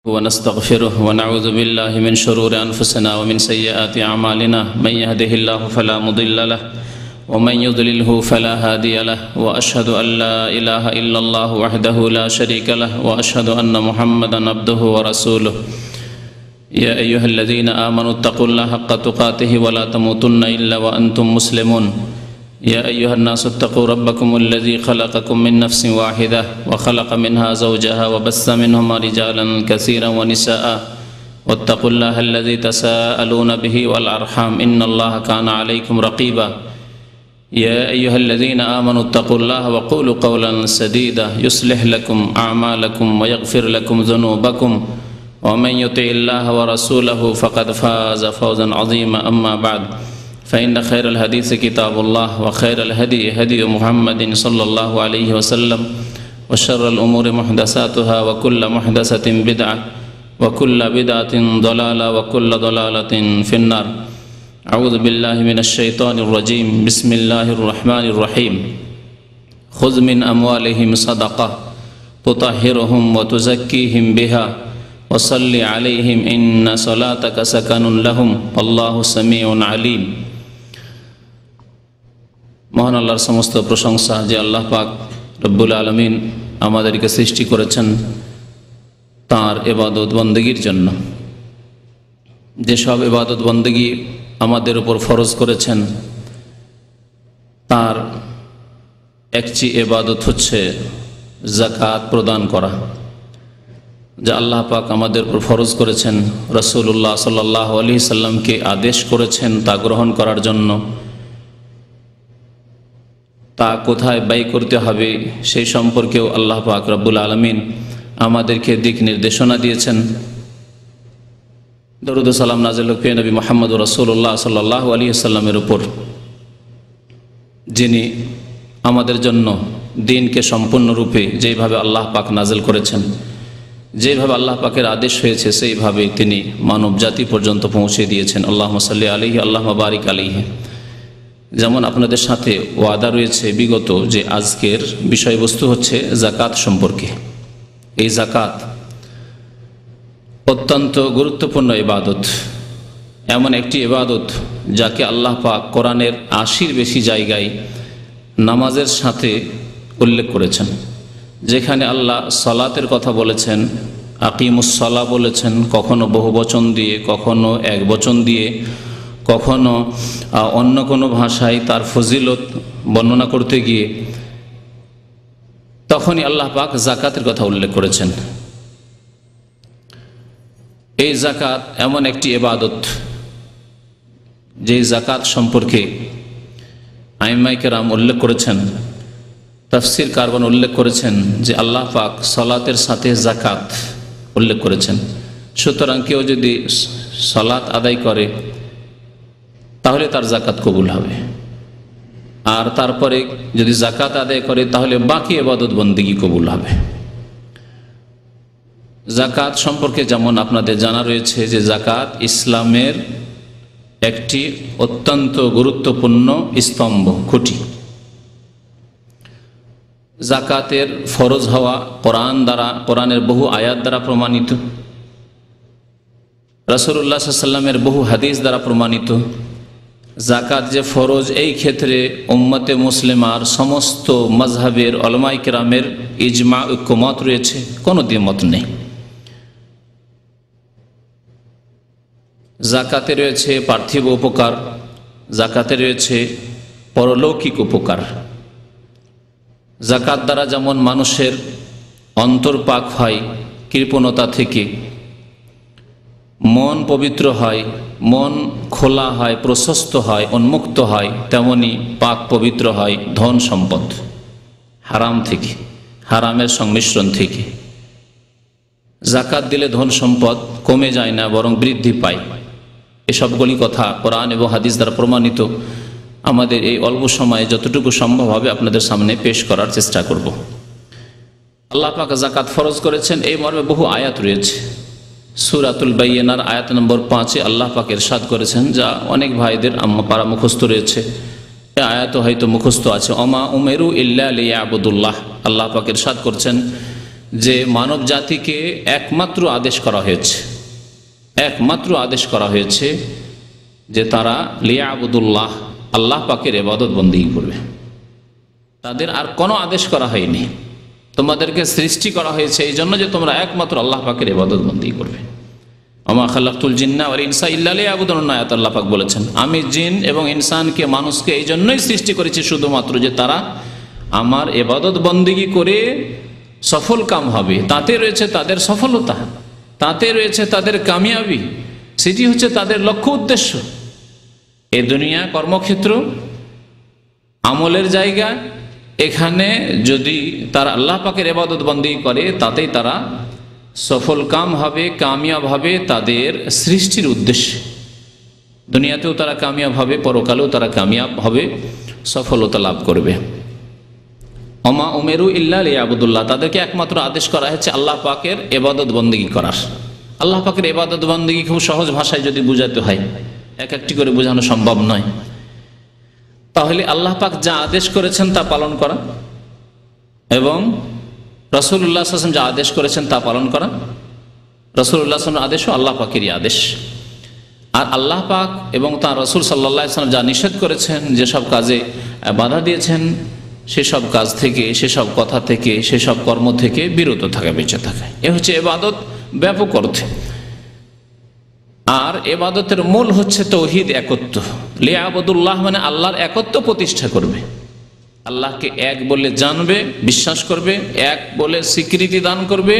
ونستغفره ونعوذ بالله من شرور أنفسنا ومن سيئات أعمالنا من يهده الله فلا مضل له ومن يضلله فلا هادي له وأشهد أن لا إله إلا الله وحده لا شريك له وأشهد أن محمدا عبده ورسوله يا أيها الذين آمنوا اتقوا الله حق تقاته ولا تموتن إلا وأنتم مسلمون يا أيها الناس اتقوا ربكم الذي خلقكم من نفس واحدة وخلق منها زوجها وبث منهما رجالا كثيرا ونساء واتقوا الله الذي تساءلون به والأرحام إن الله كان عليكم رقيبا يا أيها الذين آمنوا اتقوا الله وقولوا قولا سديدا يصلح لكم أعمالكم ويغفر لكم ذنوبكم ومن يطع الله ورسوله فقد فاز فوزا عظيما أما بعد فإن خير الحديث كتاب الله وخير الهدي هدي محمد صلى الله عليه وسلم وشر الأمور محدثاتها وكل محدثة بدعة وكل بدعة ضلالة وكل ضلالة في النار أعوذ بالله من الشيطان الرجيم بسم الله الرحمن الرحيم خذ من أموالهم صدقة تطهرهم وتزكيهم بها وصل عليهم إن صلاتك سكن لهم والله سميع عليم মহান আল্লাহর সমস্ত প্রশংসা যে আল্লাহ পাক রব্বুল আলামিন আমাদেরকে সৃষ্টি করেছেন তাঁর ইবাদত বন্দেগীর জন্য। যেসব ইবাদত বন্দেগী আমাদের উপর ফরজ করেছেন তার একটি ইবাদত হচ্ছে যাকাত প্রদান করা, যা আল্লাহ পাক আমাদের উপর ফরজ করেছেন, রাসূলুল্লাহ সাল্লাল্লাহু আলাইহি সাল্লামকে আদেশ করেছেন তা গ্রহণ করার জন্য। তা কোথায় ব্যয় করতে হবে সেই সম্পর্কেও আল্লাহ পাক রব্বুল আলামিন আমাদেরকে দিক নির্দেশনা দিয়েছেন। দরুদ ও সালাম নাযিল হোক নবী মুহাম্মদ রাসূলুল্লাহ সাল্লাল্লাহু আলাইহি সাল্লামের উপর, যিনি আমাদের জন্য দ্বীনকে সম্পূর্ণরূপে যেইভাবে আল্লাহ পাক নাযিল করেছেন, যেভাবে আল্লাহ পাকের আদেশ হয়েছে সেইভাবে তিনি মানব জাতি পর্যন্ত পৌঁছে দিয়েছেন। আল্লাহুম্মা সাল্লি আলাইহি আল্লাহুম্মা বারিক আলাইহি। যেমন আপনাদের সাথে ওয়াদা রয়েছে বিগত যে আজকের বিষয়বস্তু হচ্ছে যাকাত সম্পর্কে। এই যাকাত অত্যন্ত গুরুত্বপূর্ণ ইবাদত, এমন একটি ইবাদত যাকে আল্লাহ পাক কোরআনের ৮০-র বেশি জায়গায় নামাজের সাথে উল্লেখ করেছেন। যেখানে আল্লাহ সালাতের কথা বলেছেন, আকিমুস সালাহ বলেছেন, কখনো বহুবচন দিয়ে, কখনো এক বচন দিয়ে, কখনো অন্য কোনো ভাষায় তার ফজিলত বর্ণনা করতে গিয়ে তখনই আল্লাহ পাক যাকাতের কথা উল্লেখ করেছেন। এই যাকাত এমন একটি ইবাদত যে যাকাত সম্পর্কে আইম্মায়ে কেরাম উল্লেখ করেছেন, তাফসীর কারবান উল্লেখ করেছেন যে আল্লাহ পাক সালাতের সাথে যাকাত উল্লেখ করেছেন। সুতরাং কেউ যদি সালাত আদায় করে তাহলে তার যাকাত কবুল হবে, আর তারপরে যদি যাকাত আদায় করে তাহলে বাকি ইবাদত বন্দেগী কবুল হবে। যাকাত সম্পর্কে যেমন আপনাদের জানা রয়েছে যে যাকাত ইসলামের একটি অত্যন্ত গুরুত্বপূর্ণ স্তম্ভ, খুঁটি। যাকাতের ফরজ হওয়া কোরআনের বহু আয়াত দ্বারা প্রমাণিত, রাসূলুল্লাহ সাল্লাল্লাহু আলাইহি ওয়াসাল্লামের বহু হাদিস দ্বারা প্রমাণিত। যাকাত যে ফরজ এই ক্ষেত্রে উম্মতে মুসলিমার সমস্ত মাযহাবের উলামায়ে কেরামের ইজমা ঐক্যমত রয়েছে, কোনো দ্বিমত নেই। যাকাতে রয়েছে পার্থিব উপকার, যাকাতে রয়েছে পরলৌকিক উপকার। যাকাত দ্বারা যেমন মানুষের অন্তর পাক হয় কৃপণতা থেকে, মন পবিত্র হয়, মন খোলা হয়, প্রশস্ত হয়, উন্মুক্ত হয়, তেমনি পাক পবিত্র হয় ধন সম্পদ হারাম থেকে, হারামের সংমিশ্রণ থেকে। যাকাত দিলে ধন সম্পদ কমে যায় না, বরং বৃদ্ধি পায়। এসবগুলি কথা কোরআন এবং হাদিস দ্বারা প্রমাণিত। আমাদের এই অল্প সময়ে যতটুকু সম্ভব হবে আপনাদের সামনে পেশ করার চেষ্টা করব। আল্লাহ পাক যাকাত ফরজ করেছেন এই মর্মে বহু আয়াত রয়েছে। সূরাতুল বাইয়িনার আয়াত নম্বর 5-এ আল্লাহ পাক ইরশাদ করেছেন, যা অনেক ভাইদের পারা মুখস্থ রয়েছে, এই আয়াতও হয়তো মুখস্থ আছে। ওমা উমিরু ইল্লা লিয়াবুদুল্লাহ। আল্লাহ পাক ইরশাদ করছেন যে মানব জাতিকে একমাত্র আদেশ করা হয়েছে যে তারা লিয়াবুদুল্লাহ, আল্লাহ পাকের ইবাদত বন্দেগী করবে। তাদের আর কোনো আদেশ করা হয়নি। তোমাদেরকে সৃষ্টি করা হয়েছে এই জন্য যে তোমরা একমাত্র আল্লাহ পাকের ইবাদত বন্দেগী করবে। ওমা খালাকতুল জিন্না ওয়াল ইনসা ইল্লা লিয়াবুদুন, আয়াত আল্লাহ পাক বলেছেন, আমি জিন এবং ইনসানকে, মানুষকে এই জন্যই সৃষ্টি করেছি শুধুমাত্র যে তারা আমার ইবাদত বন্দেগী করে সফল কাম হবে। তাতে রয়েছে তাদের সফলতা, তাতে রয়েছে তাদের কামিয়াবি, সেটি হচ্ছে তাদের লক্ষ্য উদ্দেশ্য। এই দুনিয়া কর্মক্ষেত্র, আমলের জায়গা, এখানে যদি তারা আল্লাহ পাকের ইবাদত বন্দেগী করে তাতেই তারা সফল কাম হবে, কামিয়াব হবে তাদের সৃষ্টির উদ্দেশ্যে। দুনিয়াতেও তারা কামিয়াব হবে, পরকালেও তারা কামিয়াব হবে, সফলতা লাভ করবে। ওমা উমেরু ইল্লা লিয়াবুদুল্লাহ, তাদেরকে একমাত্র আদেশ করা হয়েছে আল্লাহ পাকের ইবাদত বন্দেগী করার। আল্লাহ পাকের ইবাদত বন্দেগী খুব সহজ ভাষায় যদি বুঝাতে হয়, এক একটি করে বোঝানো সম্ভব নয়, তাহলে আল্লাহ পাক যা আদেশ করেছেন তা পালন করা, এবং রাসূলুল্লাহ সাল্লাল্লাহু আলাইহি ওয়াসাল্লাম যা আদেশ করেছেন তা পালন করা। রাসূলুল্লাহ সাল্লাল্লাহু আলাইহি ওয়াসাল্লামের আদেশও আল্লাহ পাকেরই আদেশ। আর আল্লাহ পাক এবং তাঁর রাসূল সাল্লাল্লাহু আলাইহি ওয়াসাল্লাম যা নিষেধ করেছেন, যেসব কাজে বাধা দিয়েছেন, সেসব কাজ থেকে, সেসব কথা থেকে, সেসব কর্ম থেকে বিরত থাকা, বেঁচে থাকা, এ হচ্ছে ইবাদত ব্যাপক অর্থে। আর ইবাদতের মূল হচ্ছে তৌহিদ, একত্ব। লিয়াবুদুল্লাহ মানে আল্লাহর একত্ব প্রতিষ্ঠা করবে, আল্লাহকে এক বলে জানবে, বিশ্বাস করবে, এক বলে স্বীকৃতি দান করবে,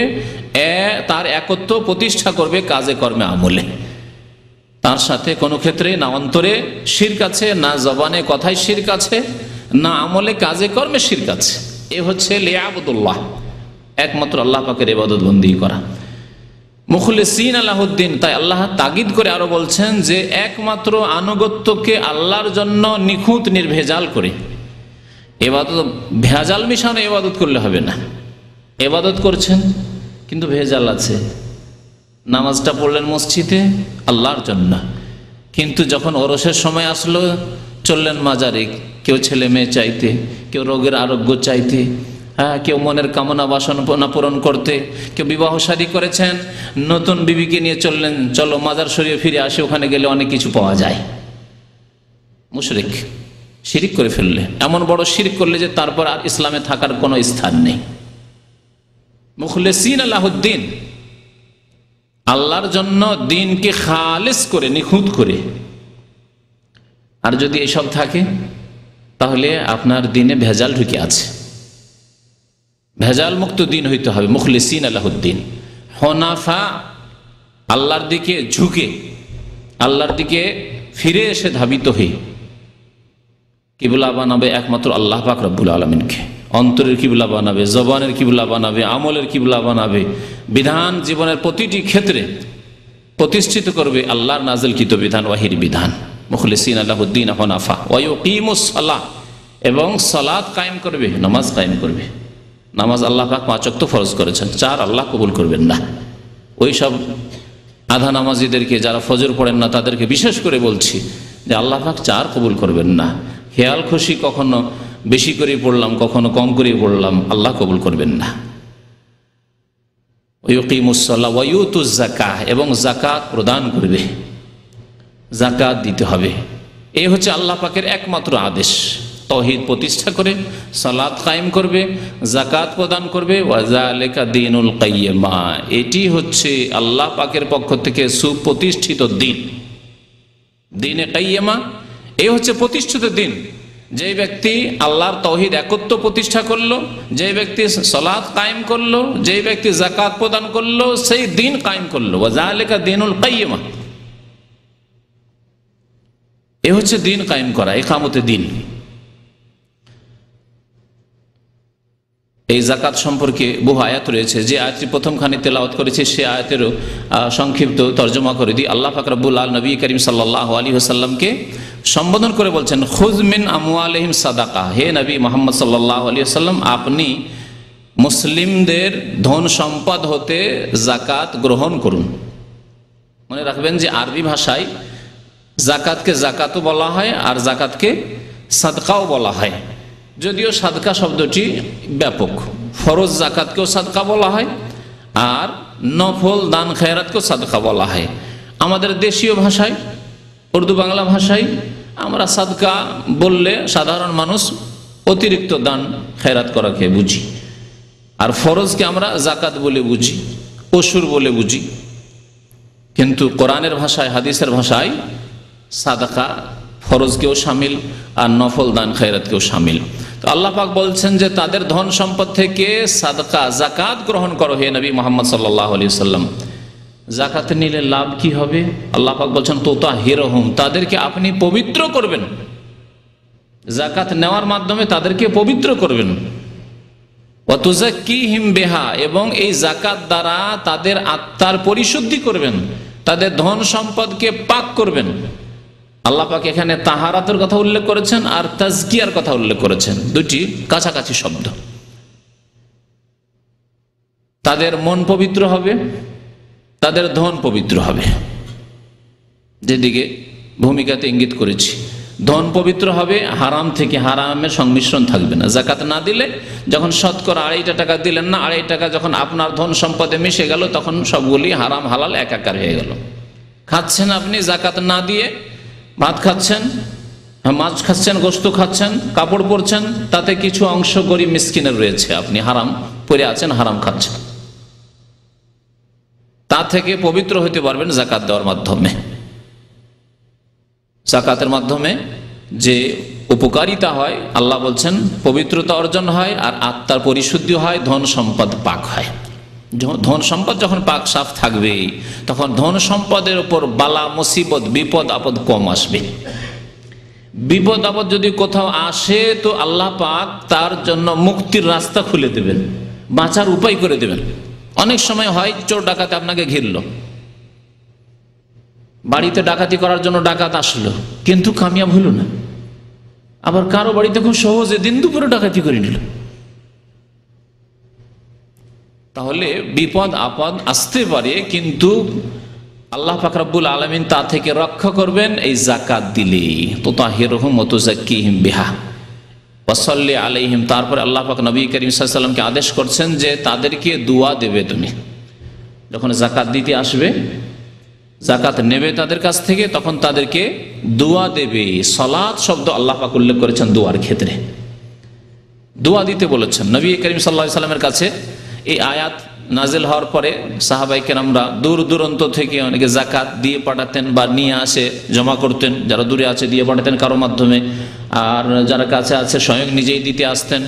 তার একত্ব প্রতিষ্ঠা করবে কাজে কর্মে আমলে। তার সাথে কোনো ক্ষেত্রে না অন্তরে শিরক আছে, না জবানে কথায় শিরক আছে, না আমলে কাজে কর্মে শিরক আছে। এ হচ্ছে লিয়াবুদুল্লাহ, একমাত্র আল্লাহ পাকের ইবাদত বন্দেগী করা। মুখলিসিন আলাহুদ্দিন, তাই আল্লাহ তাগিদ করে আরো বলছেন যে একমাত্র আনুগত্যকে আল্লাহর জন্য নিখুঁত নির্ভেজাল করে, ইবাদত ভেজাল মিশানো ইবাদত করলে হবে না। ইবাদত করছেন কিন্তু ভেজাল আছে, নামাজটা পড়লেন মসজিদে আল্লাহর জন্য, কিন্তু যখন ওরসের সময় আসলো চললেন মাজারে, কেউ ছেলে মেয়ে চাইতে, কেউ রোগের আরোগ্য চাইতে, কেউ মনের কামনা বাসনা পূরণ করতে, কেউ বিবাহ শাদী করেছেন, নতুন বিবিকে নিয়ে চললেন, চলো মাজার শরীফে ফিরে আসে, ওখানে গেলে অনেক কিছু পাওয়া যায়। মুশরিক, শিরিক করে ফেললে, এমন বড় শিরিক করলে যে তারপর আর ইসলামে থাকার কোনো স্থান নেই। মুখলিসিন আলাহুদ্দিন, আল্লাহর জন্য দিনকে খালেস করে, নিখুঁত করে। আর যদি এসব থাকে তাহলে আপনার দিনে ভেজাল ঢুকে আছে, ভেজাল মুক্ত দিন হইতে হবে। মুখলিসিন আলাহুদ্দিন, হনাফা, আল্লাহর দিকে ঝুঁকে, আল্লাহর দিকে ফিরে এসে ধাবিত হয়ে কিবলা বানাবে একমাত্র আল্লাহ পাক রব্বুল আলামিনকে। অন্তরের কিবলা বানাবে, জবানের কিবলা বানাবে, আমলের কিবলা বানাবে, বিধান জীবনের প্রতিটি ক্ষেত্রে প্রতিষ্ঠিত করবে আল্লাহর নাযিলকৃত বিধান, ওয়াহির বিধান। মুখলিসিন আলাহুদ্দিন হুনাফা ওয়া ইউকিমুস সালাহ, এবং সালাত কায়েম করবে, নামাজ কায়েম করবে। নামাজ আল্লাহ পাক 5 ওয়াক্ত ফরজ করেছেন, 4 আল্লাহ কবুল করবেন না। ওই সব আধা নামাজিদেরকে, যারা ফজর পড়েন না, তাদেরকে বিশেষ করে বলছি যে আল্লাহ পাক 4 কবুল করবেন না। খেয়াল খুশি কখনো বেশি করে পড়লাম, কখনো কম করে পড়লাম, আল্লাহ কবুল করবেন না। ইউকিমুস সালাহ ওয়া ইউতুজ যাকাহ, এবং যাকাত প্রদান করবে, যাকাত দিতে হবে। এই হচ্ছে আল্লাহ পাকের একমাত্র আদেশ। তাওহীদ প্রতিষ্ঠা করে সালাত কায়েম করবে, যাকাত প্রদান করবে। ওয়া যালিকা দীনুল কাইয়্যিমা, এটি হচ্ছে আল্লাহ পাকের পক্ষ থেকে সুপ্রতিষ্ঠিত দিন। দ্বীনে কাইয়্যিমা, এই হচ্ছে প্রতিষ্ঠিত দিন। যে ব্যক্তি আল্লাহর তাওহীদ একত্ব প্রতিষ্ঠা করলো, যে ব্যক্তি সালাত কায়েম করলো, যে ব্যক্তি যাকাত প্রদান করলো, সেই দিন কায়েম করলো। ওয়া যালিকা দীনুল কাইয়্যিমা, এ হচ্ছে দিন কায়েম করা, ইকামতে দিন। এই যাকাত সম্পর্কে বহু আয়াত রয়েছে। যে আয়াতটি প্রথমখানে তেলাওয়াত করেছে সে আয়াতেরও সংক্ষিপ্ত তর্জমা করে দিই। আল্লাহ পাক রব্বুল আলামিন নবী করিম সাল্লাল্লাহু আলাইহি ওয়াসাল্লামকে সম্বোধন করে বলছেন, খুয মিন আমওয়ালিহিম সাদাকা, হে নবী মুহাম্মদ সাল্লাল্লাহু আলাইহি ওয়াসাল্লাম, আপনি মুসলিমদের ধন সম্পদ হতে যাকাত গ্রহণ করুন। মনে রাখবেন যে আরবি ভাষায় যাকাতকে যাকাতও বলা হয় আর যাকাতকে সাদকাও বলা হয়, যদিও সাদকা শব্দটি ব্যাপক, ফরজ জাকাতকেও সাদকা বলা হয়, আর নফল দান খেরাতকেও সাদকা বলা হয়। আমাদের দেশীয় ভাষায়, উর্দু বাংলা ভাষায় আমরা সাদকা বললে সাধারণ মানুষ অতিরিক্ত দান খেরাত করাকে বুঝি, আর ফরজকে আমরা জাকাত বলে বুঝি, অসুর বলে বুঝি। কিন্তু কোরআনের ভাষায়, হাদিসের ভাষায় সাদাকা ফরজকেও শামিল আর নফল দান খেরাতকেও শামিল। তো আল্লাহ পাক বলছেন যে তাদের ধন সম্পদ থেকে সাদকা জাকাত গ্রহণ করো হে নবী মুহাম্মদ সাল্লাল্লাহু আলাইহি ওয়াসাল্লাম। জাকাত নিলে লাভ কি হবে? আল্লাহ পাক বলছেন তুতাহিরুহুম, তাদেরকে আপনি পবিত্র করবেন। জাকাত নেওয়ার মাধ্যমে তাদেরকে পবিত্র করবেন। ওয়া তুযাক্কিহিম বিহা, এবং এই জাকাত দ্বারা তাদের আত্মার পরিশুদ্ধি করবেন, তাদের ধন সম্পদকে পাক করবেন। আল্লাহ পাক এখানে তাহারাতের কথা উল্লেখ করেছেন আর তাজকিয়ার কথা উল্লেখ করেছেন, দুটি কাছাকাছি শব্দ। তাদের মন পবিত্র হবে, তাদের ধন পবিত্র হবে, যেদিকে ভূমিকাতে ইঙ্গিত করেছি। ধন পবিত্র হবে, হারাম থেকে, হারামের সংমিশ্রণ থাকবে না। জাকাত না দিলে, যখন শতকরা 2.5 টাকা দিলেন না, 2.5 টাকা যখন আপনার ধন সম্পদে মিশে গেল, তখন সবগুলি হারাম হালাল একাকার হয়ে গেল। খাচ্ছেন আপনি জাকাত না দিয়ে, ভাত খাচ্ছেন, মাছ খাচ্ছেন, গোস্ত খাচ্ছেন, কাপড় পরছেন, তাতে কিছু অংশ গরিব মিসকিনের রয়েছে, আপনি হারাম পরে আছেন, হারাম খাচ্ছেন। তা থেকে পবিত্র হতে পারবেন জাকাত দেওয়ার মাধ্যমে। জাকাতের মাধ্যমে যে উপকারিতা হয়, আল্লাহ বলছেন পবিত্রতা অর্জন হয় আর আত্মার পরিশুদ্ধি হয়, ধন সম্পদ পাক হয়। ধন সম্পদ যখন পাক সাফ থাকবে, তখন ধন সম্পদের উপর বালা মুসিবত, বিপদ আপদ কম আসবে। বিপদ আপদ যদি কোথাও আসে, তো আল্লাহ পাক তার জন্য মুক্তির রাস্তা খুলে দেবেন, বাঁচার উপায় করে দেবেন। অনেক সময় হয় চোর ডাকাতে আপনাকে ঘিরল, বাড়িতে ডাকাতি করার জন্য ডাকাত আসলো, কিন্তু কামিয়াব হইল না। আবার কারো বাড়িতে খুব সহজে দিন দুপুরে ডাকাতি করে নিল। তাহলে বিপদ আপদ আসতে পারে, কিন্তু আল্লাহ পাক রব্বুল আলামিন তা থেকে রক্ষা করবেন এই জাকাত দিলে। তুতাহিরুহুম ওয়া তুযাক্কিহিম বিহা ওয়া সাল্লি আলাইহিম। তারপরে আল্লাহ পাক নবী করিম সাল্লাল্লাহু আলাইহি ওয়াসাল্লামকে আদেশ করছেন যে তাদেরকে দোয়া দেবে। তুমি যখন জাকাত দিতে আসবে, জাকাত নেবে তাদের কাছ থেকে, তখন তাদেরকে দোয়া দেবে। সালাত শব্দ আল্লাহ পাক উল্লেখ করেছেন দোয়ার ক্ষেত্রে, দোয়া দিতে বলেছেন। নবী করিম সাল্লাল্লাহু আলাইহি ওয়াসাল্লামের কাছে এই আয়াত নাজিল হওয়ার পরে সাহাবায়ে কেরামরা দূর দূরান্ত থেকে অনেকে জাকাত দিয়ে পাঠাতেন বা নিয়ে আসে জমা করতেন, যারা দূরে আছে দিয়ে পাঠাতেন কারো মাধ্যমে, আর যারা কাছে আছে স্বয়ং নিজেই দিতে আসতেন।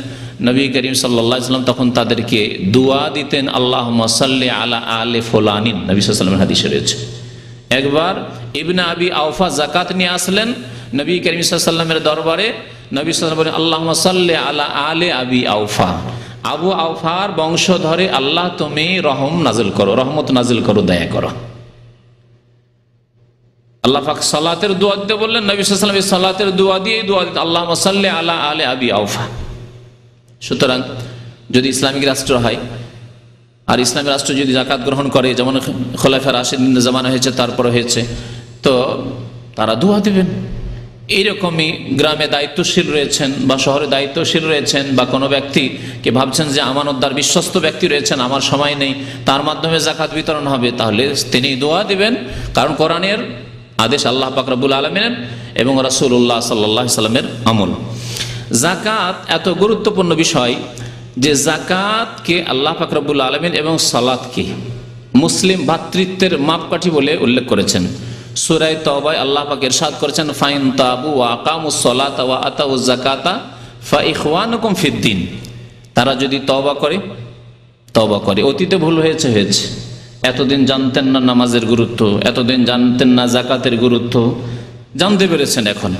নবী করিম সাল্লাল্লাহু আলাইহি ওয়াসাল্লাম তখন তাদেরকে দোয়া দিতেন, আল্লাহুম্মা সাল্লি আলা আলি ফুলানিন। নবী সাল্লাল্লাহু আলাইহি ওয়াসাল্লামের হাদিসে রয়েছে। একবার ইবনে আবি আওফা জাকাত নিয়ে আসলেন নবী করিম সাল্লাল্লাহু আলাইহি ওয়াসাল্লামের দরবারে। নবী সাল্লাল্লাহু আলাইহি ওয়াসাল্লাম বলেন, আল্লাহুম্মা সাল্লি আলা আলি আবি আওফা, আবু আওফার বংশধরে আল্লাহ তুমি রহম নাজিল করো, রহমত নাজিল করো, দয়া করো। আল্লাহ পাক সালাতের দোয়া দিতে বললেন, নবী সাল্লাল্লাহু আলাইহি ওয়াসাল্লাম সালাতের দোয়া দিয়ে দোয়া দিতে, আল্লাহুম্মা সাল্লি আলা আলি আবি আওফা। সুতরাং যদি ইসলামিক রাষ্ট্র হয়, আর ইসলামী রাষ্ট্র যদি জাকাত গ্রহণ করে, যেমন খোলাফায়ে রাশিদিনের জামানা হয়েছে, তারপরে হয়েছে, তো তারা দোয়া দেবেন। এইরকমই গ্রামে দায়িত্বশীল রয়েছেন বা শহরে দায়িত্বশীল রয়েছেন, বা কোনো ব্যক্তিকে ভাবছেন যে আমানতদার বিশ্বস্ত ব্যক্তি রয়েছেন, আমার সময় নেই, তার মাধ্যমে জাকাত বিতরণ হবে, তাহলে তিনি দোয়া দিবেন। কারণ কোরআনের আদেশ আল্লাহ পাক রব্বুল আলামিনের এবং রাসূলুল্লাহ সাল্লাল্লাহু আলাইহি ওয়াসাল্লামের আমল। জাকাত এত গুরুত্বপূর্ণ বিষয় যে জাকাতকে আল্লাহ পাক রব্বুল আলামিন এবং সালাতকে মুসলিম ভ্রাতৃত্বের মাপকাঠি বলে উল্লেখ করেছেন। সূরা তাওবায় আল্লাহ পাক ইরশাদ করেছেন, ফাইন তাবু ওয়া আকামুস সালাতা ওয়া আতাউজ যাকাতা ফা ইখওয়ানুকুম ফিদ্দিন। তারা যদি তওবা করে, অতীতে ভুল হয়েছে, এতদিন জানতেন না নামাজের গুরুত্ব, এতদিন জানতেন না জাকাতের গুরুত্ব, জানতে পেরেছেন, এখন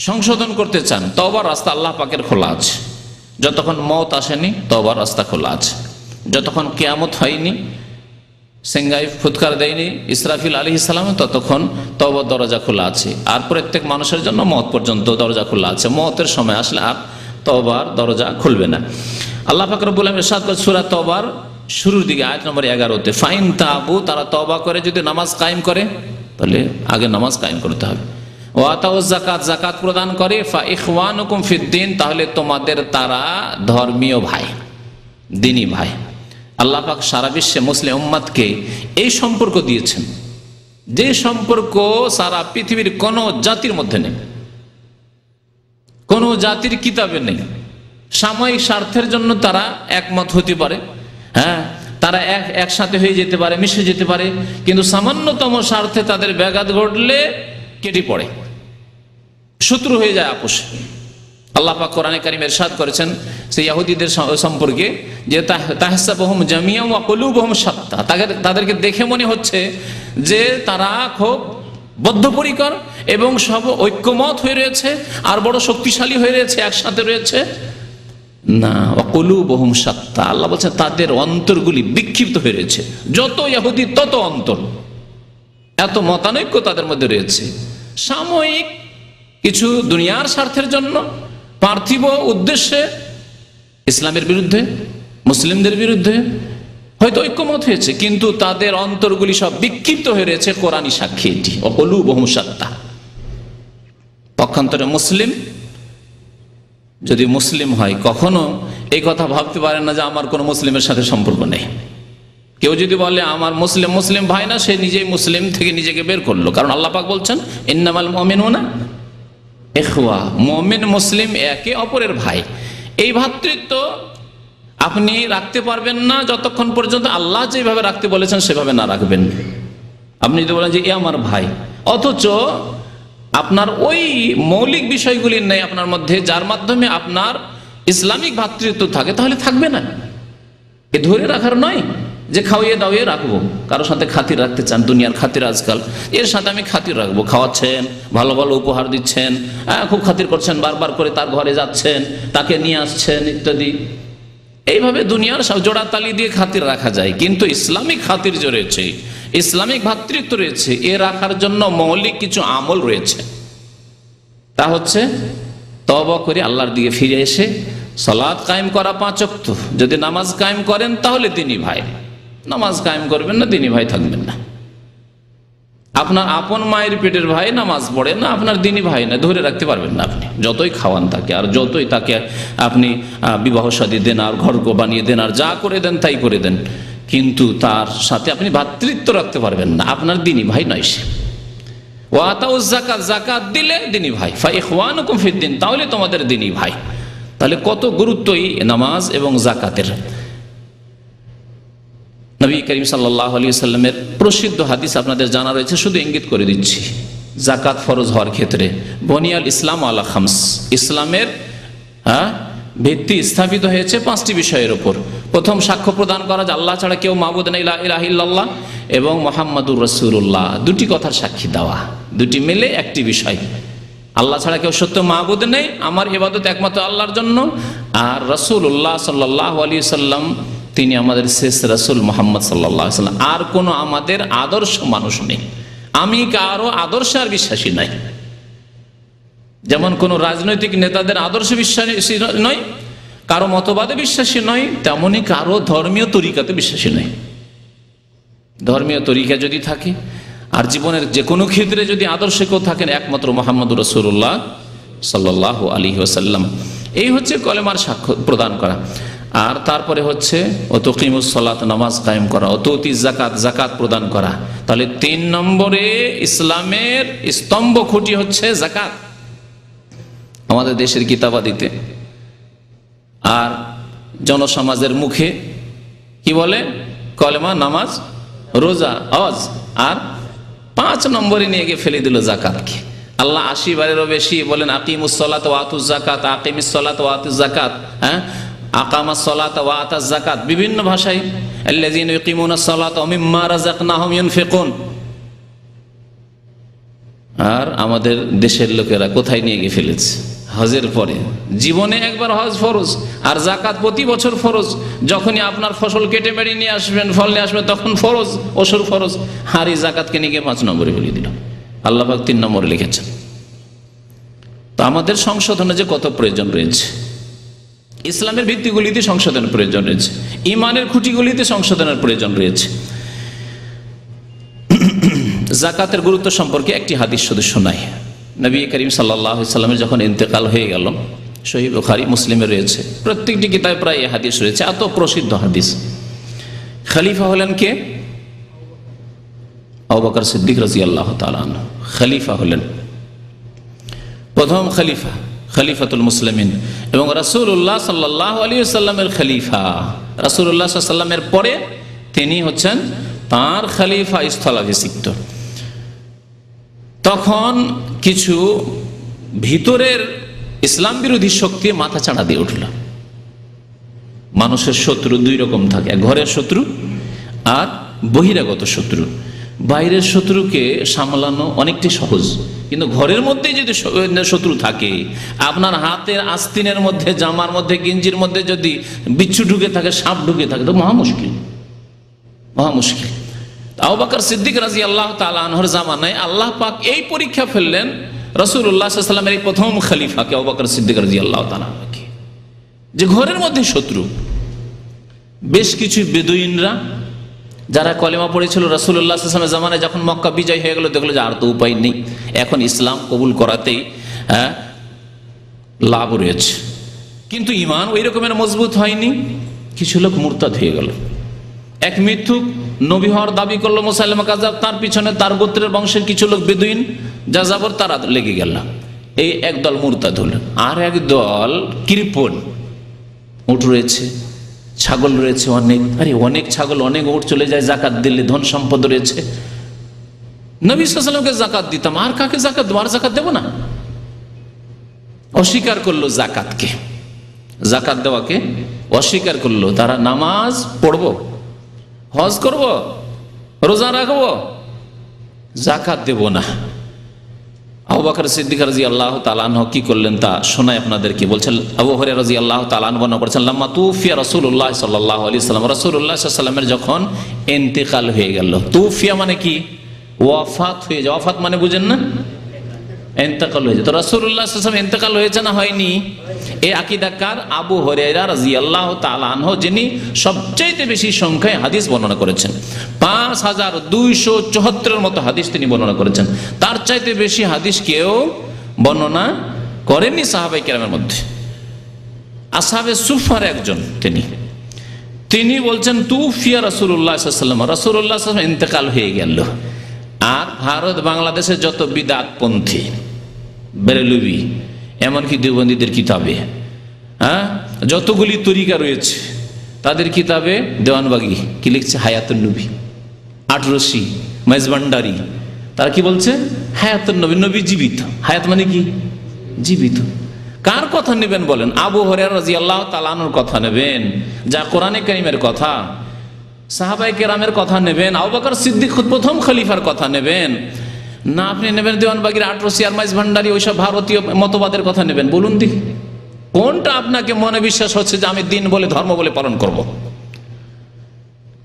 সংশোধন করতে চান, তওবার রাস্তা আল্লাহ পাকের খোলা আছে। যতক্ষণ মওত আসেনি তওবার রাস্তা খোলা আছে, যতক্ষণ কিয়ামত হয়নি, সেঙ্গাই ফুৎকার দেয়নি ইসরাফিল আলাইহিস সালাম, ততক্ষণ তওবার দরজা খোলা আছে। আর প্রত্যেক মানুষের জন্য মওত পর্যন্ত দরজা খোলা আছে। মওতের সময় আসলে আর তওবার দরজা খুলবে না। আল্লাহ পাক রব্বুল আলামিন ইরশাদ করেছেন সূরা তওবার শুরুর দিকে আয়াত নম্বর 11-তে, ফাইন তাবু, তারা তওবা করে যদি নামাজ কায়েম করে, তাহলে আগে নামাজ কায়েম করতে হবে। ওয়া আতাউজ যাকাত, যাকাত প্রদান করে, ফা ইখওয়ানুকুম ফিদ্দিন, তাহলে তোমাদের তারা ধর্মীয় ভাই, দিনী ভাই। আল্লাহ পাক সারা বিশ্বে মুসলিম উম্মাদকে এই সম্পর্ক দিয়েছেন, যে সম্পর্ক সারা পৃথিবীর কোন জাতির মধ্যে নেই, কোন জাতির কিতাবে নেই। সাময়িক স্বার্থের জন্য তারা একমত হতে পারে, হ্যাঁ, তারা একসাথে হয়ে যেতে পারে, মিশে যেতে পারে, কিন্তু সামান্যতম স্বার্থে তাদের ব্যাঘাত ঘটলে কেটে পড়ে, শত্রু হয়ে যায় আপোষে। আল্লাহ পাক কোরআনে কারীমে ইরশাদ করেছেন সেই ইহুদিদের সম্পর্কে যে তাহসাবুহুম জামিআন ওয়া কুলুবুহুম শাত্তা, তাদেরকে দেখে মনে হচ্ছে যে তারা খুব বদ্ধপরিকর এবং সব ঐক্যমত হয়ে রয়েছে আর বড় শক্তিশালী হয়ে রয়েছে, একসাথে রয়েছে। না, ওয়া কুলুবুহুম শাত্তা, আল্লাহ বলছেন তাদের অন্তরগুলি বিক্ষিপ্ত হয়ে রয়েছে। যত ইহুদি তত অন্তর, এত মতানৈক্য তাদের মধ্যে রয়েছে। সাময়িক কিছু দুনিয়ার স্বার্থের জন্য, পার্থিব উদ্দেশ্যে ইসলামের বিরুদ্ধে, মুসলিমদের বিরুদ্ধে হয়তো ঐক্যমত হয়েছে, কিন্তু তাদের অন্তরগুলি সব বিক্ষিপ্ত হয়ে রয়েছে। কোরআনী সাক্ষী এটি, ওয়াকুলুবুহুম শাত্তা। পক্ষান্তরে মুসলিম যদি মুসলিম হয়, কখনো এই কথা ভাবতে পারে না যে আমার কোনো মুসলিমের সাথে সম্পর্ক নেই। কেউ যদি বলে আমার মুসলিম ভাই না, সে নিজেই মুসলিম থেকে নিজেকে বের করলো। কারণ আল্লাহ পাক বলছেন ইন্নামাল মুমিনুনা ইখওয়া, মুমিন মুসলিম একে অপরের ভাই। এই ভ্রাতৃত্ব আপনি রাখতে পারবেন না যতক্ষণ পর্যন্ত আল্লাহ যেভাবে রাখতে বলেছেন সেভাবে না রাখবেন। আপনি যদি বলেন যে এ আমার ভাই, অথচ আপনার ওই মৌলিক বিষয়গুলি নেই আপনার মধ্যে যার মাধ্যমে আপনার ইসলামিক ভ্রাতৃত্ব থাকে, তাহলে থাকবে না। এ ধরে রাখার নয় যে খাওয়িয়ে দাওয়িয়ে রাখবো, কারোর সাথে খাতির রাখতে চান, দুনিয়ার খাতির আজকাল, এর সাথে আমি খাতির রাখবো, খাওয়াচ্ছেন, ভালো ভালো উপহার দিচ্ছেন, খুব খাতির করছেন, বারবার করে তার ঘরে যাচ্ছেন, তাকে নিয়ে আসছেন ইত্যাদি। এইভাবে দুনিয়ার সব জোড়াতালি দিয়ে খাতির রাখা যায়, কিন্তু ইসলামিক খাতির যে রয়েছে, ইসলামিক ভ্রাতৃত্ব রয়েছে, এ রাখার জন্য মৌলিক কিছু আমল রয়েছে। তা হচ্ছে তওবা করে আল্লাহর দিকে ফিরে এসে সালাত কায়েম করা 5 ওয়াক্ত। যদি নামাজ কায়েম করেন তাহলে দিনী ভাই, নামাজ কায়েম করবেন না, দিনী ভাই থাকবেন না। আপনার আপন মায়ের পেটের ভাই নামাজ পড়ে না, আপনার দিনী ভাই না, ধরে রাখতে পারবেন না আপনি, যতই খাওয়ান তাকে আর যতই তাকে আপনি বিবাহ শাদী দেন আর ঘর বানিয়ে দেন আর যা করে দেন তাই করে দেন, কিন্তু তার সাথে আপনি ভ্রাতৃত্ব রাখতে পারবেন না, আপনার দিনী ভাই নয় সে। ওয়া আতাউজ যাকাত, যাকাত দিলে দিনী ভাই, ফা ইখওয়ানুকুম ফিদ্দিন, তাহলে তোমাদের দিনী ভাই। তাহলে কত গুরুত্বই নামাজ এবং যাকাতের। নবী করিম সাল্লাল্লাহু আলাইহি ওয়াসাল্লামের প্রসিদ্ধ হাদিস আপনাদের জানা রয়েছে, শুধু ইঙ্গিত করে দিচ্ছি। যাকাত ফরজ হওয়ার ক্ষেত্রে বনিয়াল ইসলাম আলা খামস, ইসলামের ভিত্তি স্থাপিত হয়েছে 5টি বিষয়ের উপর। প্রথম, সাক্ষ্য প্রদান করা যে আল্লাহ ছাড়া কেউ মাবুদ নেই, লা ইলাহা ইল্লাল্লাহ, এবং মুহাম্মাদুর রাসূলুল্লাহ, দুটি কথার সাক্ষী দেওয়া, দুটি মিলে একটি বিষয়। আল্লাহ ছাড়া কেউ সত্য মাবুদ নেই, আমার ইবাদত একমাত্র আল্লাহর জন্য, আর রাসূলুল্লাহ সাল্লাল্লাহু আলাইহি সাল্লাম তিনি আমাদের শেষ রাসূল মুহাম্মদ সাল্লাল্লাহু আলাইহি সাল্লাম, আর কোনো আমাদের আদর্শ মানুষ নেই। আমি কারো আদর্শে আর বিশ্বাসী নাই, যেমন কোন রাজনৈতিক নেতাদের আদর্শে বিশ্বাসী নয়, কারো মতবাদে বিশ্বাসী নয়, তেমনি কারো ধর্মীয় তরিকাতে বিশ্বাসী নয়। ধর্মীয় তরিকা যদি থাকে আর জীবনের যে কোনো ক্ষেত্রে যদি আদর্শে কেউ থাকেন, একমাত্র মুহাম্মদুর রাসূলুল্লাহ সাল্লাল্লাহু আলাইহি ওয়াসাল্লাম। এই হচ্ছে কলেমার সাক্ষ্য প্রদান করা। আর তারপরে হচ্ছে ওয়াতুকিমুস সালাত, নামাজ কায়েম করা, ওয়াতুতিজ যাকাত, যাকাত প্রদান করা। তাহলে 3 নম্বরে ইসলামের স্তম্ভ খুঁটি হচ্ছে যাকাত আমাদের দেশের কিতাবাদিতে। আর জনসমাজের মুখে কি বলে? কলেমা, নামাজ, রোজা, হজ। আর 5 নম্বরে নিয়ে গিয়ে ফেলে দিল যাকাতকে। আল্লাহ 80 বারেরও বেশি বলেন আকিমুস সালাত ওয়া আতুজ যাকাত, আকিমিস সালাত ওয়া আতুজ যাকাত, আকামাস সালাত ওয়া আতাজ যাকাত, বিভিন্ন ভাষায় আল্লাযীনা ইউকিমুনাস সালাত ওয়া মিম্মা রাযাকনাহুম ইউনফিকুন। আর আমাদের দেশের লোকেরা কোথায় নিয়ে গিয়ে ফেলেছে? হজের পরে জীবনে একবার হজ ফরজ, আর যাকাত প্রতি বছর ফরজ। যখনই আপনার ফসল কেটে বেড়ে নিয়ে আসবেন, ফল নিয়ে আসবেন, তখন ফরজ, ওসর ফরজ। আর এই যাকাতকে নিয়ে গিয়ে 5 নম্বরে বলে দিল। আল্লাহ পাক 3 নম্বরে লিখেছেন। তো আমাদের সংশোধনে যে কত প্রয়োজন রয়েছে, ইসলামের ভিত্তিগুলিতে সংশোধনের প্রয়োজন রয়েছে, ইমানের খুঁটিগুলিতে সংশোধনের প্রয়োজন রয়েছে। যাকাতের গুরুত্ব সম্পর্কে একটি হাদিস শুধু শোনাই। নবী করিম সাল্লাল্লাহু আলাইহি ওয়াসাল্লামের যখন ইন্তেকাল হয়ে গেল, সহিহ বুখারী, মুসলিমে রয়েছে, প্রত্যেকটি কিতাবে প্রায় এই হাদিস রয়েছে, এত প্রসিদ্ধ হাদিস। খলিফা হলেন কে? আবু বকর সিদ্দিক রাদিয়াল্লাহু তাআলা আনহু খলিফা হলেন, প্রথম খলিফা, খলিফাতুল মুসলিমিন, এবং রাসূলুল্লাহ সাল্লাল্লাহু আলাইহি ওয়াসাল্লামের খলিফা। রাসূলুল্লাহ সাল্লাল্লাহু আলাইহি ওয়াসাল্লামের পরে তিনি হচ্ছেন তার খলিফা স্থলাভিষিক্ত। তখন কিছু ভিতরের ইসলাম বিরোধী শক্তি মাথা চাড়া দিয়ে উঠল। মানুষের শত্রু দুই রকম থাকে, ঘরের শত্রু আর বহিরাগত শত্রু। বাইরের শত্রুকে সামলানো অনেকটাই সহজ, কিন্তু ঘরের মধ্যে যদি শত্রু থাকে, আপনার হাতের আস্তিনের মধ্যে, জামার মধ্যে, গেঞ্জির মধ্যে যদি বিচ্ছু ঢুকে থাকে, সাপ ঢুকে থাকে, তো মহা মুশকিল, মহা মুশকিল। আবু বকর সিদ্দিক রাদিয়াল্লাহু তাআলা আনহুর জামানায় আল্লাহ পাক এই পরীক্ষা ফেললেন রাসূলুল্লাহ সাল্লাল্লাহু আলাইহি ওয়াসাল্লামের এই প্রথম খলিফাকে আবু বকর সিদ্দিক রাদিয়াল্লাহু তাআলা আনহুকে, যে ঘরের মধ্যে শত্রু। বেশ কিছু বেদুইনরা যারা কলেমা পড়েছিল রাসূলুল্লাহ সাল্লাল্লাহু আলাইহি ওয়াসাল্লামের জামানায়, যখন মক্কা বিজয় হয়ে গেল, দেখলো যে আর তো উপায় নেই, এখন ইসলাম কবুল করাতেই লাভ রয়েছে, কিন্তু ঈমান ওই রকমের মজবুত হয়নি। কিছু লোক মুরতাদ হয়ে গেল। এক মিথ্যুক নবী হওয়ার দাবি করলো মুসাইলামা কাযাব, তার পিছনে তার গোত্রের বংশের কিছু লোক বেদুইন যাযাবর, তারা লেগে গেল। এই একদল মুরতাদ হল। আর এক দল কৃপণ, উট রয়েছে, ছাগল রয়েছে অনেক, আরে অনেক ছাগল অনেক উট চলে যায়, জাকাত দিলে ধন সম্পদ রয়েছে, নবী সাল্লাল্লাহু আলাইহি ওয়াসাল্লামকে জাকাত দিতাম, আর কাকে জাকাত দেবো, আর জাকাত দেবো না। অস্বীকার করলো জাকাতকে, জাকাত দেওয়াকে অস্বীকার করলো। তারা নামাজ পড়বো, হজ করব, রোজা রাখবো, জাকাত দেব না। আবু বকর সিদ্দিক রাদিয়াল্লাহু তাআলা আনহু কি করলেন তা শোনাই আপনাদেরকে। বলছেন আবু হুরায়রা রাদিয়াল্লাহু তাআলা আনহু বর্ণনা করেছেন, লাম্মা তুফিয়া রাসূলুল্লাহ সাল্লাল্লাহু আলাইহি ওয়াসাল্লাম, রাসূলুল্লাহ সাল্লাল্লাহু আলাইহি ওয়াসাল্লামের যখন ইন্তেকাল হয়ে গেল। তুফিয়া মানে কি? ওয়াফাত হয়ে যায়। ওয়াফাত মানে বুঝেন না? ইন্তেকাল হয়েছে। তো রাসূলুল্লাহ সাল্লাল্লাহু আলাইহি ওয়াসাল্লাম ইন্তেকাল হয়েছে না হয়নি? এই আকীদাকার আবু হুরায়রা রাদিয়াল্লাহু তাআলা আনহু, যিনি সবচেয়ে বেশি সংখ্যায় হাদিস বর্ণনা করেছেন, 5274 মতো হাদিস তিনি বর্ণনা করেছেন। তার চাইতে বেশি হাদিস কেউ বর্ণনা করেননি সাহাবায়ে কেরামের মধ্যে। আসহাবে সুফার একজন তিনি বলছেন তুফিয়া রাসূলুল্লাহ সাল্লাল্লাহু আলাইহি ওয়াসাল্লাম, রাসূলুল্লাহ সাল্লাল্লাহু আলাইহি ওয়াসাল্লাম ইন্তেকাল হয়ে গেল। আর ভারত বাংলাদেশের যত বিদআতপন্থী, বেরেলভি, এমনকি দেওবন্দীদের কিতাবে যতগুলি তরিকা রয়েছে, তাদের কিতাবে দেওয়ানবাগি কি লিখছে? হায়াতুন নবী, আটরশি, মেজভান্ডারি, তারা কি বলছে? হায়াতুন নবী, নবী জীবিত। হায়াত মানে কি? জীবিত। কার কথা নেবেন বলেন? আবু হুরায়রা রাদিয়াল্লাহু তাআলা আনহুর কথা নেবেন, যা কোরআনে কারীমের কথা, সাহাবায়ে কেরামের কথা নেবেন, আবু বকর সিদ্দিক প্রথম খলিফার কথা নেবেন, না আপনি নেবেন দেওয়ানবাগির আটরশি আর মাইজভান্ডারি, ওইসব ভারতীয় মতবাদের কথা নেবেন? বলুন দেখি কোনটা আপনাকে মনে বিশ্বাস হচ্ছে যে আমি দিন বলে, ধর্ম বলে পালন করব?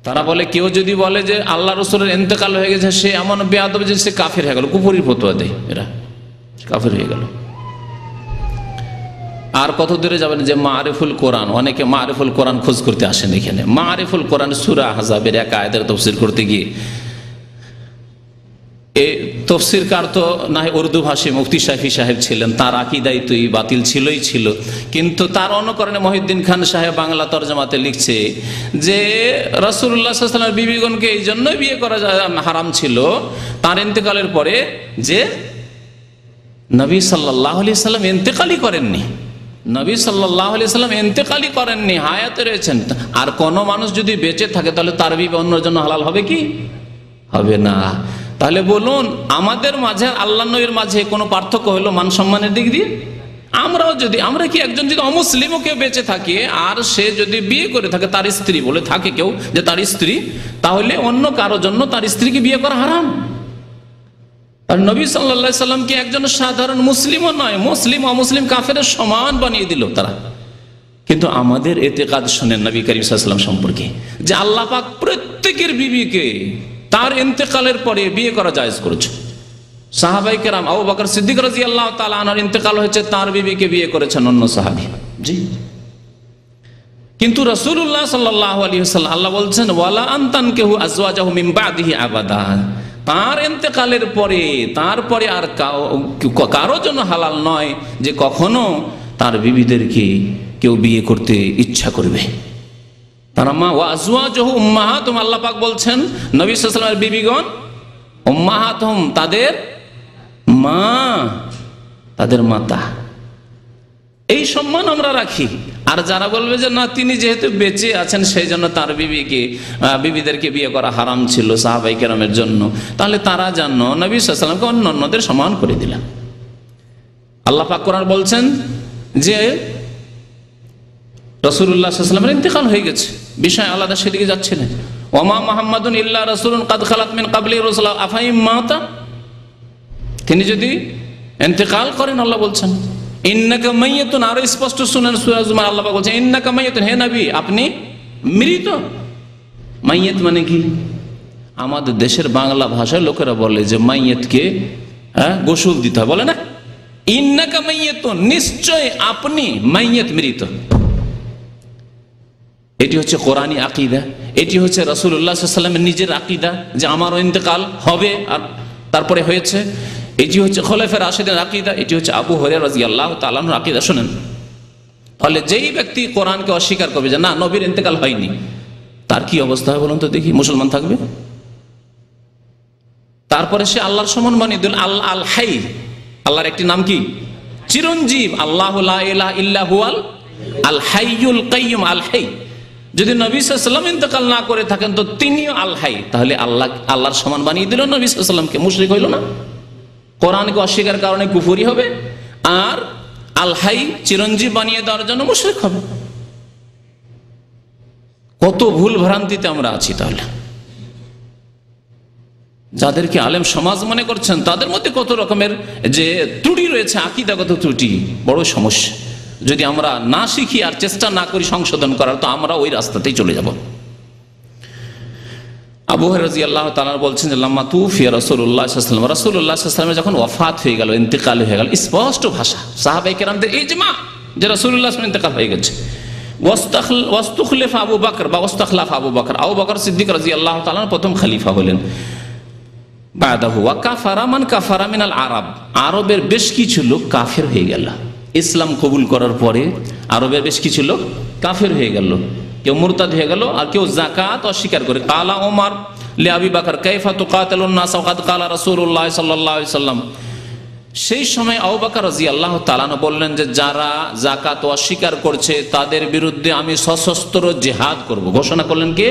তারা বলে, কেউ যদি বলে যে আল্লাহ রাসূলের ইন্তেকাল হয়ে গেছে, সে এমন বেয়াদব যে সে কাফের হয়ে গেল, কুফরি ফতোয়া দেয়, এরা কাফের হয়ে গেল। আর কত দূরে যাবেন যে মারিফুল কোরআন, অনেকে মারিফুল কোরআন খোঁজ করতে আসেন এখানে। মারিফুল কোরআন সূরা আহজাবের এক আয়াতের তাফসীর করতে গিয়ে, এই তফসিরকার তো না হয় উর্দু ভাষী মুফতি শাফি সাহেব ছিলেন, তার আকীদাই তো বাতিল ছিল, কিন্তু তার অনুকরণে মহিউদ্দিন খান সাহেব বাংলা তরজমাতে লিখছে যে রাসূলুল্লাহ সাল্লাল্লাহু আলাইহি ওয়াসাল্লামের বিবিগণকে এই জন্যই বিয়ে করা হারাম ছিল তার ইন্তেকালের পরে, যে নবী সাল্লাল্লাহু আলাইহি ওয়াসাল্লাম ইন্তেকালই করেননি, নবী সাল্লাল্লাহু আলাইহি ওয়াসাল্লাম ইন্তেকালই করেননি, হায়াতে রয়েছেন। আর কোনো মানুষ যদি বেঁচে থাকে তাহলে তার বিবি অন্যের জন্য হালাল হবে কি? হবে না। তাহলে বলুন, আমাদের মাঝে আল্লাহ নবীর মাঝে কোনো পার্থক্য হলো মান সম্মানের দিক দিয়ে? আমরা কি একজন যদি অমুসলিমও কেউ বেঁচে থাকে আর সে যদি বিয়ে করে থাকে, তার স্ত্রী বলে থাকে কেউ যে তার স্ত্রী, তাহলে অন্য কারোর জন্য তার স্ত্রীকে বিয়ে করা হারাম। আর নবী সাল্লাল্লাহু আলাইহি সাল্লামকে একজন সাধারণ মুসলিমও নয়, মুসলিম অমুসলিম কাফেরের সমান বানিয়ে দিল তারা। কিন্তু আমাদের ইতিকাদ শুনেন নবী করিম সাল্লাল্লাহু আলাইহি ওয়াসাল্লাম সম্পর্কে, যে আল্লাহ পাক প্রত্যেকের বিবিকে তার ইন্তেকালের পরে বিয়ে করা জায়েজ করেছে। সাহাবায়ে কেরাম, আবু বকর সিদ্দিক রাদিয়াল্লাহু তাআলা আনহুর ইন্তেকাল হয়েছে, তার বিবিকে বিয়ে করেছেন অন্য সাহাবী। জি, কিন্তু রাসূলুল্লাহ সাল্লাল্লাহু আলাইহি ওয়াসাল্লাম, আল্লাহ বলছেন ওয়ালা আনতানকিহু আজওয়াজাহু মিন বাদিহি আবাদা, তার ইন্তেকালের পরে তারপরে আর কারো জন্য হালাল নয় যে কখনো তার বিবিদেরকে কেউ বিয়ে করতে ইচ্ছা করবে। তারা মা ওয়া আজওয়াজুহু উম্মাহাতুহুম, আল্লাহ পাক বলছেন নবী সাল্লাল্লাহু আলাইহি ওয়াসাল্লামের বিবিগণ উম্মাহাতুহুম, তাদের মা, তাদের মাতা। এই সম্মান আমরা রাখি। আর যারা বলবে যে না, তিনি যেহেতু বেঁচে আছেন সেই জন্য তার বিবিদেরকে বিয়ে করা হারাম ছিল সাহাবায়ে কেরামের জন্য, তাহলে তারা যেন নবী সাল্লাল্লাহু আলাইহি ওয়াসাল্লামকে অন্যান্যদের সমান করে দিলেন। আল্লাহ পাক কোরআন বলছেন যে রাসূলুল্লাহ সাল্লাল্লাহু আলাইহি ওয়াসাল্লামের ইন্তেকাল হয়ে গেছে, বিষয় আলাদা, সেদিকে যাচ্ছিলেন। ওমা মুহাম্মাদুন ইল্লা রাসূলুন কাদ খালাত মিন ক্বাবলি রাসূল আফাইম মাতা, তিনি যদি ইন্তেকাল করেন আল্লাহ বলছেন ইন্নাকা মাইয়াতুন, আরো স্পষ্ট শুনেন সূরা জুমার আল্লাহ পাক বলছেন ইন্নাকা মাইয়াতুন, হে নবী আপনি মৃত। মাইয়াত মানে কি? আমাদের দেশের বাংলা ভাষায় লোকেরা বলে যে মাইয়াতকে গোসল দিতে হয়, বলে না? ইন্নাকা মাইয়াতুন, নিশ্চয় আপনি মাইয়াত, মৃত। এটি হচ্ছে কোরআনী আকীদা, এটি হচ্ছে রাসূলুল্লাহ সাল্লাল্লাহু আলাইহি ওয়াসাল্লামের নিজের আকীদা যে আমারও ইন্তেকাল হবে আর তারপরে হয়েছে। এটি হচ্ছে খোলাফায়ে রাশিদিনের আকীদা, এটি হচ্ছে আবু হুরায়রা রাদিয়াল্লাহু তাআলা আনহুর আকীদা। শুনেন, তাহলে যেই ব্যক্তি কোরআনকে অস্বীকার করবে যে না নবীর ইন্তেকাল হয়নি, তার কি অবস্থা হবে বলুন তো দেখি? মুসলমান থাকবে? তারপরে সে আল্লাহর সমান বানিয়ে দিল আল হাই, আল্লাহর একটি নাম কি? চিরঞ্জীব। আল্লাহু লা ইলাহা ইল্লা হুয়াল আল হাইয়ুল কাইয়্যুম, আল হাই। যদি নবী সাল্লাল্লাহু আলাইহি ওয়াসাল্লাম ইন্তেকাল না করে থাকেন তো তিনিও আল হাই, তাহলে আল্লাহর সমান বানিয়ে দিল নবী সাল্লাল্লাহু আলাইহি ওয়াসাল্লামকে। মুশরিক হইল না? কোরআনকে অস্বীকার কারণে কুফরি হবে, আর আল হাই চিরঞ্জীব বানিয়ে দেওয়ার জন্য মুশরিক হবে। কত ভুল ভ্রান্তিতে আমরা আছি। তাহলে যাদেরকে আলেম সমাজ মনে করছেন তাদের মধ্যে কত রকমের যে ত্রুটি রয়েছে, আকীদাগত ত্রুটি, বড় সমস্যা। যদি আমরা না শিখি আর চেষ্টা না করি সংশোধন করার, তো আমরা ওই রাস্তাতেই চলে যাব। আবু হুরায়রা রাদিয়াল্লাহু তাআলা বলছেন যে লাম্মা তুফিয়া রাসূলুল্লাহ সাল্লাল্লাহু আলাইহি ওয়াসাল্লাম, রাসূলুল্লাহ সাল্লাল্লাহু আলাইহি ওয়াসাল্লাম যখন ওয়াফাত হয়ে গেল, ইন্তেকাল হয়ে গেল, স্পষ্ট ভাষা, সাহাবায়ে কেরামদের ইজমা যে রাসূলুল্লাহ সাল্লাল্লাহু আলাইহি ওয়াসাল্লাম ইন্তেকাল হয়ে গেছে। ওয়াস্তুখলিফা আবু বকর বা ওয়াস্তাখলাফা আবু বকর, আবু বকর সিদ্দিক রাদিয়াল্লাহু তাআলা প্রথম খলিফা হলেন। বাদাহু ওয়া কাফারা মান কাফারা মিনাল আরব, আরবের বেশ কিছু লোক কাফের হয়ে গেল। ইসলাম কবুল করার পরে আরবের বেশ কিছু লোক কাফের হয়ে গেল, কেউ মুরতাদ হয়ে গেল, আর কেউ যাকাত অস্বীকার করে। কালা ওমর লি আবি বকর কাইফা তুকাতিলুন নাস ওয়া কাদ কালা রাসূলুল্লাহ সাল্লাল্লাহু আলাইহি ওয়াসাল্লাম, সেই সময় আবু বকর রাদিয়াল্লাহু তাআলা আনহু বললেন যে যারা যাকাত অস্বীকার করছে তাদের বিরুদ্ধে আমি সশস্ত্র জিহাদ করব। ঘোষণা করলেন কে?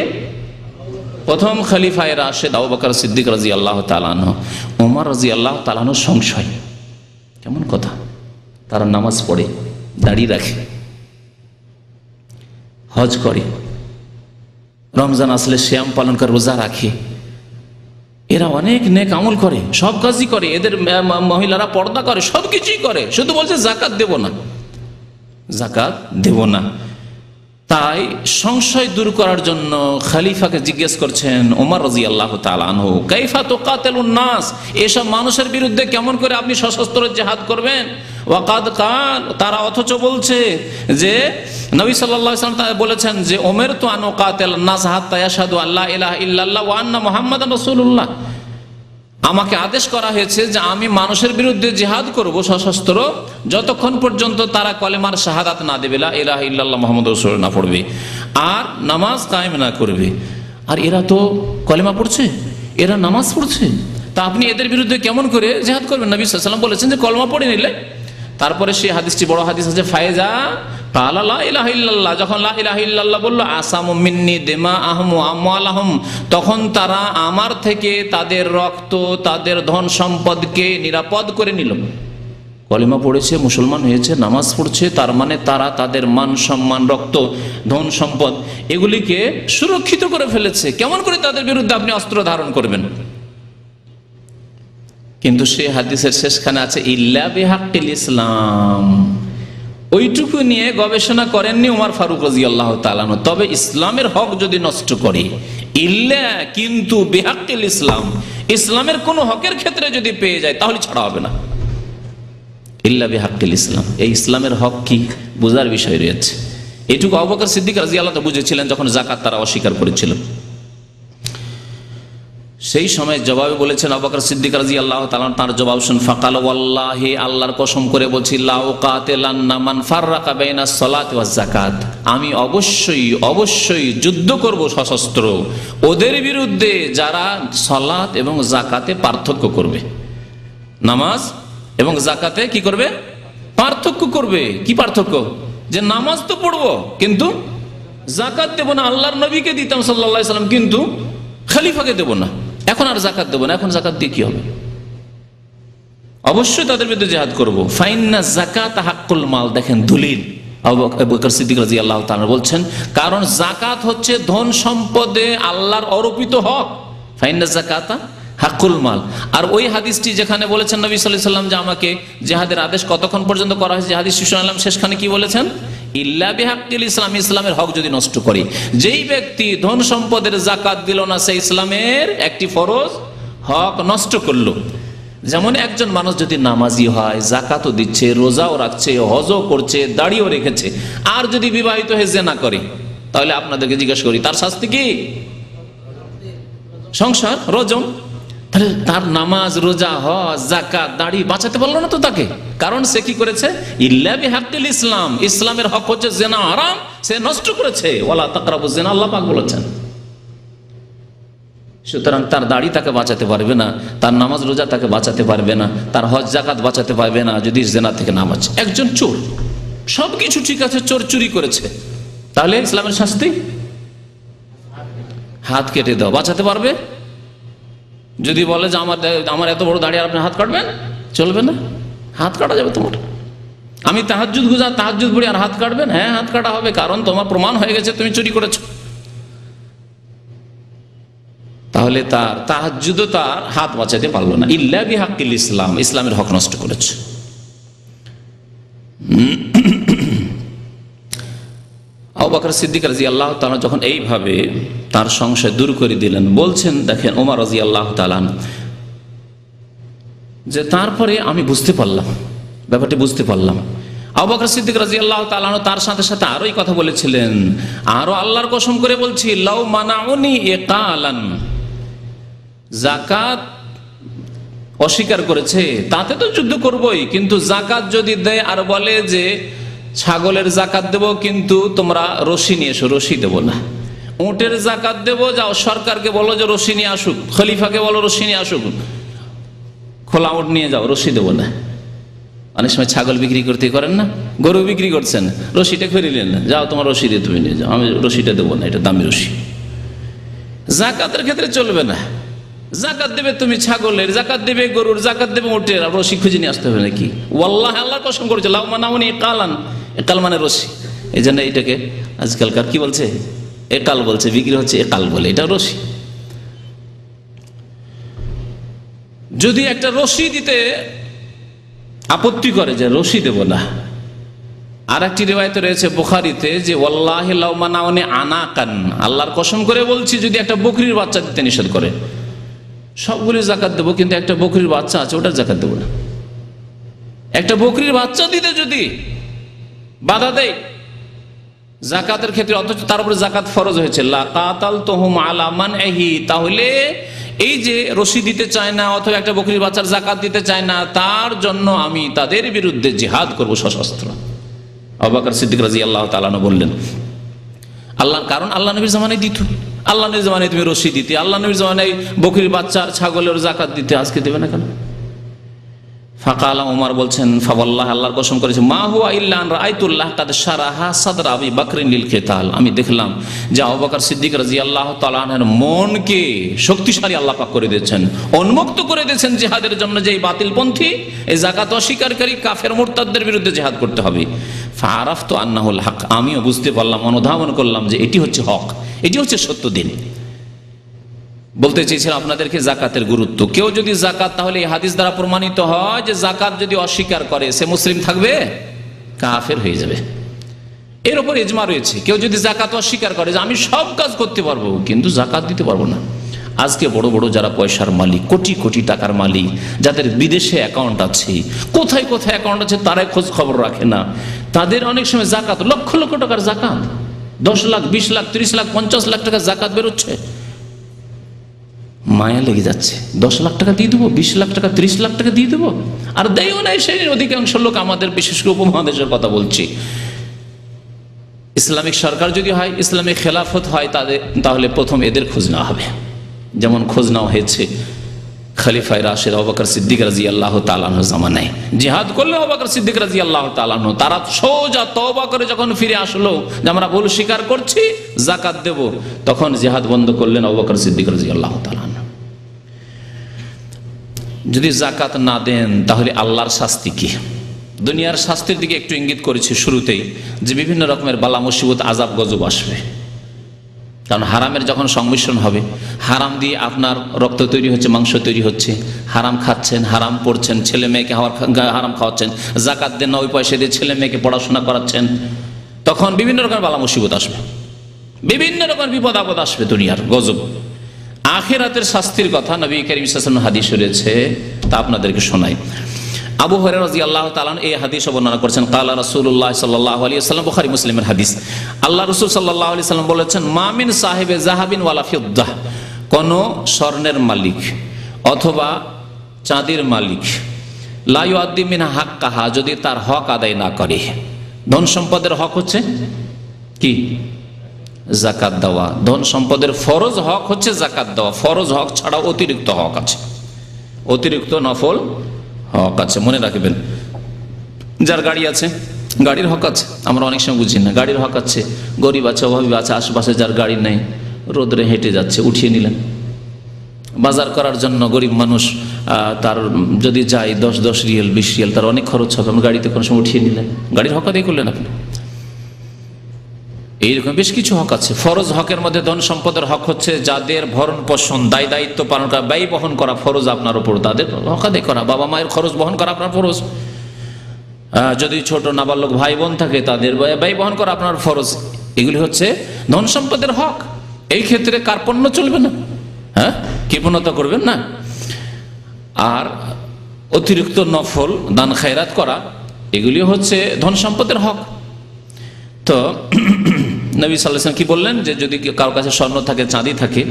প্রথম খলিফায়ে রাশিদ আবু বকর সিদ্দিক রাদিয়াল্লাহু তাআলা আনহু। ওমর রাদিয়াল্লাহু তাআলা আনহু সংশয়, কেমন কথা, তারা নামাজ পড়ে, দাড়ি রাখে, হজ করে, রমজান আসলে সিয়াম পালন করে, রোজা রাখে, এরা অনেক নেক আমল করে, সব কাজই করে, এদের মহিলারা পর্দা করে, সব কিছুই করে, শুধু বলছে যাকাত দেব না, যাকাত দেব না। তাই সংশয় দূর করার জন্য খলিফাকে জিজ্ঞেস করছেন ওমর রাদিয়াল্লাহু তাআলা আনহু, কাইফা তুকাতিলুন নাস, এসব মানুষের বিরুদ্ধে কেমন করে আপনি সশস্ত্র জিহাদ করবেন? ওয়াকাদ কাল, তারা অথচ বলছে যে নবী সাল্লাল্লাহু আলাইহি ওয়াসাল্লাম বলেছেন যে উমিরতু আন উকাতিলান নাস হাত্তা ইয়াশহাদু আল্লা ইলাহা ইল্লাল্লাহ ওয়া আন্না মুহাম্মাদান রাসূলুল্লাহ, আমাকে আদেশ করা হয়েছে যে আমি মানুষের বিরুদ্ধে জিহাদ করব সশস্ত্র যতক্ষণ পর্যন্ত তারা কলেমার শাহাদাত না দেবে, লা ইলাহা ইল্লাল্লাহ মুহাম্মাদুর রাসূলুল্লাহ না পড়বে আর নামাজ কায়েম না করবে। আর এরা তো কলেমা পড়ছে, এরা নামাজ পড়ছে, তা আপনি এদের বিরুদ্ধে কেমন করে জিহাদ করবেন? নবী সাল্লাল্লাহু আলাইহি ওয়াসাল্লাম বলেছেন যে কলেমা পড়ে নিলে। তারপরে সেই হাদিসটি বড় হাদিস আছে, ফায়েজা কালা লা ইলাহা ইল্লাল্লাহ, যখন লা ইলাহা ইল্লাল্লাহ বলল, আসামু মিন্নি দিমাআহুম ওয়া আমওয়ালাহুম, তখন তারা আমার থেকে তাদের রক্ত, তাদের ধন সম্পদকে নিরাপদ করে নিল। কলেমা পড়েছে, মুসলমান হয়েছে, নামাজ পড়ছে, তার মানে তারা তাদের মান সম্মান, রক্ত, ধন সম্পদ এগুলিকে সুরক্ষিত করে ফেলেছে। কেমন করে তাদের বিরুদ্ধে আপনি অস্ত্র ধারণ করবেন? কিন্তু সেই হাদিসের শেষখানে আছে ইল্লা বিহাক্কিল ইসলাম, ওইটুকু নিয়ে গবেষণা করেননি ওমর ফারুক রাদিয়াল্লাহু তাআলা আনহু। তবে ইসলামের হক যদি নষ্ট করে, ইল্লা কিন্তু বিহাক্কিল ইসলাম, ইসলামের কোন হকের ক্ষেত্রে যদি পেয়ে যায় তাহলে ছাড়া হবে না। ইল্লা বিহাক্কিল ইসলাম, এই ইসলামের হক কি বোঝার বিষয় রয়েছে। এইটুকু আবু বকর সিদ্দিক রাদিয়াল্লাহু তাআলা বুঝেছিলেন যখন যাকাত তারা অস্বীকার করেছিল। সেই সময় জবাবে বলেছেন আবু বকর সিদ্দিক রাদিয়াল্লাহু তাআলা, তার জবাব শুন, ফাকাল ওয়াল্লাহি, আল্লাহর কসম করে বলছি, লা উকাতিলান্না মান ফাররাকা বাইনাস সালাতি ওয়াজ যাকাত, আমি অবশ্যই যুদ্ধ করব সশস্ত্র ওদের বিরুদ্ধে যারা সালাত এবং যাকাতে পার্থক্য করবে। নামাজ এবং যাকাতে কি করবে? পার্থক্য করবে। কি পার্থক্য? যে নামাজ তো পড়বো কিন্তু যাকাত দেব না। আল্লাহর নবীকে দিতাম সাল্লাল্লাহু আলাইহি সাল্লাম, কিন্তু খলিফাকে দেব না। এখন আর যাকাত দেব না। এখন যাকাত দিয়ে কি হবে? অবশ্যই তাদের বিরুদ্ধে জিহাদ করব। ফাইন্না যাকাত হাক্কুল মাল। দেখেন দলিল, আবু বকর সিদ্দিক রাদিয়াল্লাহু তাআলা বলছেন, কারণ যাকাত হচ্ছে ধন সম্পদে আল্লাহর অর্পিত হক। ফাইন্না যাকাতা হাক্কুল মাল। আর ওই হাদিসটি যেখানে বলেছেন নবী সাল্লাল্লাহু আলাইহি সাল্লাম যে আমাকে জিহাদের আদেশ কতক্ষণ পর্যন্ত করা হয়েছে, যে হাদিস শুনলাম শেষখানে কি বলেছেন? ইল্লা বিহাক্কিল ইসলাম, ইসলামের হক যদি নষ্ট করে। যেই ব্যক্তি ধন সম্পদের যাকাত দিল না, সে ইসলামের একটি ফরজ হক নষ্ট করলো। যেমন একজন মানুষ যদি নামাজি হয়, যাকাতও দিচ্ছে, রোজাও রাখছে, হজও করছে, দাড়িও রেখেছে, আর যদি বিবাহিত হয়ে জিনা করে, তাহলে আপনাদেরকে জিজ্ঞেস করি তার শাস্তি কি? সংসার, রজম। তাহলে তার নামাজ, রোজা, হজ, যাকাত, দাড়ি বাঁচাতে পারলো না তো তাকে, কারণ সে কি করেছে? ইল্লা বিহাক্কিল ইসলাম, ইসলামের হক হচ্ছে জিনা হারাম, সে নষ্ট করেছে। ওয়ালা তাকরাবুজ জিনা, আল্লাহ পাক বলেছেন। সুতরাং তার দাড়ি তাকে বাঁচাতে পারবে না, তার নামাজ রোজা তাকে বাঁচাতে পারবে না, তার হজ যাকাত বাঁচাতে পারবে না যদি জিনা থেকে না বাঁচে। একজন চোর, সবকিছু ঠিক আছে, চোর চুরি করেছে, তাহলে ইসলামের শাস্তি হাত কেটে দাও। বাঁচাতে পারবে? যদি বলে যে আমার এত বড় দাড়ি, আর আপনি হাত কাটবেন, চলবে না। হাত কাটা যাবে তোমার। আমি তাহাজ্জুদ পড়ি আর হাত কাটবেন? হ্যাঁ, হাত কাটা হবে, কারণ তোমার প্রমাণ হয়ে গেছে তুমি চুরি করেছো। তাহলে তার তাহাজ্জুদও তার হাত বাঁচাতে পারলো না। ইল্লা বিহাক্কিল ইসলাম, ইসলামের হক নষ্ট করেছে। আবু বকর সিদ্দিক রাদিয়াল্লাহু তাআলা যখন এইভাবে তার সংশয় দূর করে দিলেন, বলছেন, দেখেন ওমর রাদিয়াল্লাহু তাআলা, যে তারপরে আমি বুঝতে পারলাম, ব্যাপারটি বুঝতে পারলাম। আবু বকর সিদ্দিক রাদিয়াল্লাহু তাআলা তার সাথে সাথে আরো এই কথা বলেছিলেন, আরো আল্লাহর কসম করে বলছি, লাউ মানাউনি ইকালান, যাকাত অস্বীকার করেছে, তাতে তো যুদ্ধ করবই, কিন্তু যাকাত যদি দেয় আর বলে যে ছাগলের যাকাত দেব, কিন্তু তোমরা রশি নিয়ে এসো, রশি দেব না। উটের যাকাত দেব, যাও সরকারকে বলো যে রশি নিয়ে আসুক, খলিফাকে বলো রশি নিয়ে আসুক, খোলা উট নিয়ে যাও, রশি দেব না। অনেক সময় ছাগল বিক্রি করতে করেন না, গরু বিক্রি করছেন, রশিটা খরিলেন না, যাও তোমার রশি দিয়ে তুমি নিয়ে যাও, আমি রশিটা দেবো না, এটা দামি রশি। যাকাতের ক্ষেত্রে চলবে না। যাকাত দেবে তুমি ছাগলের, যাকাত দেবে গরুর, যাকাত দেবে উটের, আর রশি খুঁজে নিয়ে আসতে হবে নাকি? ওয়াল্লাহি, আল্লাহর কসম করেছে, লাউ মানাউনি ইকালান, একাল মানে রশি। এই জন্য এটাকে আজকালকার কি বলছে? একাল বলছে, বিক্রি হচ্ছে একাল বলে, এটা রশি। যদি একটা রশি দিতে আপত্তি করে যে রশি দেব না, আর একটি রিওয়ায়াতে রয়েছে বুখারীতে যে ওয়াল্লাহি লাউ মানাউনি আনাকান, আল্লাহর কসম করে বলছি, যদি একটা বকরির বাচ্চা দিতে নিষেধ করে, সবগুলি যাকাত দেবো, কিন্তু একটা বকরির বাচ্চা আছে, ওটার যাকাত দেবো না। একটা বকরির বাচ্চা দিতে যদি বাধা দেয় যাকাতের ক্ষেত্রে, অথচ তার উপরে যাকাত ফরজ হয়েছে, লাকাতালতুহুম আলা মানহি, তাহলে এই যে রশি দিতে চায় না অথবা একটা বকরির বাচ্চার যাকাত দিতে চায় না, তার জন্য আমি তাদের বিরুদ্ধে জিহাদ করব সশস্ত্র। আবু বকর সিদ্দিক রাদিয়াল্লাহু তাআলা বললেন, আল্লাহ, কারণ আল্লাহ নবীর জামানায় দিত, আল্লাহ নবীর জামানায় তুমি রশি দিতে, আল্লাহ নবীর জামানায় বকরির বাচ্চার ছাগলের যাকাত দিতে, আজকে দেবে না কেন? ফাকালা, ওমর বলছেন, ফাওয়াল্লাহি, আল্লাহর কসম করেছে, মা হুয়া ইল্লা আন রাআইতুল্লাহ কাদ শারাহা সাদর আবি বকরিন লিল কিতাল, আমি দেখলাম যে আবু বকর সিদ্দিক রাদিয়াল্লাহু তাআলা আনহুর মনকে শক্তিশালী আল্লাহ পাক করে দিয়েছেন, উন্মুক্ত করে দিয়েছেন জিহাদের জন্য। যে এই বাতিলপন্থী, এই যাকাত অস্বীকারী কাফের মুরতাদদের বিরুদ্ধে জিহাদ করতে হবে। ফাআরাফতু আন্নাহুল হক, আমিও বুঝতে পারলাম, অনুধাবন করলাম যে এটি হচ্ছে হক, এটি হচ্ছে সত্য দিন। বলতে চেয়েছিলাম আপনাদেরকে যাকাতের গুরুত্ব। কেউ যদি যাকাত, তাহলে এই হাদিস দ্বারা প্রমাণিত হয় যে যাকাত যদি অস্বীকার করে, সে মুসলিম থাকবে, কাফের হয়ে যাবে। এর উপর ইজমা রয়েছে। কেউ যদি যাকাত অস্বীকার করে যে আমি সব কাজ করতে পারবো কিন্তু যাকাত দিতে পারবো না, আজকে বড় বড় যারা পয়সার মালিক, কোটি কোটি টাকার মালিক, যাদের বিদেশে অ্যাকাউন্ট আছে, কোথায় কোথায় অ্যাকাউন্ট আছে তারাই খোঁজ খবর রাখে না, তাদের অনেক সময় যাকাত লক্ষ লক্ষ টাকার যাকাত, 10 লাখ 20 লাখ 30 লাখ 50 লাখ টাকা যাকাত বেরোচ্ছে। মায়া লেগে যাচ্ছে, 10 লাখ টাকা দিয়ে দেবো, 20 লাখ টাকা, 30 লাখ টাকা দিয়ে দেবো, আর দেয়ও নাই। সেই অধিকাংশ লোক, আমাদের বিশেষ করে উপমহাদেশের কথা বলছি, ইসলামিক সরকার যদি হয়, ইসলামিক খেলাফত হয়, তাহলে প্রথম এদের খোঁজ নেওয়া হবে। যেমন খোঁজ নেওয়া হয়েছে খলিফায়ে রাশিদ আবু বকর সিদ্দিক রাদিয়াল্লাহু তাআলা আনহু জামানায়। জিহাদ করলে আবু বকর সিদ্দিক রাদিয়াল্লাহু তাআলা আনহু, তারা সোজা তওবা করে যখন ফিরে আসলো যে আমরা ভুল স্বীকার করছি, যাকাত দেব, তখন জিহাদ বন্ধ করলেন আবু বকর সিদ্দিক রাদিয়াল্লাহু তাআলা আনহু। যদি যাকাত না দেন তাহলে আল্লাহর শাস্তি কি? দুনিয়ার শাস্তির দিকে একটু ইঙ্গিত করেছি শুরুতেই, যে বিভিন্ন রকমের বালা মুসিবত, আযাব গজব আসবে। কারণ হারামের যখন সংমিশ্রণ হবে, হারাম দিয়ে আপনার রক্ত তৈরি হচ্ছে, মাংস তৈরি হচ্ছে, হারাম খাচ্ছেন, হারাম পড়ছেন, ছেলে মেয়েকে হারাম খাওয়াচ্ছেন, যাকাত দেন না, ওই পয়সা দিয়ে ছেলে মেয়েকে পড়াশোনা করাচ্ছেন, তখন বিভিন্ন রকমের বালা মুসিবত আসবে, বিভিন্ন রকমের বিপদ আপদ আসবে, দুনিয়ার গজব। আখিরাতের শাস্তির কথা নবী কারীম সাল্লাল্লাহু আলাইহি ওয়াসাল্লাম হাদিস রয়েছে, তা আপনাদেরকে শোনাই। আবু হুরায়রা রাদিয়াল্লাহু তাআলা এই হাদিস বর্ণনা করেছেন, ক্বালা রাসূলুল্লাহ সাল্লাল্লাহু আলাইহি ওয়াসাল্লাম, বুখারী মুসলিমের হাদিস। আল্লাহ রাসূল সাল্লাল্লাহু আলাইহি ওয়াসাল্লাম বলেছেন, মা মিন সাহিবে যাহাবিন ওয়ালা ফিদ্দাহ, কোন স্বর্ণের মালিক অথবা চাঁদির মালিক, লা ইউআদ্দি মিনহা হাক্কাহা, যদি তার হক আদায় না করে। ধন সম্পদের হক হচ্ছে কি? যাকাত দেওয়া। ধন সম্পদের ফরজ হক হচ্ছে যাকাত দেওয়া। ফরজ হক ছাড়াও অতিরিক্ত হক আছে, অতিরিক্ত নফল হক আছে, মনে রাখবেন। যার গাড়ি আছে, গাড়ির হক আছে, আমরা অনেক সময় বুঝি না। গাড়ির হক আছে, গরিব আছে, অভাবী আছে, আশেপাশে যার গাড়ি নেই, রোদরে হেঁটে যাচ্ছে, উঠিয়ে নিলেন। বাজার করার জন্য গরিব মানুষ, তার যদি যায় 10 রিয়াল 20 রিয়াল, তার অনেক খরচ হবে, আমরা গাড়িতে কোনো সময় উঠিয়ে নিলেন, গাড়ির হক আদায় করলেন আপনি। এইরকম বেশ কিছু হক আছে। ফরজ হকের মধ্যে ধন সম্পদের হক হচ্ছে যাদের ভরণ পোষণ, দায় দায়িত্ব পালন করা, ব্যয় বহন করা ফরজ আপনার উপর, তাদের হক আদায় করা। বাবা মায়ের খরচ বহন করা আপনার ফরজ। যদি ছোট নাবালক ভাই বোন থাকে, তাদের ব্যয় বহন করা আপনার ফরজ। এগুলি হচ্ছে ধন সম্পদের হক। এই ক্ষেত্রে কার্পণ্য চলবে না, হ্যাঁ, কৃপণতা করবেন না। আর অতিরিক্ত নফল দান খায়রাত করা, এগুলি হচ্ছে ধন সম্পদের হক। তো নবী সাল্লাল্লাহু আলাইহি ওয়াসাল্লাম কি বললেন, যে যদি কারো কাছে স্বর্ণ থাকে, চাঁদি থাকে,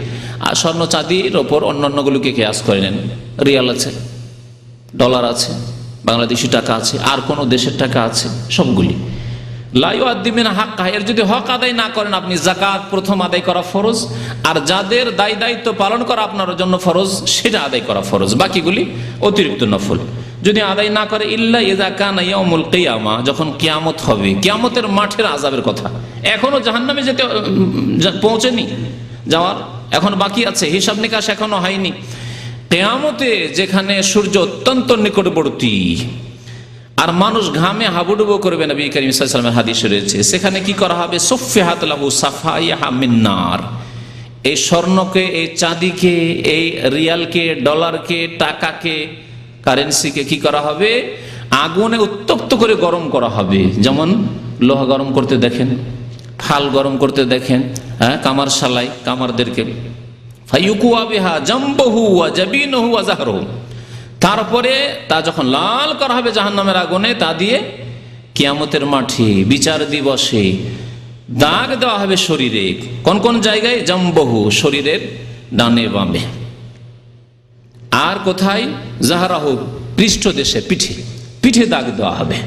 আর স্বর্ণ চাঁদির ওপর অন্যান্যগুলোকে কিয়াস করে নেন, রিয়াল আছে, ডলার আছে, বাংলাদেশি টাকা আছে, আর কোন দেশের টাকা আছে, সবগুলি লা ইউআদ্দি মিনহা হাক্কাহা, এর যদি হক আদায় না করেন আপনি, যাকাত প্রথম আদায় করা ফরজ, আর যাদের দায় দায়িত্ব পালন করা আপনার জন্য ফরজ, সেটা আদায় করা ফরজ, বাকিগুলি অতিরিক্ত নফল। যদি আদায় না করে, ইল্লা ইযা কানা ইয়াউমুল কিয়ামা, যখন কিয়ামত হবে, কিয়ামতের মাঠের আযাবের কথা, এখনো জাহান্নামে যেতে পৌঁছেনি, যাওয়ার এখন বাকি আছে, হিসাব নিকাশ এখনো হয়নি। কিয়ামতে যেখানে সূর্য অত্যন্ত নিকটবর্তী আর মানুষ ঘামে হাবুডুবু করবে, নবী কারীম সাল্লাল্লাহু আলাইহি ওয়াসাল্লামের হাদিসে রয়েছে, সেখানে কি করা হবে? সুফিহাত লাহু সাফাইহা মিন নার, এই স্বর্ণকে, এই চাঁদিকে, এই রিয়ালকে, ডলারকে, টাকাকে, কারেন্সিকে কি করা হবে? আগুনে উত্তপ্ত করে গরম করা হবে। যেমন লোহা গরম করতে দেখেন, ফাল গরম করতে দেখেন, হ্যাঁ, কামার শালাই কামারদেরকে, ফায়ুকুয়া বিহা জামবহু ওয়া জাবিনহু ওয়া যাহরহু, তারপরে তা যখন লাল করা হবে জাহান্নামের আগুনে, তা দিয়ে কিয়ামতের মাঠে বিচার দিবসে দাগ দেওয়া হবে শরীরে। কোন কোন জায়গায়? জামবহু, শরীরের ডানে বামে। আর কোথায়? জাহরাহু, পৃষ্ঠদেশে, পিঠে, পিঠে দাগ দেওয়া হবে।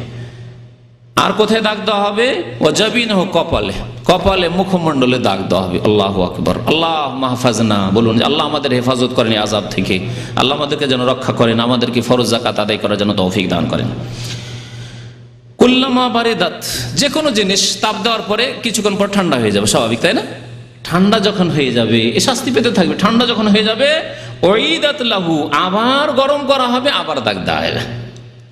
আর কোথায় দাগ দেওয়া হবে? ও জাবিনহু, কপালে, কপালে, মুখমণ্ডলে দাগ দেওয়া হবে। আল্লাহু আকবার। আল্লাহ মাহফাজনা, বলুন আল্লাহ আমাদের হেফাজত করেন এই আযাব থেকে, আল্লাহ আমাদেরকে যেন রক্ষা করেন, আমাদেরকে ফরজ যাকাত আদায় করার জন্য তৌফিক দান করেন। কুল্লামা বারিদাত, যে কোনো জিনিস তাপ দেওয়ার পরে কিছুক্ষণ পর ঠান্ডা হয়ে যাবে, স্বাভাবিক তাই না? ঠান্ডা যখন হয়ে যাবে, এ শাস্তি পেতে থাকবে। ঠান্ডা যখন হয়ে যাবে, উইদাত লাহু, আবার গরম করা হবে, আবার দাগ দেওয়া হবে।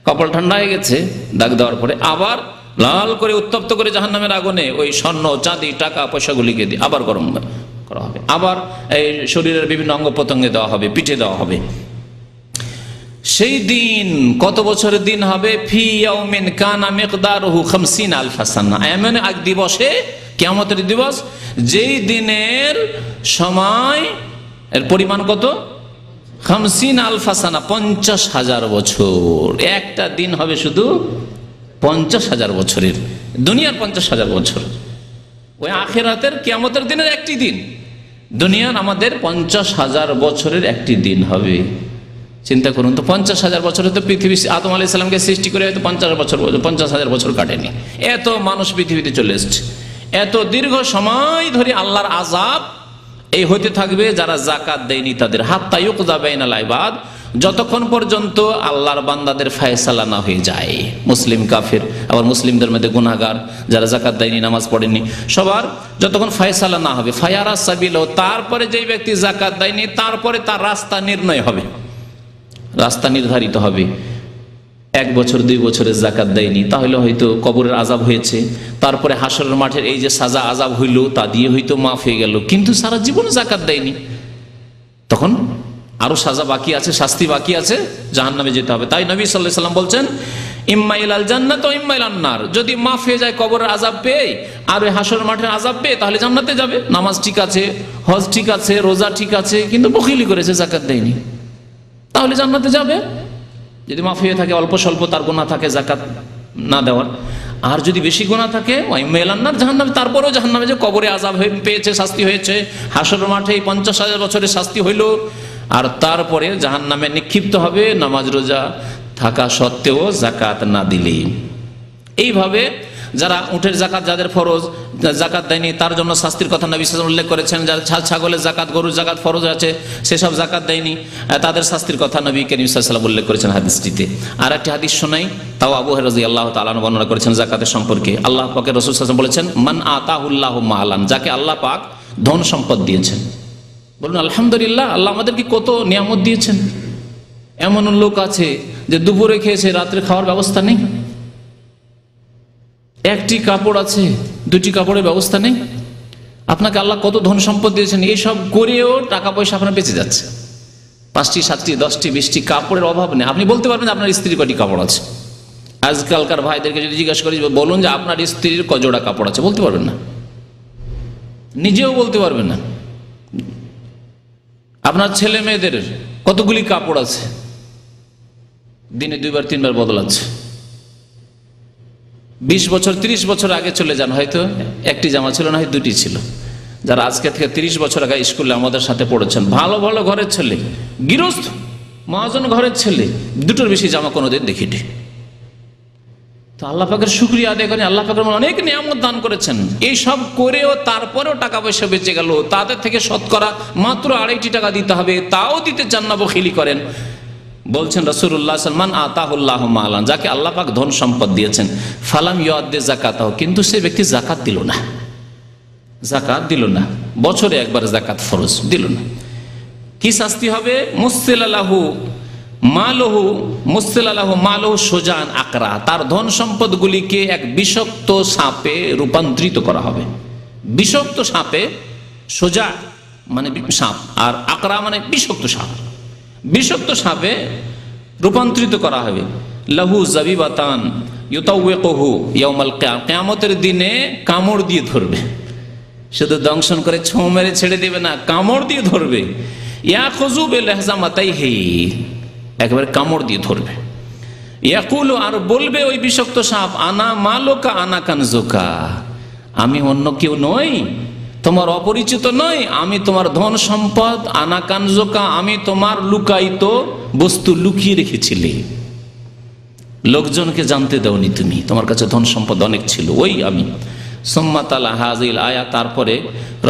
কপাল ঠান্ডা হয়ে গেছে, দাগ দেওয়ার পরে আবার লাল করে উত্তপ্ত করে জাহান্নামের আগুনে ওই স্বর্ণ, চাঁদি, টাকা পয়সাগুলিকে দিয়ে আবার গরম করা হবে। আবার এই শরীরের বিভিন্ন অঙ্গ প্রত্যঙ্গে দেওয়া হবে, পিঠে দেওয়া হবে। সেই দিন কত বছরের দিন হবে? ফি ইয়াউমিন কানা মিকদারুহু 50,000 সানা, এমন এক দিবসে, কিয়ামতের দিবস, যেই দিনের সময় এর পরিমাণ কত? 50,000 সানা, 50,000 বছর। একটা দিন হবে শুধু 50,000 বছরের, দুনিয়ার 50,000 বছর। ওই আখিরাতের কিয়ামতের দিনের একটি দিন, দুনিয়ার আমাদের 50,000 বছরের একটি দিন হবে। চিন্তা করুন তো, 50,000 বছরে তো পৃথিবী আদম আলাইহিস সালামকে সৃষ্টি করে হয়তো 50,000 বছর কাটেনি। এত মানুষ পৃথিবীতে চলে এসছে, এত দীর্ঘ সময় ধরে আল্লাহর আযাব এই হতে থাকবে যারা যাকাত দেয়নি তাদের। হাত্তা ইউকযা বাইনাল ইবাদ, যতক্ষণ পর্যন্ত আল্লাহর বান্দাদের ফয়সালা না হয়ে যায়। মুসলিম কাফের, আবার মুসলিমদের মধ্যে গুনাহগার যারা যাকাত দেয়নি, নামাজ পড়েনি, সবার যতক্ষণ ফয়সালা না হবে, ফায়ারা সাবিল, তারপরে যেই ব্যক্তি যাকাত দেয়নি তারপরে তার রাস্তা নির্ণয় হবে, রাস্তা নির্ধারিত হবে। 1 বছর 2 বছরের যাকাত দেয়নি, তাহলে হয়তো কবরের আযাব হয়েছে, তারপরে হাসরের মাঠের এই যে সাজা আযাব হইল তা দিয়ে হয়তো মাফ হয়ে গেল, কিন্তু সারা জীবন যাকাত দেয়নি, তখন আরো সাজা বাকি আছে, শাস্তি বাকি আছে, জাহান্নামে যেতে হবে। তাই নবী সাল্লাল্লাহু আলাইহি ওয়াসাল্লাম বলছেন, ইম্মা ইলাল জান্নাত ওয়া ইম্মা ইলান নার, যদি মাফ হয়ে যায় কবরের আযাব পেয়ে আর ওই হাসরের মাঠের আযাব পেয়ে, তাহলে জান্নাতে যাবে। নামাজ ঠিক আছে, হজ ঠিক আছে, রোজা ঠিক আছে, কিন্তু বখিলি করেছে, যাকাত দেয়নি, তাহলে জান্নাতে যাবে। যদি মাফ হয়ে থাকে, অল্প স্বল্প তার গুনাহ থাকে যাকাত না দেওয়ার, আর যদি বেশি গুনাহ থাকে ওয়া ইম্মা ইলান নার, জাহান্নামে। তারপরেও জাহান্নামে যে কবরে আযাব পেয়েছে, শাস্তি হয়েছে, হাসরের মাঠে 50,000 বছরের শাস্তি হইল, আর তারপরে জাহান্নামে নিক্ষিপ্ত হবে নামাজ রোজা থাকা সত্ত্বেও যাকাত না দিলে। এইভাবে যারা উটের যাকাত যাদের ফরজ, যাকাত দেয়নি তার জন্য শাস্তির কথা নবী সাল্লাল্লাহু আলাইহি ওয়াসাল্লাম উল্লেখ করেছেন। যারা ছাগলের যাকাত, গরুর যাকাত ফরজ আছে, সেসব যাকাত দেয়নি, তাদের শাস্তির কথা নবী করিম সাল্লাল্লাহু আলাইহি ওয়াসাল্লাম উল্লেখ করেছেন হাদিসটিতে। আর একটি হাদিস শোনাই, তাও আবু হুরায়রা রাদিয়াল্লাহু তাআলা আনহু বর্ণনা করেছেন যাকাতের সম্পর্কে। আল্লাহ পাকের রাসূল সাল্লাল্লাহু আলাইহি ওয়াসাল্লাম বলেছেন, মান আতাহুল্লাহু মালান, যাকে আল্লাহ পাক ধন সম্পদ দিয়েছেন। বলুন আলহামদুলিল্লাহ, আল্লাহ আমাদেরকে কত নিয়ামত দিয়েছেন। এমন লোক আছে যে দুপুরে খেয়েছে, রাত্রে খাওয়ার ব্যবস্থা নেই, একটি কাপড় আছে, 2টি কাপড়ের ব্যবস্থা নেই। আপনাকে আল্লাহ কত ধন সম্পদ দিয়েছেন, এইসব করেও টাকা পয়সা আপনার বেঁচে যাচ্ছে। 5টি 7টি 10টি 20টি কাপড়ের অভাব নেই। আপনি বলতে পারবেন আপনার স্ত্রীর কটি কাপড় আছে? আজকালকার ভাইদেরকে যদি জিজ্ঞাসা করি, বলুন যে আপনার স্ত্রীর কজোড়া কাপড় আছে, বলতে পারবেন না, নিজেও বলতে পারবেন না। আপনার ছেলে মেয়েদের কতগুলি কাপড় আছে, দিনে 2বার 3বার বদলাচ্ছে। 20 বছর 30 বছর আগে চলে যান, হয়তো একটি জামা ছিল না, হয় 2টি ছিল। যারা আজকে থেকে 30 বছর আগে স্কুলে আমাদের সাথে পড়েছেন, ভালো ভালো ঘরের ছেলে, গৃহস্থ মহাজন ঘরের ছেলে, 2টোর বেশি জামা কোনোদিন দেখিনি। তো আল্লাহ পাকের শুকরিয়া আদায় করেন, আল্লাহ পাকের অনেক নিয়ামত দান করেছেন। এই সব করেও তারপরেও টাকা পয়সা বেঁচে গেল, তাদের থেকে শতকরা মাত্র 2.5 টাকা দিতে হবে, তাও দিতে চান না, বখিলি করেন। বলছেন রাসূলুল্লাহ সাল্লাল্লাহু আলাইহি ওয়াসাল্লাম, মান আতাহুল্লাহু মালান, যাকে আল্লাহ পাক ধন সম্পদ দিয়েছেন, ফালাম ইউআদ্দি যাকাতাহু, কিন্তু সে ব্যক্তি যাকাত দিল না, যাকাত দিল না, বছরে একবার যাকাত ফরজ দিল না, কি শাস্তি হবে? মুসসিলালাহু মালহু, মুসসিলালাহু মালহু সুজান আকরা, তার ধন সম্পদগুলিকে এক বিষাক্ত সাপে রূপান্তরিত করা হবে। বিষাক্ত সাপে, সুজা মানে সাপ, আর আকরা মানে বিষাক্ত সাপ, বিষাক্ত সাপে রূপান্তরিত করা হবে। লাহু জাবিবাতান ইউতাওয়িকুহু ইয়াউমাল কিয়ামতের দিনে কামড় দিয়ে ধরবে, শুধু দংশন করে ছোঁ মেরে ছেড়ে দেবে না, কামড় দিয়ে ধরবে। ইয়াখুযু বিলহজামাতাইহি, একবার কামড় দিয়ে ধরবে। ইয়াকুলু, আর বলবে ওই বিষাক্ত সাপ, আনা মালুকা আনা কানজুকা, আমি অন্য কেউ নই, তোমার অপরিচিত নই, আমি তোমার ধন সম্পদ, আনা কানজুকা, আমি তোমার লুকায়িত বস্তু লুকিয়ে রেখেছিলে, লোকজনকে জানতে দাওনি তুমি, তোমার কাছে ধন সম্পদ অনেক ছিল, ওই আমি। সুম্মা তালা হাযিল আয়াত, তারপরে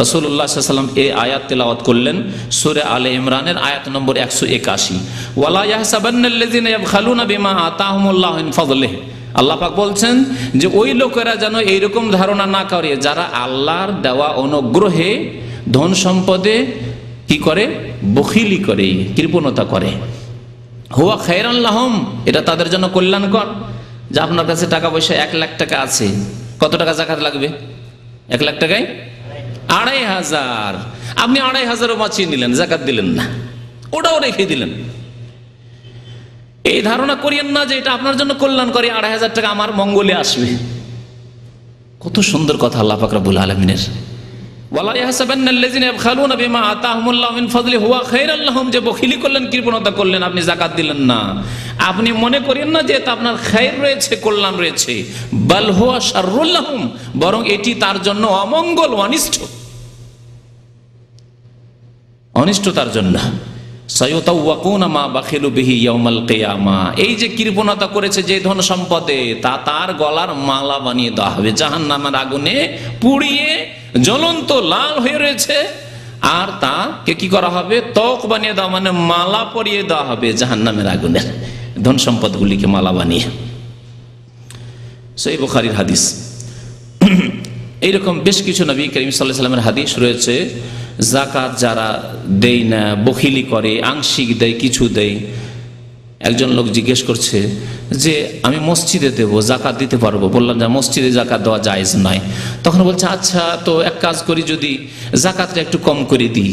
রাসূলুল্লাহ সাল্লাল্লাহু আলাইহি ওয়াসাল্লাম এই আয়াত তেলাওয়াত করলেন, সূরা আলে ইমরানের আয়াত নম্বর 181, ওয়ালা ইয়াহসাবান্নাল্লাযিনা ইয়াবখালুনা বিমা আতাহুমুল্লাহু মিন ফাদলিহি। আল্লাহ পাক বলছেন যে ওই লোকেরা যেন এইরকম ধারণা না করে যারা আল্লাহর দেওয়া অনুগ্রহে ধন সম্পদে কি করে, বখিলি করে, কৃপণতা করে। হুয়া খায়রান লাহুম, এটা তাদের জন্য কল্যাণকর। যে আপনার কাছে টাকা পয়সা 1 লাখ টাকা আছে, কত টাকা যাকাত লাগবে? 1 লাখ টাকায় 2,500, আপনি 2,500ও বাঁচিয়ে নিলেন, যাকাত দিলেন না, ওটাও রেখে দিলেন। এই ধারণা করিয়েন না যে এটা আপনার জন্য কল্যাণ করে, 2,500 টাকা আমার মঙ্গলে আসবে। কত সুন্দর কথা আল্লাহ পাক রব্বুল আলামিনের। ওয়ালা ইয়াহসাবান্নাল্লাযিনা ইয়াবখালুনা বিমা আতাহুমুল্লাহু মিন ফাদলিহি হুয়া খায়রান লাহুম, যে বখিলি করলেন, কৃপণতা করলেন, আপনি যাকাত দিলেন না, আপনি মনে করেন না যে এটা আপনার খায়র রয়েছে, কল্যাণ রয়েছে। বাল হুয়া শাররুল লাহুম, বরং এটি তার জন্য অমঙ্গল, অনিষ্ট। অনিষ্টতার জন্য। সায়ুতাওয়াকুনা মা বাখিলু বিহি ইয়াউমাল কিয়ামা, এই যে কৃপণতা করেছে যে ধন সম্পদে, তা তার গলার মালা বানিয়ে দেওয়া হবে, জাহান্নামের আগুনে পুড়িয়ে জ্বলন্ত লাল হয়ে রয়েছে, আর তাকে কি করা হবে, ত্বক বানিয়ে দেওয়া, মানে মালা পরিয়ে দেওয়া হবে জাহান্নামের আগুনের ধন সম্পদগুলিকে মালা বানিয়ে। সহিহ বুখারীর হাদিস। এইরকম বেশ কিছু নবী করিম সাল্লাল্লাহু আলাইহি ওয়াসাল্লামের হাদিস রয়েছে। যাকাত যারা দেয় না, বখিলি করে, আংশিক দেয়, কিছু দেয়। একজন লোক জিজ্ঞেস করছে যে আমি মসজিদে দেব, যাকাত দিতে পারবো? বললাম যে মসজিদে যাকাত দেওয়া জায়েজ নয়। তখন বলছে আচ্ছা তো এক কাজ করি, যদি যাকাতটা একটু কম করে দিই।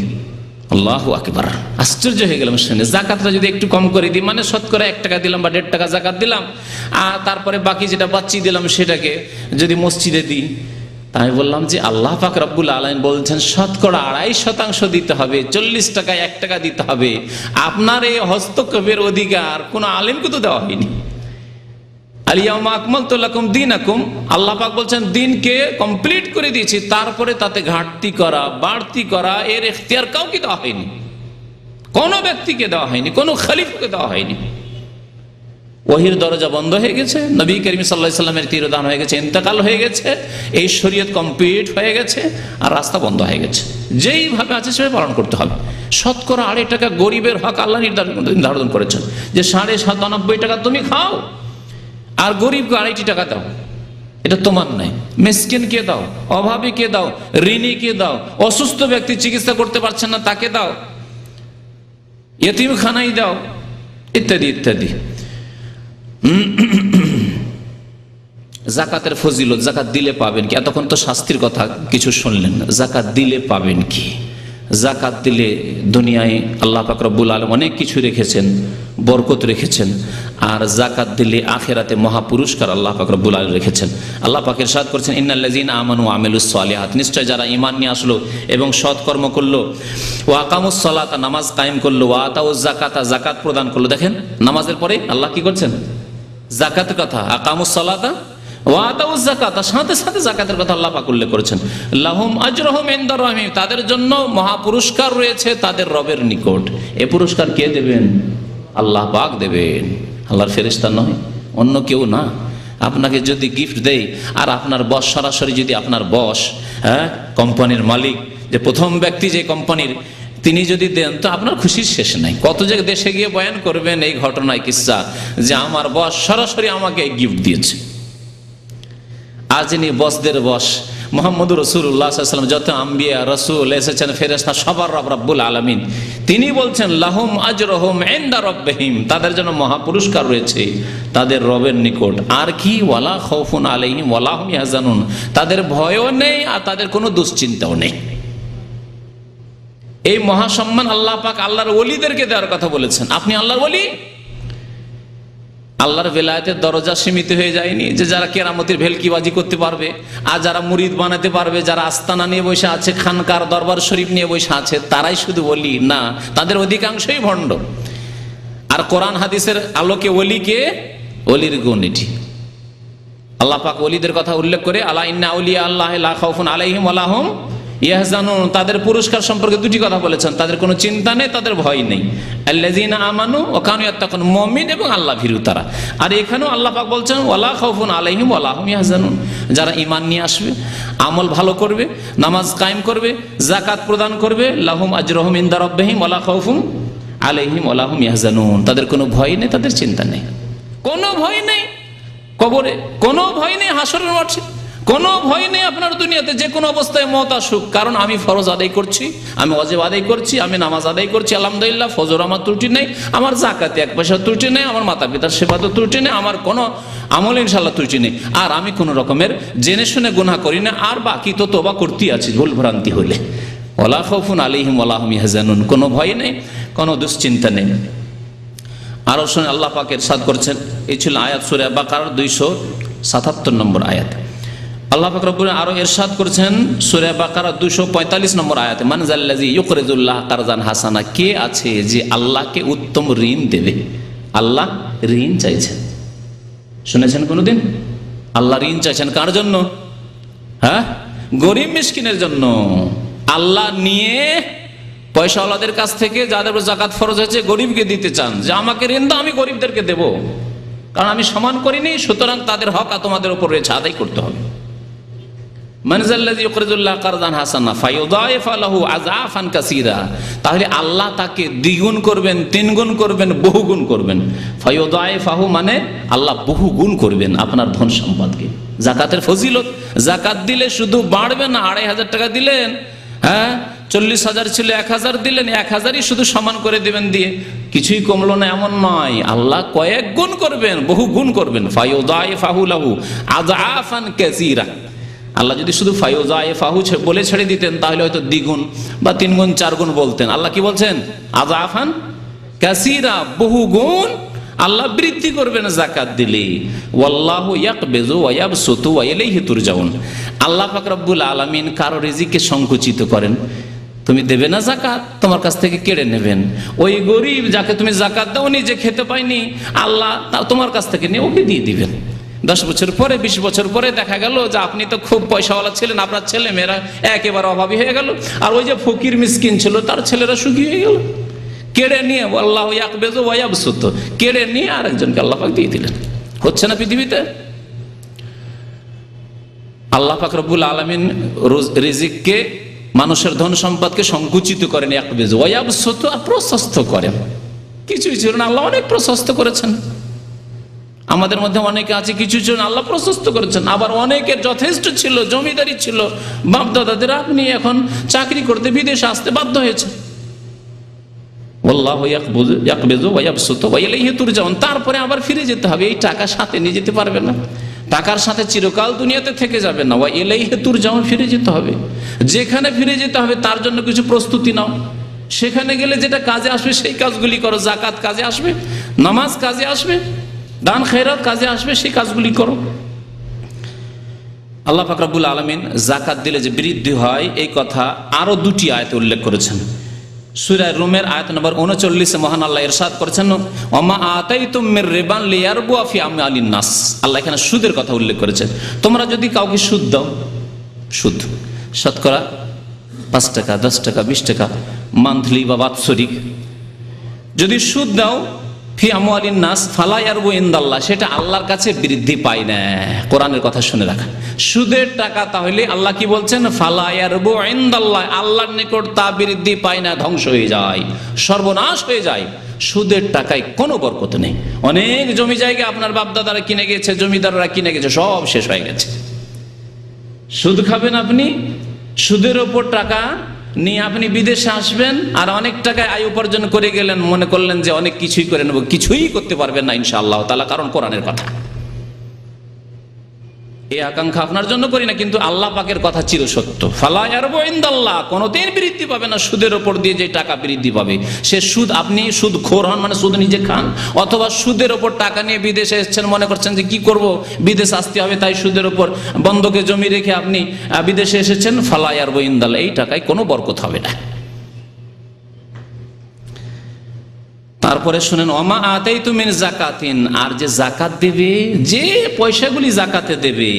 আল্লাহু আকবার, আশ্চর্য হয়ে গেলাম শুনে। যাকাতটা যদি একটু কম করে দিই, মানে শতকরা 1 টাকা দিলাম বা 1.5 টাকা যাকাত দিলাম, আর তারপরে বাকি যেটা বাঁচিয়ে দিলাম সেটাকে যদি মসজিদে দিই। তাই বললাম যে আল্লাহ পাক রব্বুল আলামিন বলছেন শতকরা 2.5% দিতে হবে, 40 টাকায় 1 টাকা দিতে হবে। আপনার এই হস্তক্ষেপের অধিকার কোন আলেমকে তো দেওয়া হয়নি। আল-ইয়াওমা আকমালতু লাকুম দীনাকুম, আল্লাহ পাক বলছেন দিনকে কমপ্লিট করে দিয়েছি, তারপরে তাতে ঘাটতি করা, বাড়তি করা এর এখতিয়ার কাউকে দেওয়া হয়নি, কোনো ব্যক্তিকে দেওয়া হয়নি, কোনো খলিফাকে দেওয়া হয়নি। ওহির দরজা বন্ধ হয়ে গেছে, নবী করিম সাল্লাল্লাহু আলাইহি ওয়াসাল্লামের তিরোধান হয়ে গেছে, ইন্তেকাল হয়ে গেছে, এই শরীয়ত কমপ্লিট হয়ে গেছে, আর রাস্তা বন্ধ হয়ে গেছে। যেইভাবে আছে সেভাবে পালন করতে হবে। শতকরা 2.5 টাকা গরিবের হক আল্লাহ নির্ধারণ করেছেন যে 97.5 টাকা তুমি খাও, আর গরিবকে 2.5 টাকা দাও। এটা তোমার নাই, মিসকিনকে দাও, অভাবীকে দাও, ঋণীকে দাও, অসুস্থ ব্যক্তি চিকিৎসা করতে পারছেন না তাকে দাও, ইয়েতিমখানায় দাও, ইত্যাদি ইত্যাদি। যাকাতের ফজিলত, যাকাত দিলে পাবেন কি? এতক্ষণ তো শাস্তির কথা কিছু শুনলেন, যাকাত দিলে পাবেন কি? যাকাত দিলে দুনিয়ায় আল্লাহ পাক রব্বুল আলামিন অনেক কিছু রেখেছেন, বরকত রেখেছেন, আর যাকাত দিলে আখিরাতে মহা পুরস্কার আল্লাহ পাক রব্বুল আলামিন রেখেছেন। আল্লাহ পাক ইরশাদ করেছেন ইন্নাল্লাযীনা আমানু ওয়া আমিলুস সালিহাত, নিশ্চয় যারা ঈমান নিয়ে আসলো এবং সৎ কর্ম করলো, ওয়া আকামুস সালাতা, নামাজ কায়েম করলো, ওয়া আতাউজ যাকাতা, যাকাত প্রদান করলো। দেখেন নামাজের পরে আল্লাহ কি করছেন? যাকাতের কথা, আকামুস সালাতা ওয়া আতাউজ যাকাতা, সাথে সাথে যাকাতের কথা আল্লাহ পাক উল্লেখ করেছেন। লাহুম আজরুহুম ইনদা রাব্বিহিম, তাদের জন্য মহা পুরস্কার রয়েছে তাদের রবের নিকট। এই পুরস্কার কে দেবেন? আল্লাহ পাক দেবেন, আল্লাহর ফেরেশতা নয়, অন্য কেউ না। আপনাকে যদি গিফট দেয়, আর আপনার বস সরাসরি যদি আপনার বস, কোম্পানির মালিক, যে প্রথম ব্যক্তি যে কোম্পানির, তিনি যদি দেন তো আপনার খুশির শেষ নাই। কত যে দেশে গিয়ে বয়ান করবেন এই ঘটনায় কিসসা, যে আমার বস সরাসরি আমাকে গিফট দিয়েছে। আর যিনি বসদের বস মুহাম্মদুর রাসূলুল্লাহ সাল্লাল্লাহু আলাইহি ওয়াসাল্লাম, যত আম্বিয়া রাসূল এসেছেন, ফেরেশতা, সবার রব রব্বুল আলামিন, তিনি বলছেন লাহুম আজরুহুম ইনদা রাব্বিহিম, তাদের জন্য মহা পুরস্কার রয়েছে তাদের রবের নিকট। আর কি? ওয়ালা খাউফুন আলাইহিম ওয়ালা হুম ইয়াহজানুন, তাদের ভয়ও নেই আর তাদের কোনো দুশ্চিন্তাও নেই। এই মহাসম্মান আল্লাহ পাক আল্লাহর ওলিদেরকে দেওয়ার কথা বলেছেন। আপনি আল্লাহর ওলি, আল্লাহর বেলায়েতের দরজা সীমিত হয়ে যায়নি যে যারা কেরামতির ভেলকিবাজি করতে পারবে, আর যারা মুরিদ বানাতে পারবে, যারা আস্তানা নিয়ে বসে আছে, খানকার দরবার শরীফ নিয়ে বসে আছে, তারাই শুধু ওলি না, তাদের অধিকাংশই ভণ্ড। আর কোরআন হাদিসের আলোকে ওলিকে, ওলির গুণ এটি। আল্লাহ পাক ওলিদের কথা উল্লেখ করে আলা ইন্না আউলিয়া আল্লাহি লা খাউফুন আলাইহিম ওয়া লা হুম ইয়াহজানুন, তাদের পুরস্কার সম্পর্কে দুটি কথা বলেছেন, তাদের কোনো চিন্তা নেই, তাদের ভয় নেই। আল্লাযীনা আমানু ওয়া কানু ইয়াত্তাকুন, মুমিন এবং আল্লাহ ভীরু তারা। আর এখানেও আল্লাহ পাক বলছেন ওয়ালা খাউফুন আলাইহিম ওয়ালা হুম ইয়াহজানুন, যারা ঈমান নিয়ে আসবে, আমল ভালো করবে, নামাজ কায়েম করবে, যাকাত প্রদান করবে, লাহুম আজরুহুম ইনদা রাব্বিহিম ওয়ালা খাউফুন আলাইহিম ওয়ালা হুম ইয়াহজানুন, তাদের কোনো ভয় নেই, তাদের চিন্তা নেই, কোনো ভয় নেই কবরে, কোনো ভয় নেই হাসরের মাঠে, কোনো ভয় নেই আপনার দুনিয়াতে যে কোনো অবস্থায় মত আসুক। কারণ আমি ফরজ আদায় করছি, আমি ওয়াজিব আদায় করছি, আমি নামাজ আদায় করছি, আলহামদুলিল্লাহ, ফজর আমার ত্রুটি নেই, আমার যাকাতে 1 পয়সা ত্রুটি নেই, আমার মাতা পিতার সেবাতে ত্রুটি নেই, আমার কোনো আমলে ইনশাআল্লাহ ত্রুটি নেই, আর আমি কোনো রকমের জেনে শুনে গুনাহ করি না, আর বাকি তো তওবা করতেই আছি ভুল ভ্রান্তি হলে। ওয়ালা খাউফুন আলাইহিম ওয়ালা হুম ইয়াহজানুন, কোনো ভয় নেই, কোনো দুশ্চিন্তা নেই। আরো শুনে আল্লাহ পাক ইরশাদ করছেন, এই ছিল আয়াত সূরা বাকারার 277 নম্বর আয়াত। আল্লাহ পাক রব্বুল আরো ইরশাদ করেছেন সূরা বাকারা 245 নম্বর আয়াতে, মান যাল্লাযী ইউকরিজুল্লাহ কারজান হাসানা, কে আছে যে আল্লাহকে উত্তম ঋণ দেবে? আল্লাহ ঋণ চাইছেন, শুনেছেন কোনোদিন? আল্লাহ ঋণ চাইছেন কার জন্য? গরিব মিসকিনের জন্য। আল্লাহ নিয়ে পয়সাওয়ালাদের কাছ থেকে যাদের উপর জাকাত ফরজ হয়েছে গরিবকে দিতে চান, যে আমাকে ঋণ দাও, আমি গরিবদেরকে দেব, কারণ আমি সমান করিনি, সুতরাং তাদের হক তোমাদের উপর রয়েছে, আদায় করতে হবে। তাহলে আল্লাহ তাকে দ্বিগুণ করবেন, তিনগুণ করবেন, বহুগুণ করবেন। ফায়ুদাইফাহু মানে আল্লাহ বহুগুণ করবেন আপনার ধন সম্পদকে। জাকাতের ফজিলত, জাকাত দিলে শুধু বাড়বে না, 2500 টাকা দিলেন, হ্যাঁ 40,000 ছিল 1000 দিলেন, 1000ই শুধু সমান করে দেবেন, দিয়ে কিছুই কমলো না এমন নয়, আল্লাহ কয়েক গুণ করবেন, বহু গুণ করবেন। ফায়ুদাইফাহু লাহু আযআফান কাসীরা। আল্লাহ যদি শুধু ফায়ুদাইফাহু বলে ছেড়ে দিতেন তাহলে হয়তো দ্বিগুণ বা 3 গুণ 4 গুণ বলতেন। আল্লাহ কি বলছেন? আযআফান কাসীরা, বহু গুণ আল্লাহ বৃদ্ধি করবেন জাকাত দিলে। ওয়াল্লাহু ইয়াকবিজু ওয়া ইয়াবসুতু ওয়া ইলাইহি তুরজাউন। আল্লাহ পাক রব্বুল আলামিন কারো রিজিককে সংকুচিত করেন। তুমি দেবে না জাকাত, তোমার কাছ থেকে কেড়ে নেবেন। ওই গরিব যাকে তুমি জাকাত দাও, নিজে খেতে পায়নি, আল্লাহ তোমার কাছ থেকে নিয়ে ওকে দিয়ে দিবেন। 10 বছর পরে, 20 বছর পরে দেখা গেল যে আপনি তো খুব পয়সাওয়ালা ছিলেন, আপনার ছেলে মেয়েরা একেবারে অভাবী হয়ে গেল, আর ওই যে ফকির মিসকিন ছিল তার ছেলেরা সুখী হয়ে গেল। কেড়ে নিয়ে আল্লাহ ইয়াকবিজু ওয়া ইয়াবসুতু, কেড়ে নিয়ে আরেকজনকে আল্লাহ পাক দিয়ে দিলেন। হচ্ছে না পৃথিবীতে? আল্লাহ পাক রব্বুল আলামিন রিজিককে, মানুষের ধন সম্পদকে সংকুচিত করেন, ইয়াকবিজু ওয়া ইয়াবসুতু, আর প্রশস্ত করেন। কিছুই ছিল না, আল্লাহ অনেক প্রশস্ত করেছেন। আমাদের মধ্যে অনেকে আছে কিছু জন আল্লাহ প্রশস্ত করেছেন, আবার অনেকের যথেষ্ট ছিল, জমিদারি ছিল বাপ দাদাদের, আপনি এখন চাকরি করতে বিদেশে আসতে বাধ্য হয়েছে। আল্লাহু ইয়াকবিজু ওয়া ইয়াবসুতু ওয়া ইলাইহি তুরজাউন। তারপরে আবার ফিরে যেতে হবে, এই টাকা সাথে নিয়ে যেতে পারবে না, টাকার সাথে চিরকাল দুনিয়াতে থেকে যাবে না। ওয়া ইলাইহি তুরজাউন, ফিরে যেতে হবে। যেখানে ফিরে যেতে হবে তার জন্য কিছু প্রস্তুতি নাও, সেখানে গেলে যেটা কাজে আসবে সেই কাজগুলি করো। জাকাত কাজে আসবে, নামাজ কাজে আসবে, দান খেরাত কাজে আসবে, সেই কাজগুলি করো। আল্লাহ পাক রব্বুল আলামিন জাকাত দিলে যে বৃদ্ধি হয় এই কথা আরো 2টি আয়াতে উল্লেখ করেছেন। সূরা রুমের আয়াত নম্বর 39 মহান আল্লাহ ইরশাদ করেছেন, ওমা আতাইতুম মির রিবান লিয়ারবুয়া ফি আমওয়ালিন নাস। আল্লাহ এখানে সুদের কথা উল্লেখ করেছেন। তোমরা যদি কাউকে সুদ দাও, সুদ শতকরা 5 টাকা, 10 টাকা, 20 টাকা মান্থলি বা বাৎসরিক যদি সুদ দাও, ফি আমওয়ালিন নাস ফালা ইয়ারবু ইনদাল্লাহ, সেটা আল্লাহর কাছে বৃদ্ধি পায় না। কোরআনের কথা শুনে রাখা, সুদের টাকা তাহলে আল্লাহ কি বলছেন? ফালা ইয়ারবু ইনদাল্লাহ, আল্লাহর নিকট তা বৃদ্ধি পায় না, ধ্বংস হয়ে যায়, সর্বনাশ হয়ে যায়। সুদের টাকায় কোনো বরকত নেই। অনেক জমি জায়গা আপনার বাপ দাদারা কিনে গেছে, জমিদাররা কিনে গেছে, সব শেষ হয়ে গেছে। সুদ খাবেন আপনি, সুদের ওপর টাকা নিয়ে আপনি বিদেশে আসবেন, আর অনেক টাকায় আয় উপার্জন করে গেলেন, মনে করলেন যে অনেক কিছুই করে নেব, কিছুই করতে পারবেন না ইনশাআল্লাহ তাআলা, কারণ কোরআনের কথা। এই আকাঙ্ক্ষা আপনার জন্য করি না, কিন্তু আল্লাহ পাকের কথা চিরসত্য। ফালা ইয়ারবু ইনদাল্লাহ, কোনোদিন বৃদ্ধি পাবে না সুদের ওপর দিয়ে যে টাকা বৃদ্ধি পাবে। সে সুদ, আপনি সুদখোর হন মানে সুদ নিজে খান, অথবা সুদের ওপর টাকা নিয়ে বিদেশে এসেছেন, মনে করছেন যে কি করব, বিদেশ আসতে হবে, তাই সুদের ওপর বন্ধকে জমি রেখে আপনি বিদেশে এসেছেন। ফালা ইয়ারবু ইনদাল্লাহ, এই টাকায় কোনো বরকত হবে না। তারপরে শুনেন, ওমা আতাইতু মিন যাকাতিন, আর যে যাকাত দেবে, যে পয়সাগুলি যাকাতে দেবে,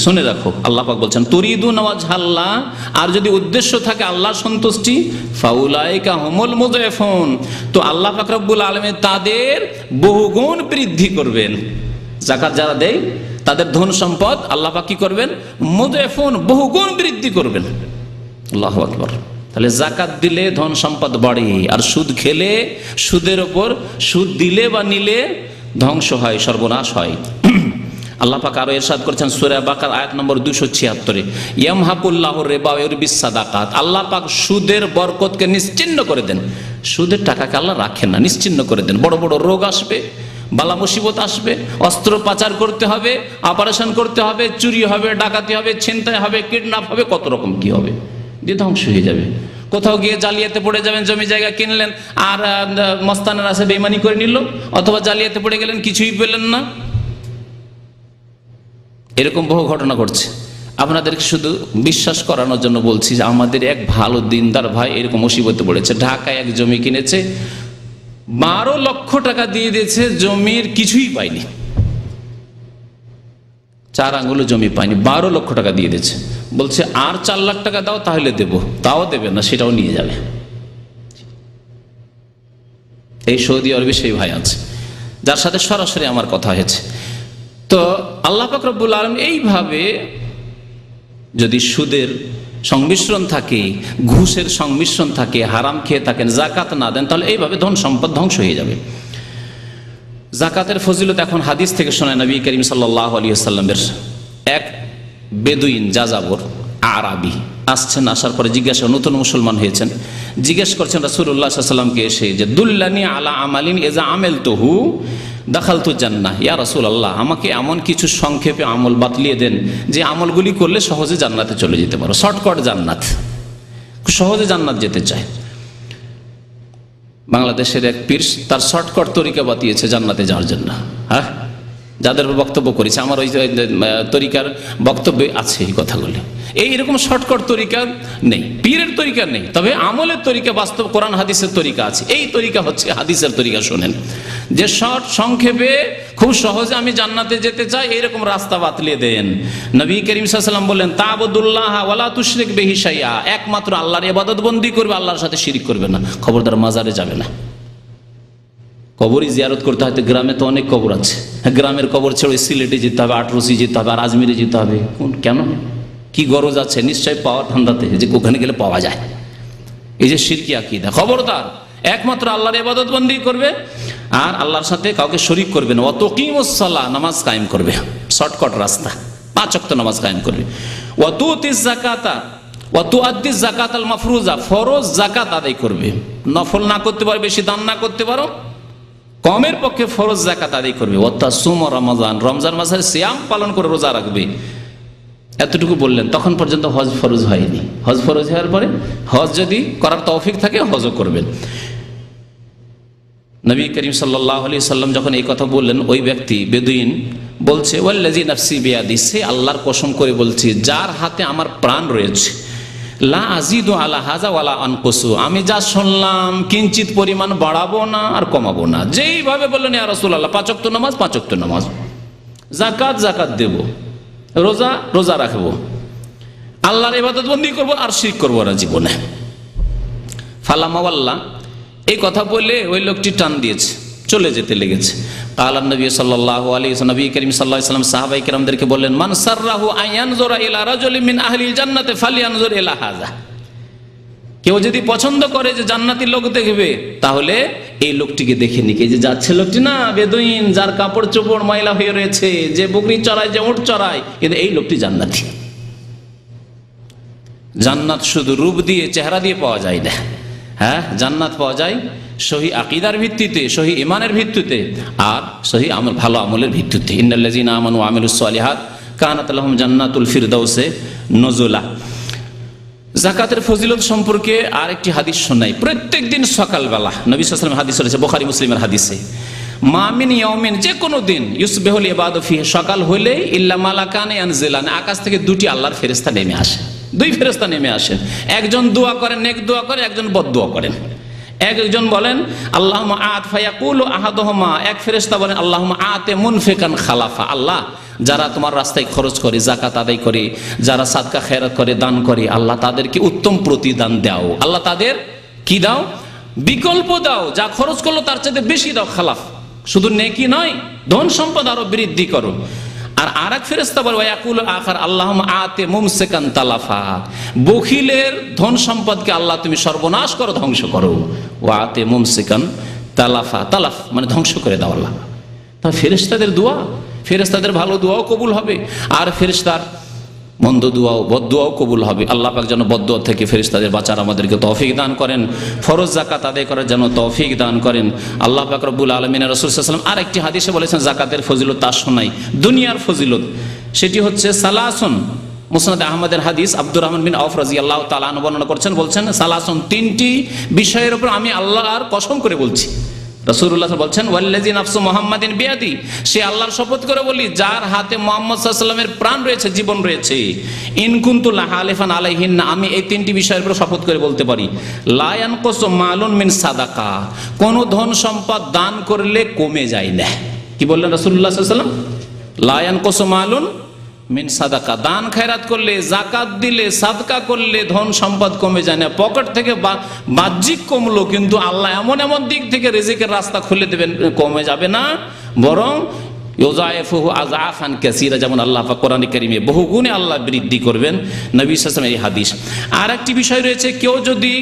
শুনে রাখো আল্লাহ পাক বলছেন তুরিদুনা ওয়াজহাল্লাহ, আর যদি উদ্দেশ্য থাকে আল্লাহর সন্তুষ্টি, ফাউলাইকা হুমুল মুযআফুন, তো আল্লাহ পাক রব্বুল আলামিন তাদের বহুগুণ বৃদ্ধি করবেন। যাকাত যারা দেয় তাদের ধন সম্পদ আল্লাহ পাক কি করবেন? মুযআফুন, বহুগুণ বৃদ্ধি করবেন। আল্লাহু আকবার। তাহলে জাকাত দিলে ধন সম্পদ বাড়ে, আর সুদ খেলে, সুদের ওপর সুদ দিলে বা নিলে ধ্বংস হয়, সর্বনাশ হয়। আল্লাহ পাক আরো ইরশাদ করেছেন সূরা বাকারা আয়াত নম্বর 276, ইয়ামহাকুল্লাহুর রিবা ওয়া ইউরবিস সাদাকাত, আল্লাহ পাক সুদের বরকতকে নিশ্চিহ্ন করে দেন। সুদের টাকাকে আল্লাহ রাখেন না, নিশ্চিহ্ন করে দেন। বড় বড় রোগ আসবে, বালা মুসিবত আসবে, অস্ত্র পাচার করতে হবে, অপারেশন করতে হবে, চুরি হবে, ডাকাতি হবে, ছিনতাই হবে, কিডন্যাপ হবে, কত রকম কি হবে, দিয়ে ধ্বংস হয়ে যাবে। কোথাও গিয়ে জালিয়াতে পড়ে যাবেন, জমি জায়গা কিনলেন আর মস্তানের আছে বেইমানি করে নিল, অথবা জালিয়াতে পড়ে গেলেন, কিছুই পেলেন না। এরকম বহু ঘটনা ঘটছে। আপনাদেরকে শুধু বিশ্বাস করানোর জন্য বলছি যে আমাদের এক ভালো দিনদার ভাই এরকম মুসিবতে পড়েছে। ঢাকায় এক জমি কিনেছে, 12 লক্ষ টাকা দিয়ে দিয়েছে, জমির কিছুই পায়নি, 4 আঙ্গুল জমি পায়নি, 12 লক্ষ টাকা দিয়ে দিয়েছে। বলছে আর 4 লাখ টাকা দাও তাহলে দেবো, তাও দেবে না, সেটাও নিয়ে যাবে। এই সৌদি আরবে সেই ভাই আছে যার সাথে সরাসরি আমার কথা হয়েছে। তো আল্লাহ পাক রব্বুল আলামিন এইভাবে যদি সুদের সংমিশ্রণ থাকে, ঘুষের সংমিশ্রণ থাকে, হারাম খেয়ে থাকেন, জাকাত না দেন, তাহলে এইভাবে ধন সম্পদ ধ্বংস হয়ে যাবে। জাকাতের ফজিলত এখন হাদিস থেকে শোনায় নবী করিম সাল্লাল্লাহু আলাইহি ওয়াসাল্লামের এক বেদুইন যাযাবর আরাবি আসছেন, আসার পরে জিজ্ঞাসা, নতুন মুসলমান হয়েছেন, জিজ্ঞেস করছেন রাসূলুল্লাহ সাল্লাল্লাহু আলাইহি ওয়াসাল্লামকে এসে যে দুল্লানি আলা আমালিন ইজা আমিলতুহু দাখালতু জান্নাহ, ইয়া রাসূলুল্লাহ আমাকে এমন কিছু সংক্ষেপে আমল বাতলিয়ে দেন যে আমলগুলি করলে সহজে জান্নাতে চলে যেতে পারো, শর্টকাট জান্নাত, সহজে জান্নাত যেতে চায়। বাংলাদেশের এক পীর তার শর্টকাট তরিকা বাতিয়েছে জান্নাতে যাওয়ার জন্য। হ্যাঁ, যাদের বক্তব্য করেছে আমার ওই তরিকার বক্তব্যে আছে এই কথাগুলি। এইরকম শর্টকাট তরিকা নেই, পীরের তরিকা নেই, তবে আমলের তরিকা, বাস্তব কোরআন হাদিসের তরিকা আছে। এই তরিকা হচ্ছে হাদিসের তরিকা। শোনেন, যে শর্ট সংক্ষেপে খুব সহজে আমি জান্নাতে যেতে চাই, এইরকম রাস্তা বাতলিয়ে দেন। নবী করিম সাল্লাল্লাহু আলাইহি ওয়াসাল্লাম বললেন তা'বুদুল্লাহ ওয়ালা তুশরিক বিহি শাইআ, একমাত্র আল্লাহর ইবাদত বন্দি করবে, আল্লাহর সাথে শিরিক করবে না। খবরদার মাজারে যাবে না। কবরই জিয়ারত করতে হয়, গ্রামে তো অনেক কবর আছে, গ্রামের কবর ছেড়ে সিলেটে যেতে হবে, আটরসি যেতে হবে, আর আজমিরে যেতে হবে, কেন? কি গরজ আছে? নিশ্চয় পাওয়ার ধান্দাতে, যে ওখানে গেলে পাওয়া যায়। এই যে শিরকি আকীদা, খবরদার একমাত্র আল্লাহর ইবাদত বন্দি করবে আর আল্লাহর সাথে কাউকে শরীক করবে না। ওয়া তুকিমুস সালাহ, নামাজ কায়েম করবে, শর্টকাট রাস্তা, 5 ওয়াক্ত নামাজ কায়েম করবে। ওয়া তুতিজ যাকাতা ওয়া তুআদ্দিজ যাকাতাল মাফরুজা, ফরজ যাকাত আদায় করবে, নফল না করতে পারো, বেশি দান না করতে পারো, কমের পক্ষে ফরজ যাকাত আদায় করবে। ওয়া তাসুম রমাজান, রমজান মাসের সিয়াম পালন করে রোজা রাখবে। এতটুকু বললেন, তখন পর্যন্ত হজ ফরজ হয়নি। হজ ফরজ হওয়ার পরে হজ যদি করার তৌফিক থাকে হজও করবেন। নবী করিম সাল্লাল্লাহু আলাইহি সাল্লাম যখন এই কথা বললেন, ওই ব্যক্তি বেদুইন বলছে ওয়াল্লাযী নাফসি বিয়াদি, সে আল্লাহর কসম করে বলছি যার হাতে আমার প্রাণ রয়েছে, লা আজিদু আলা হাযা ওয়ালা আনকুসু, আমি যা শুনলাম কিঞ্চিত পরিমাণ বাড়াবো না আর কমাবো না। যেইভাবে বললেন ইয়া রাসূলুল্লাহ 5 ওয়াক্ত নামাজ 5 ওয়াক্ত নামাজ, যাকাত যাকাত দেব, রোজা রোজা রাখবো, আল্লাহর ইবাদত বন্দি করবো আর শিরক করবো না জীবনে। ফালামা ওয়াল্লাহ, এই কথা বলে ওই লোকটি টান দিয়েছে, চলে যেতে লেগেছে। কালান নবী সাল্লাল্লাহু আলাইহি ওয়াসাল্লাম, নবী করিম সাল্লাল্লাহু আলাইহি ওয়াসাল্লাম সাহাবায়ে কেরামদেরকে বললেন, মান সাররাহু আয়ানজুরা ইলা রাজুলিন মিন আহলিল জান্নাতি ফালয়ানজুর ইলা হাযা, কেউ যদি পছন্দ করে যে জান্নাতি লোক দেখবে, তাহলে এই লোকটিকে দেখে নিক। এই যে যাচ্ছে লোকটি না, বেদুইন, যার কাপড় চোপড় ময়লা হয়ে রয়েছে, যে বকরি চড়ায়, যে উট চড়ায়, কিন্তু এই লোকটি জান্নাতি। জান্নাত শুধু রূপ দিয়ে, চেহারা দিয়ে পাওয়া যায় না। হ্যাঁ, জান্নাত পাওয়া যায় সহি আকীদার ভিত্তিতে, সহি ঈমানের ভিত্তিতে, আর সহি আমল, ভালো আমলের ভিত্তিতে। ইন্নাল্লাযীনা আমানু ওয়া আমিলুস সালিহাত কানাত লাহুম জান্নাতুল ফিরদাউসে নুজুলা। যাকাতের ফজিলত সম্পর্কে আরেকটি হাদিস শোনাই। প্রত্যেক দিন সকালবেলা, নবী সাল্লাল্লাহু আলাইহি ওয়াসাল্লাম হাদিস রয়েছে বুখারী মুসলিমের হাদিসে, মা মিন ইয়াউমিন, যে কোনো দিন, ইউসবিহুল ইবাদু ফিহি, সকাল হলেই ইল্লা মালাকানে ইয়ানজিলান, আকাশ থেকে 2টি আল্লাহর ফেরেশতা নেমে আসে, 2 ফেরেশতা নেমে আসেন। একজন দোয়া করেন, নেক দোয়া করে, একজন বদদোয়া করেন। একজন বলেন আল্লাহুম্মা আত ফায়াকুলু আহাদুহুমা, এক ফেরেশতা বলেন আল্লাহুম্মা আতে মুনফিকান খালাফা, আল্লাহ যারা তোমার রাস্তায় খরচ করে, যাকাত আদায় করে, যারা সাদকা খেরাত করে, দান করে, আল্লাহ তাদেরকে উত্তম প্রতিদান দাও, আল্লাহ তাদের কি দাও? বিকল্প দাও, যা খরচ করলো তার চাইতে বেশি দাও। খালাফ শুধু নেকি নয়, ধন সম্পদ আরো বৃদ্ধি করো। আর আরেক ফেরেশতা বলে ওয়াকুল আখার আল্লাহুম্মা আতে মুমসিকান তালাফা, বখিলের ধন সম্পদকে আল্লাহ তুমি সর্বনাশ করো, ধ্বংস করো। ওয়া আতে মুমসিকান তালাফা, তালাফ মানে ধ্বংস করে দাও আল্লাহ। তা ফেরেশতাদের দোয়া, ফেরেশতাদের ভালো দোয়াও কবুল হবে, আর ফেরেশতার মন্দ দোয়াও, বদদোয়াও কবুল হবে। আল্লাহ পাক যেন বদদোয়া থেকে ফেরেশতাদের বাঁচার আমাদেরকে তৌফিক দান করেন, ফরজ যাকাত আদায় করার জন্য তৌফিক দান করেন। আল্লাহ পাক রব্বুল আলামিন, রাসূল সাল্লাল্লাহু আলাইহি ওয়াসাল্লাম আরেকটি হাদিসে বলেছেন যাকাতের ফজিলত তার শোনাই, দুনিয়ার ফজিলত। সেটি হচ্ছে সালাসুন, মুসনাদ আহমদের হাদিস, আব্দুর রহমান বিন আওফ রাদিয়াল্লাহু তাআলা আনহু বর্ণনা করছেন, বলছেন সালাসুন, 3টি বিষয়ের উপর আমি আল্লাহর কসম করে বলছি। রাসূলুল্লাহ বলছেন ওয়াল্লাযী নাফসু মুহাম্মাদিন বিয়াদি, সে আল্লাহর শপথ করে বলি যার হাতে মুহাম্মদ সাল্লাল্লাহু আলাইহি ওয়াসাল্লামের প্রাণ রয়েছে, জীবন রয়েছে। ইন কুনতু লাহালিফান আলাইহিন, আমি এই 3টি বিষয়ের উপর শপথ করে বলতে পারি। লা ইয়ানকুসু মালুন মিন সাদাকা, কোন ধন সম্পদ দান করলে কমে যায় না। কি বললেন রাসূলুল্লাহ সাল্লাল্লাহু আলাইহি ওয়াসাল্লাম? লা ইয়ানকুসু মালুন মিন সাদাকা, দান খায়রাত করলে, জাকাত দিলে, সাদকা করলে ধন সম্পদ কমে যায় না, পকেট থেকে বাহ্যিক কমলো, কিন্তু আল্লাহ এমন এমন দিক থেকে রিজিকের রাস্তা খুলে দেবেন, কমে যাবে না, বরং ইউযায়িফুহু আযআফান কাসীরা, যেমন আল্লাহ পাক কোরআনে কারীমে বহুগুণে আল্লাহ বৃদ্ধি করবেন, নবী সাল্লাল্লাহু আলাইহি ওয়াসাল্লামের এই হাদিস। আর একটি বিষয় রয়েছে, কেউ যদি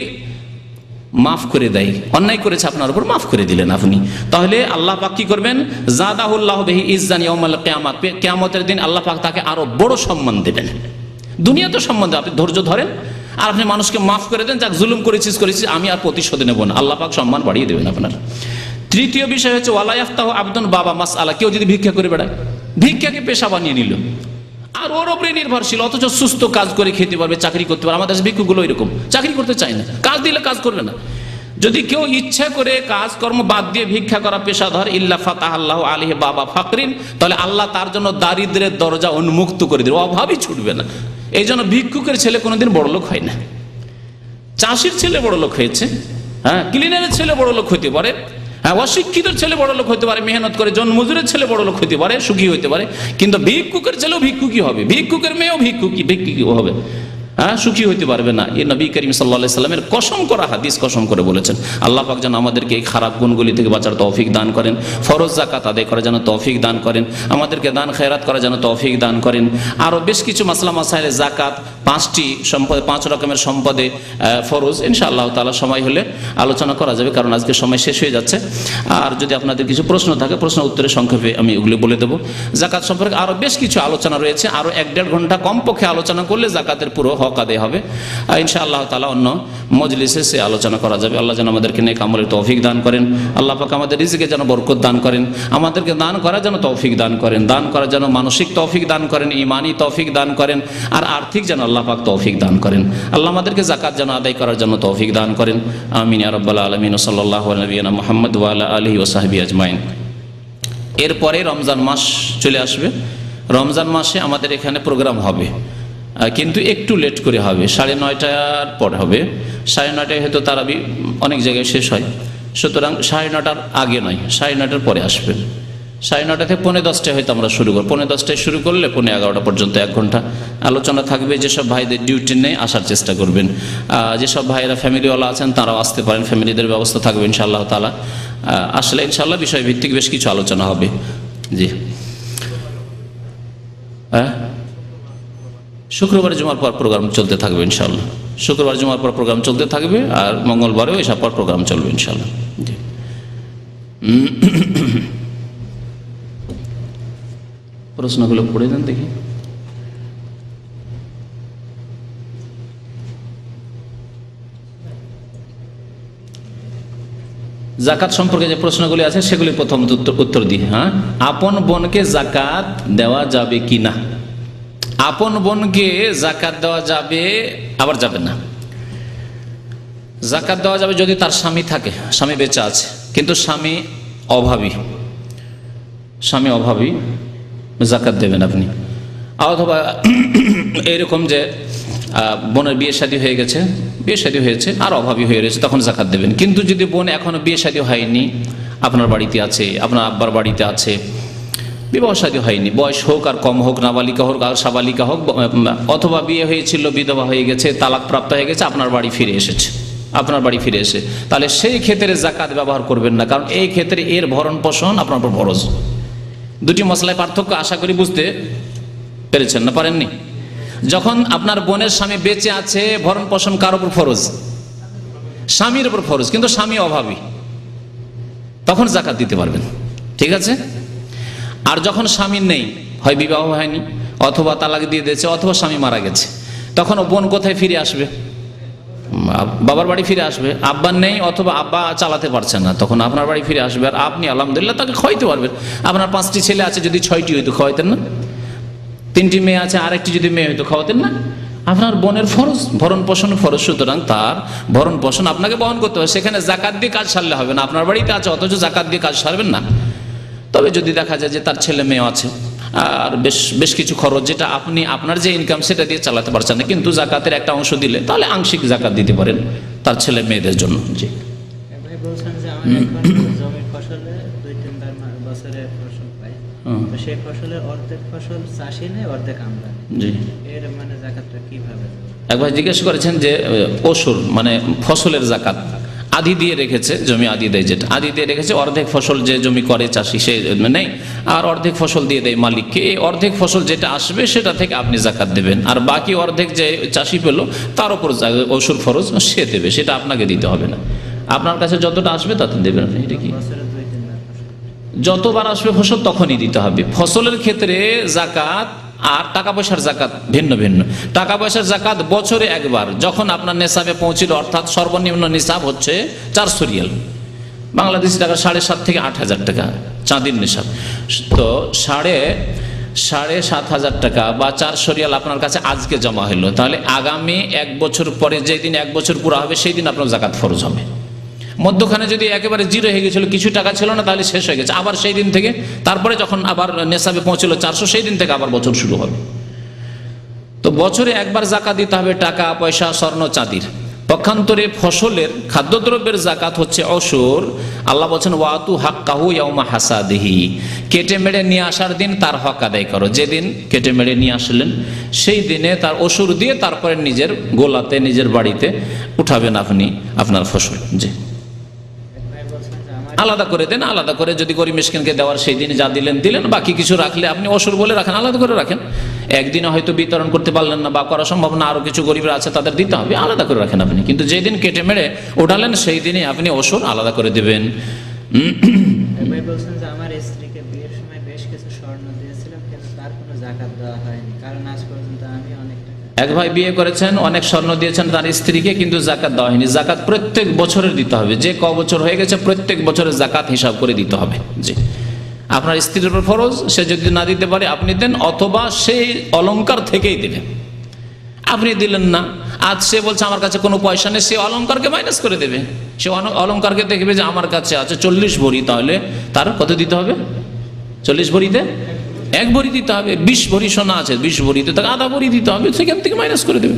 মাফ করে দেয়, অন্যায় করেছে আপনার উপর, মাফ করে দিলেন আপনি, তাহলে আল্লাহ পাক কি করবেন, জাদাহুল্লাহু বিহি ইজ্জান ইয়াউমাল কিয়ামাহ, কিয়ামতের দিন আল্লাহ পাক তাকে আরো বড় সম্মান দেবেন। দুনিয়াতে সম্মান দেন, আপনি ধৈর্য ধরেন আর আপনি মানুষকে মাফ করে দেন, যাক জুলুম করেছিস আমি আর প্রতিশোধ নেব না, আল্লাহ পাক সম্মান বাড়িয়ে দেবেন আপনার। তৃতীয় বিষয় হচ্ছে ওয়ালা ইয়াফতাহু আবদুন বাবা মাসআলা, কেউ যদি ভিক্ষা করে বেড়ায়, ভিক্ষাকে পেশা বানিয়ে নিল আর ওর উপরে নির্ভরশীল, অথচ সুস্থ কাজ করে খেতে পারবে, চাকরি করতে পারবে। আমাদের ভিক্ষুগুলো এরকম, চাকরি করতে চায় না, কাজ দিলে কাজ করবে না। যদি কেউ ইচ্ছা করে কাজকর্ম বাদ দিয়ে ভিক্ষা করা পেশাধর, ইল্লা ফাতাহাল্লাহু আলাইহি বাবা ফাকরিন, তাহলে আল্লাহ তার জন্য দারিদ্রের দরজা উন্মুক্ত করে দেবে, অভাবই ছুটবে না। এই জন্য ভিক্ষুকের ছেলে কোনোদিন বড়লোক হয় না। চাষির ছেলে বড়লোক হয়েছে, হ্যাঁ, ক্লিনারের ছেলে বড়লোক হতে পারে, হ্যাঁ, অশিক্ষিতের ছেলে বড়লোক হতে পারে, মেহনত করে জনমজুরের ছেলে বড়লোক হতে পারে, সুখী হতে পারে, কিন্তু ভিক্ষুকের ছেলেও ভিক্ষুকই হবে, ভিক্ষুকের মেয়েও ভিক্ষুকই হবে, হ্যাঁ, সুখী হইতে পারবে না। এই নবী করিম সাল্লাল্লাহু আলাইহি সাল্লামের কসম করা হাদিস, কসম করে বলেছেন। আল্লাহ পাক যেন আমাদেরকে এই খারাপ গুণগুলি থেকে বাঁচার তৌফিক দান করেন, ফরজ যাকাত আদায় করার যেন তৌফিক দান করেন, আমাদেরকে দান খেরাত করার যেন তৌফিক দান করেন। আরও বেশ কিছু মাসলা মাসাইলে জাকাত, 5টি সম্পদে, 5 রকমের সম্পদে ফরজ, ইনশাআল্লাহ তাআলা সময় হলে আলোচনা করা যাবে, কারণ আজকে সময় শেষ হয়ে যাচ্ছে। আর যদি আপনাদের কিছু প্রশ্ন থাকে, প্রশ্ন উত্তরে সংক্ষেপে আমি ওগুলি বলে দেবো। জাকাত সম্পর্কে আরও বেশ কিছু আলোচনা রয়েছে, আরও 1-1.5 ঘন্টা কমপক্ষে আলোচনা করলে জাকাতের পুরো হক আদায় হবে। ইনশাআল্লাহ তাআলা অন্য মজলিসে সে আলোচনা করা যাবে। আল্লাহ যেন আমাদেরকে নেক আমলের তৌফিক দান করেন, আল্লাহ পাক আমাদের রিজিকে যেন বরকত দান করেন, আমাদেরকে দান করার যেন তৌফিক দান করেন, দান করার যেন মানসিক তৌফিক দান করেন, ঈমানি তৌফিক দান করেন, আর আর্থিক যেন আল্লাহ পাক তৌফিক দান করেন। আল্লাহ আমাদেরকে যাকাত যেন আদায় করার জন্য তৌফিক দান করেন। আমিন ইয়া রাব্বাল আলামিন। সাল্লাল্লাহু আলা নবিয়িনা মুহাম্মদ ওয়া আলা আলিহি ওয়া সাহবিহি আজমাইন। এরপরে রমজান মাস চলে আসবে। রমজান মাসে আমাদের এখানে প্রোগ্রাম হবে, কিন্তু একটু লেট করে হবে, 9:30টার পর হবে। 9:30টায় হয়তো তারাবি অনেক জায়গায় শেষ হয়, সুতরাং 9:30টার আগে নয়, 9:30টার পরে আসবেন। 9:30 থেকে 10:45 হয়তো আমরা শুরু করব। 10:45টায় শুরু করলে 11:30 পর্যন্ত 1 ঘন্টা আলোচনা থাকবে। যেসব ভাইদের ডিউটি নেই আসার চেষ্টা করবেন, যেসব ভাইয়েরা ফ্যামিলিওয়ালা আছেন তারাও আসতে পারেন, ফ্যামিলিদের ব্যবস্থা থাকবে ইনশাআল্লাহ তাআলা। আসলে ইনশাআল্লাহ বিষয়ভিত্তিক বেশ কিছু আলোচনা হবে। জি, শুক্রবার জুমার পর প্রোগ্রাম চলতে থাকবে ইনশাআল্লাহ। শুক্রবার জুমার পর প্রোগ্রাম চলতে থাকবে, আর মঙ্গলবারেও এসব পর প্রোগ্রাম চলবে ইনশাআল্লাহ। জি, প্রশ্নগুলো পড়ে দেন দেখি। জাকাত সম্পর্কে যে প্রশ্নগুলি আছে সেগুলি প্রথম উত্তর দিই। হ্যাঁ, আপন বোনকে জাকাত দেওয়া যাবে কি না? আপন বোনকে জাকাত দেওয়া যাবে, আবার যাবে না। জাকাত দেওয়া যাবে যদি তার স্বামী থাকে, স্বামী বেঁচে আছে, কিন্তু স্বামী অভাবী, জাকাত দেবেন আপনি। অথবা এরকম যে বোনের বিয়ে শাদী হয়েছে আর অভাবী হয়ে রয়েছে, তখন জাকাত দেবেন। কিন্তু যদি বোন এখনো বিয়ে শাদী হয়নি, আপনার বাড়িতে আছে, আপনার আব্বার বাড়িতে আছে, বিবাহ শাদী হয়নি, বয়স হোক আর কম হোক, নাবালিকা হোক আর সাবালিকা হোক, অথবা বিয়ে হয়েছিল বিধবা হয়ে গেছে, তালাক প্রাপ্ত হয়ে গেছে, আপনার বাড়ি ফিরে এসে, তাহলে সেই ক্ষেত্রে জাকাত ব্যবহার করবেন না, কারণ এই ক্ষেত্রে এর ভরণ পোষণ আপনার উপর ফরজ। দুটি মশলায় পার্থক্য আশা করি বুঝতে পেরেছেন না? পারেননি? যখন আপনার বোনের স্বামী বেঁচে আছে, ভরণ পোষণ কার উপর ফরজ? স্বামীর উপর ফরজ, কিন্তু স্বামী অভাবী, তখন জাকাত দিতে পারবেন, ঠিক আছে? আর যখন স্বামী নেই, হয় বিবাহ হয়নি, অথবা তালাক দিয়ে দিয়েছে, অথবা স্বামী মারা গেছে, তখন বোন কোথায় ফিরে আসবে? বাবার বাড়ি ফিরে আসবে। আব্বা নেই, অথবা আব্বা চালাতে পারছেন না, তখন আপনার বাড়ি ফিরে আসবে। আর আপনি আলহামদুলিল্লাহ তাকে খাওয়াইতে পারবেন। আপনার 5টি ছেলে আছে, যদি 6টি হইতো খাওয়াইতেন না? 3টি মেয়ে আছে, আরেকটি যদি মেয়ে হইতো খাওয়াতেন না? আপনার বোনের ফরজ, ভরণ পোষণ ফরজ, সুতরাং তার ভরণ পোষণ আপনাকে বহন করতে হবে। সেখানে জাকাত দিয়ে কাজ সারলে হবে না। আপনার বাড়িতে আছে অথচ জাকাত দিয়ে কাজ সারবেন না। তবে যদি দেখা যায় যে তার ছেলে মেয়ে আছে আর বেশ কিছু খরচ, যেটা আপনি আপনার যে ইনকাম সেটা দিয়ে চালাতে পারছেন না, কিন্তু জাকাতের একটা অংশ দিলে তাহলে আংশিক জাকাত দিতে পারেন তার ছেলে মেয়েদের জন্য। জি, বলছেন যে আমার জমির ফসলে 2-3 বছর বছরে ফসল পাই, হুম। তো সেই ফসলের অর্ধেক ফসল চাষি নেয়, অর্ধেক আমরা নিই। জি। এর মানে জাকাতটা কিভাবে দেব? একবার জিজ্ঞেস করেছেন যে অসুর মানে ফসলের জাকাত আদি দিয়ে রেখেছে, জমি আদি দেয়, যেটা আদি দিয়ে রেখেছে, অর্ধেক ফসল যে জমি করে চাষি সে নেই, আর অর্ধেক ফসল দিয়ে দেয় মালিককে। এই অর্ধেক ফসল যেটা আসবে সেটা থেকে আপনি জাকাত দেবেন, আর বাকি অর্ধেক যে চাষি পেল তার উপর অসুর ফরজ সে দেবে, সেটা আপনাকে দিতে হবে না। আপনার কাছে যতটা আসবে তত দেবেন আপনি। এটা কি বছরে 2-3 বার ফসল পাই। যতবার আসবে ফসল তখনই দিতে হবে। ফসলের ক্ষেত্রে জাকাত আর টাকা পয়সার জাকাত ভিন্ন ভিন্ন। টাকা পয়সার জাকাত বছরে একবার, যখন আপনার নেশাবে পৌঁছিল, অর্থাৎ সর্বনিম্ন নিসাব হচ্ছে 400 রিয়াল, বাংলাদেশি টাকা 7,500 থেকে 8,000 টাকা চাঁদির নিসাব। তো সাড়ে 7,500 টাকা বা 400 রিয়াল আপনার কাছে আজকে জমা হলো, তাহলে আগামী 1 বছর পরে যেদিন 1 বছর পুরো হবে সেই দিন আপনার জাকাত ফরজ হবে। মধ্যখানে যদি একেবারে জিরো হয়ে গেছিল, কিছু টাকা ছিল না, তাহলে শেষ হয়ে গেছে, আবার সেই দিন থেকে, তারপরে যখন আবার নেশাবে পৌঁছলো 400, সেই দিন থেকে আবার বছর শুরু হবে। তো বছরে একবার জাকাত দিতে হবে টাকা পয়সা স্বর্ণ চাঁদির। পক্ষান্তরে ফসলের খাদ্যদ্রব্যের জাকাত হচ্ছে অসুর। আল্লাহ বলছেন ওয়াতু হাক্কাহু ইয়াউমা হাসাদিহি, কেটে মেরে নিয়ে আসার দিন তার হক আদায় করো। যেদিন কেটে মেরে নিয়ে আসলেন সেই দিনে তার অসুর দিয়ে তারপরে নিজের গোলাতে, নিজের বাড়িতে উঠাবেন আপনি আপনার ফসল। জি, এক ভাই বলছেন যে আমার আলাদা করে দেন, আলাদা করে যদি গরিব মিসকিনকে দেওয়ার সেই দিনে যা দিলেন দিলেন, বাকি কিছু রাখলে আপনি অসুর বলে রাখেন, আলাদা করে রাখেন। একদিনে হয়তো বিতরণ করতে পারলেন না বা করা সম্ভব না, আরো কিছু গরিবরা আছে তাদের দিতে হবে, আলাদা করে রাখেন আপনি। কিন্তু যেদিন কেটে মেরে ওঠালেন সেই দিনে আপনি অসুর আলাদা করে দেবেন। এক ভাই বলছেন যে আমার স্ত্রীকে বিয়ের সময় বেশ কিছু স্বর্ণ দিয়েছিলাম, কিন্তু তার কোনো জাকাত দেওয়া হয়নি, কারণ আজ পর্যন্ত আমি অনেক টাকা। এক ভাই বিয়ে করেছেন, অনেক স্বর্ণ দিয়েছেন তার স্ত্রীকে, কিন্তু জাকাত দেওয়া হয়নি। জাকাত প্রত্যেক বছরের দিতে হবে, যে ক বছর হয়ে গেছে প্রত্যেক বছরের জাকাত হিসাব করে দিতে হবে। জি, আপনার স্ত্রীর উপর ফরজ, সে যদি না দিতে পারে আপনি দেন, অথবা সেই অলংকার থেকেই দিলেন। আপনি দিলেন না, আজ সে বলছে আমার কাছে কোনো পয়সা নেই, সে অলংকারকে মাইনাস করে দেবে। সে অলংকারকে দেখবে যে আমার কাছে আছে 40 ভরি, তাহলে তার কত দিতে হবে? 40 ভরিতে 1 ভরি দিতে হবে। 20 ভরি সোনা আছে, 20 ভরিতে তাকে আধা ভরি দিতে হবে, সেখান থেকে মাইনাস করে দেবে।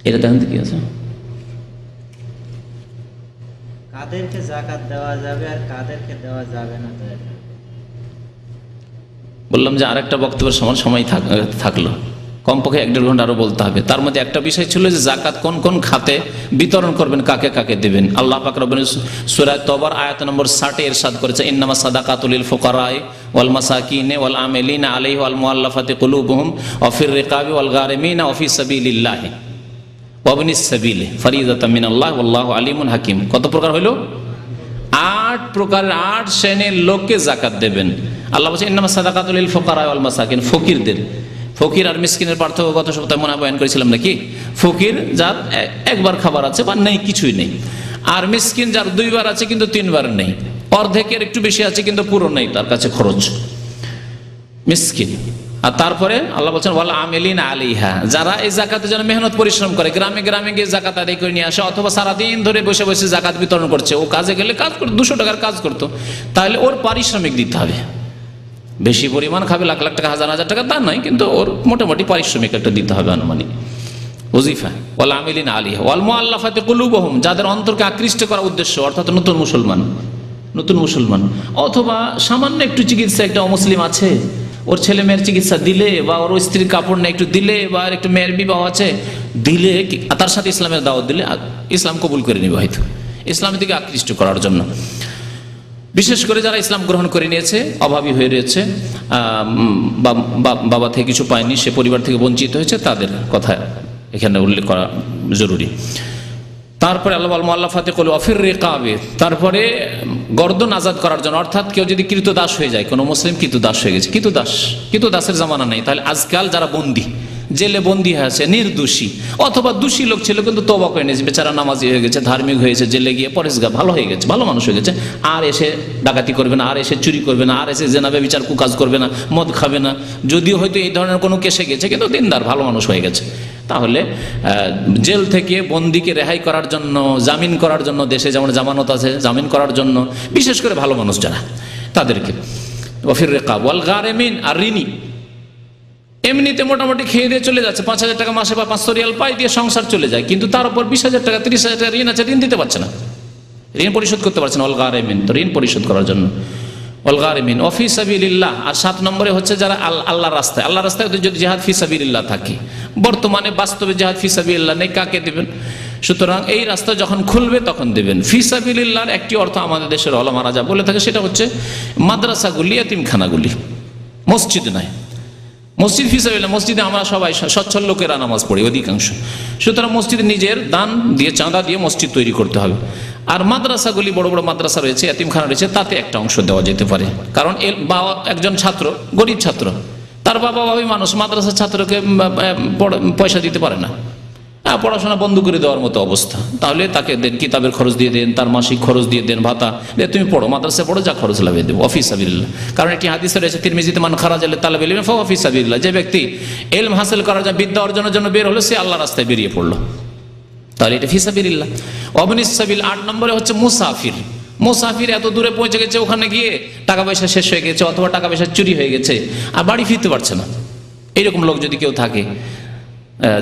এটা দেখেন কি আছে, কাদেরকে জাকাত দেওয়া যাবে আর কাদেরকে দেওয়া যাবে না, তো এটা বললাম যে আরেকটা বক্তব্যের সময় থাকলো, কমপক্ষে 1-1.5 ঘন্টা আরো বলতে হবে। তার মধ্যে একটা বিষয় ছিল যে জাকাত কোন কোন খাতে বিতরণ করবেন, কাকে কাকে দেবেন। আল্লাহ পাক রব্বুল সূরা তওবার আয়াত নম্বর 60 ইরশাদ করেছে, ইন্নামা সাদাকাতুল লিল ফুকারাই ওয়াল মাসাকিন ওয়াল আমিলিনা আলাইহি ওয়াল মুআল্লাফাতি কুলুবুহুম ওয়া ফির রিকাবি ওয়াল গারিমিনা ওয়া ফি সাবিলিল্লাহ ওয়া ইবনিস সাবিল ফরিদাতাম মিনাল্লাহ ওয়াল্লাহু আলিমুন হাকিম। কত প্রকার হলো? 8 প্রকারের 8 শ্রেণীর লোককে জাকাত দেবেন। আল্লাহ বলছেন ইন্নামা সাদাকাতুল লিল ফুকারা ওয়াল মাসাকিন, ফকিরদের। ফকির আর মিসকিনের পার্থক্য গত সপ্তাহে মনে বয়ান করেছিলাম নাকি? ফকির যার একবার খাবার আছে বা নেই, কিছুই নেই। আর মিসকিন যার 2 বার আছে কিন্তু 3 বার নেই, অর্ধেকের একটু বেশি আছে কিন্তু পুরো নেই তার কাছে খরচ, মিসকিন। আর তারপরে আল্লাহ বলছেন ওয়াল আমিলিনা আলাইহা, যারা এই জাকাতের জন্য মেহনত পরিশ্রম করে, গ্রামে গ্রামে গিয়ে জাকাত আদায় করে নিয়ে আসে, অথবা সারাদিন ধরে বসে বসে জাকাত বিতরণ করছে। ও কাজে গেলে কাজ করতো, 200 টাকার কাজ করতো, তাহলে ওর পারিশ্রমিক দিতে হবে। বেশি পরিমাণ খাবে, লাখ লাখ টাকা, হাজার হাজার টাকা তা নয়, কিন্তু ওর মোটামুটি পারিশ্রমিক একটা দিতে হবে, আনুমানিক ওজিফা। ওয়াল আমিলিনা আলাইহা ওয়াল মুআল্লাফাতি কুলুবুহুম, যাদের অন্তরকে আকৃষ্ট করার উদ্দেশ্য, অর্থাৎ নতুন মুসলমান, অথবা সামান্য একটু চিকিৎসা, একটা অমুসলিম আছে, ওর ছেলে মেয়ের চিকিৎসা দিলে, বা ওর স্ত্রীর কাপড় নেই একটু দিলে, বা একটু মেয়ের বিবাহ আছে দিলে, তার সাথে ইসলামের দাওয়াত দিলে ইসলাম কবুল করে নিবে, হয়তো ইসলামের দিকে আকৃষ্ট করার জন্য। বিশেষ করে যারা ইসলাম গ্রহণ করে নিয়েছে, অভাবী হয়ে রয়েছে, বাবা থেকে কিছু পায়নি, সে পরিবার থেকে বঞ্চিত হয়েছে, তাদের কথা এখানে উল্লেখ করা জরুরি। তারপরে আল্লাহ মুআল্লাফাতি কুলুবুহুম ওয়া ফির রিকাবি, তারপরে গর্দন আজাদ করার জন্য, অর্থাৎ কেউ যদি কৃতদাস হয়ে যায়, কোনো মুসলিম কৃতদাস হয়ে গেছে, কৃতদাসের জামানা নেই, তাহলে আজকাল যারা বন্দী, জেলে বন্দী হয়ে আছে, নির্দোষী অথবা দোষী লোক ছিল কিন্তু তওবা করে নিয়েছে, বেচারা নামাজি হয়ে গেছে, ধার্মিক হয়েছে, জেলে গিয়ে পরেশগার ভালো হয়ে গেছে, ভালো মানুষ হয়ে গেছে, আর এসে ডাকাতি করবে না, আর এসে চুরি করবে না, আর এসে জেনা ব্যভিচার কুকাজ করবে না, মদ খাবে না, যদিও হয়তো এই ধরনের কোনো কেসে গেছে, কিন্তু দিনদার ভালো মানুষ হয়ে গেছে। তাহলে জেল থেকে বন্দীকে রেহাই করার জন্য, জামিন করার জন্য, দেশে যেমন জামানত আছে, জামিন করার জন্য, বিশেষ করে ভালো মানুষ যারা, তাদেরকে ওয়া ফির রিকাব ওয়াল গারিমিন, আর ঋণী, এমনিতে মোটামুটি খেয়ে দিয়ে চলে যাচ্ছে, 5,000 টাকা মাসে বা 500 রিয়াল পাই দিয়ে সংসার চলে যায়, কিন্তু তার উপর 20,000 টাকা 30,000 টাকা ঋণ আছে, ঋণ দিতে পারছে না, ঋণ পরিশোধ করতে পারছে না, ওয়াল গারিমিন, তো ঋণ পরিশোধ করার জন্য ওয়াল গারিমিন ওয়া ফি সাবিলিল্লাহ। আর 7 নম্বরে হচ্ছে যারা আল্লাহর রাস্তায়, আল্লাহর রাস্তায় যদি জিহাদ ফি সাবিলিল্লাহ থাকে, বর্তমানে বাস্তবে জিহাদ ফি সাবিলিল্লাহ নেই, কাকে দেবেন? সুতরাং এই রাস্তা যখন খুলবে তখন দেবেন। ফি সাবিলিল্লাহর একটি অর্থ আমাদের দেশের ওলামারা যা বলে থাকে সেটা হচ্ছে মাদ্রাসাগুলি, এতিমখানাগুলি, মসজিদ নয়। মসজিদ ফি সাবিলিল্লাহ, মসজিদে আমরা সবাই সচ্ছল লোকেরা নামাজ পড়ি অধিকাংশ, সুতরাং মসজিদে নিজের দান দিয়ে, চাঁদা দিয়ে মসজিদ তৈরি করতে হবে। আর মাদ্রাসাগুলি, বড় বড় মাদ্রাসা রয়েছে, এতিমখানা রয়েছে, তাতে একটা অংশ দেওয়া যেতে পারে। কারণ একজন ছাত্র, গরিব ছাত্র, তার বাবা ভাবি মানুষ, মাদ্রাসার ছাত্রকে পয়সা দিতে পারে না, পড়াশোনা বন্ধ করে দেওয়ার মতো অবস্থা, তাহলে তাকে দেন, কিতাবের খরচ দিয়ে দেন, তার মাসিক খরচ দিয়ে দেন, ভাতা দিয়ে তুমি পড়ো, মাদ্রাসায় পড়ো, যা খরচ লাগিয়ে দেবো, ফি সাবিলিল্লাহ। কারণ এটি হাদিসে রয়েছে তিরমিজিতে, মান খারাজা লিতালাবিল ইলমি ফাহুয়া ফি সাবিলিল্লাহ, যে ব্যক্তি ইলম হাসিল করার জন্য, বিদ্যা অর্জনের জন্য বের হলো, সে আল্লাহর রাস্তায় বেরিয়ে পড়লো, তাহলে এটা ফি সাবিলিল্লাহ। ওয়াবনিস সাবিল 8 নম্বরে হচ্ছে মুসাফির। মুসাফির এত দূরে পৌঁছে গেছে, ওখানে গিয়ে টাকা পয়সা শেষ হয়ে গেছে, অথবা টাকা পয়সা চুরি হয়ে গেছে, আর বাড়ি ফিরতে পারছে না, এইরকম লোক যদি কেউ থাকে,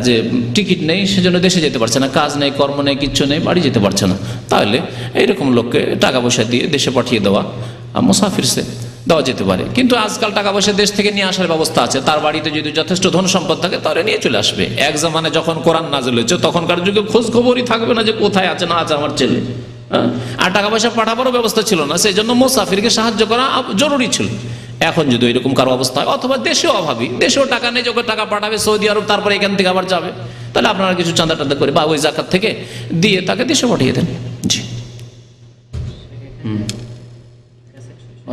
যে টিকিট নেই সেজন্য দেশে যেতে পারছে না, কাজ নেই, কর্ম নেই, কিচ্ছু নেই, বাড়ি যেতে পারছে না, তাহলে এইরকম লোককে টাকা পয়সা দিয়ে দেশে পাঠিয়ে দেওয়া মুসাফির সে দেওয়া যেতে পারে। কিন্তু আজকাল টাকা পয়সা দেশ থেকে নিয়ে আসার ব্যবস্থা আছে, তার বাড়িতে যদি যথেষ্ট ধন সম্পদ থাকে তাহলে নিয়ে চলে আসবে। এক জামানে যখন কোরআন নাযিল হয়েছে তখনকার যুগে খোঁজ খবরই থাকবে না যে কোথায় আছে না আছে আমার ছেলে, আর টাকা পয়সা পাঠাবারও ব্যবস্থা ছিল না, সেই জন্য মুসাফিরকে সাহায্য করা জরুরি ছিল। এখন যদি এরকম কারো অবস্থা হয়, অথবা দেশেও অভাবী, দেশেও টাকা নেই, যখন টাকা পাঠাবে সৌদি আরব, তারপরে এখান থেকে আবার যাবে, তাহলে আপনারা কিছু চাঁদা টান্দা করে বা ওই জাকাত থেকে দিয়ে তাকে দেশে পাঠিয়ে দেন। জি,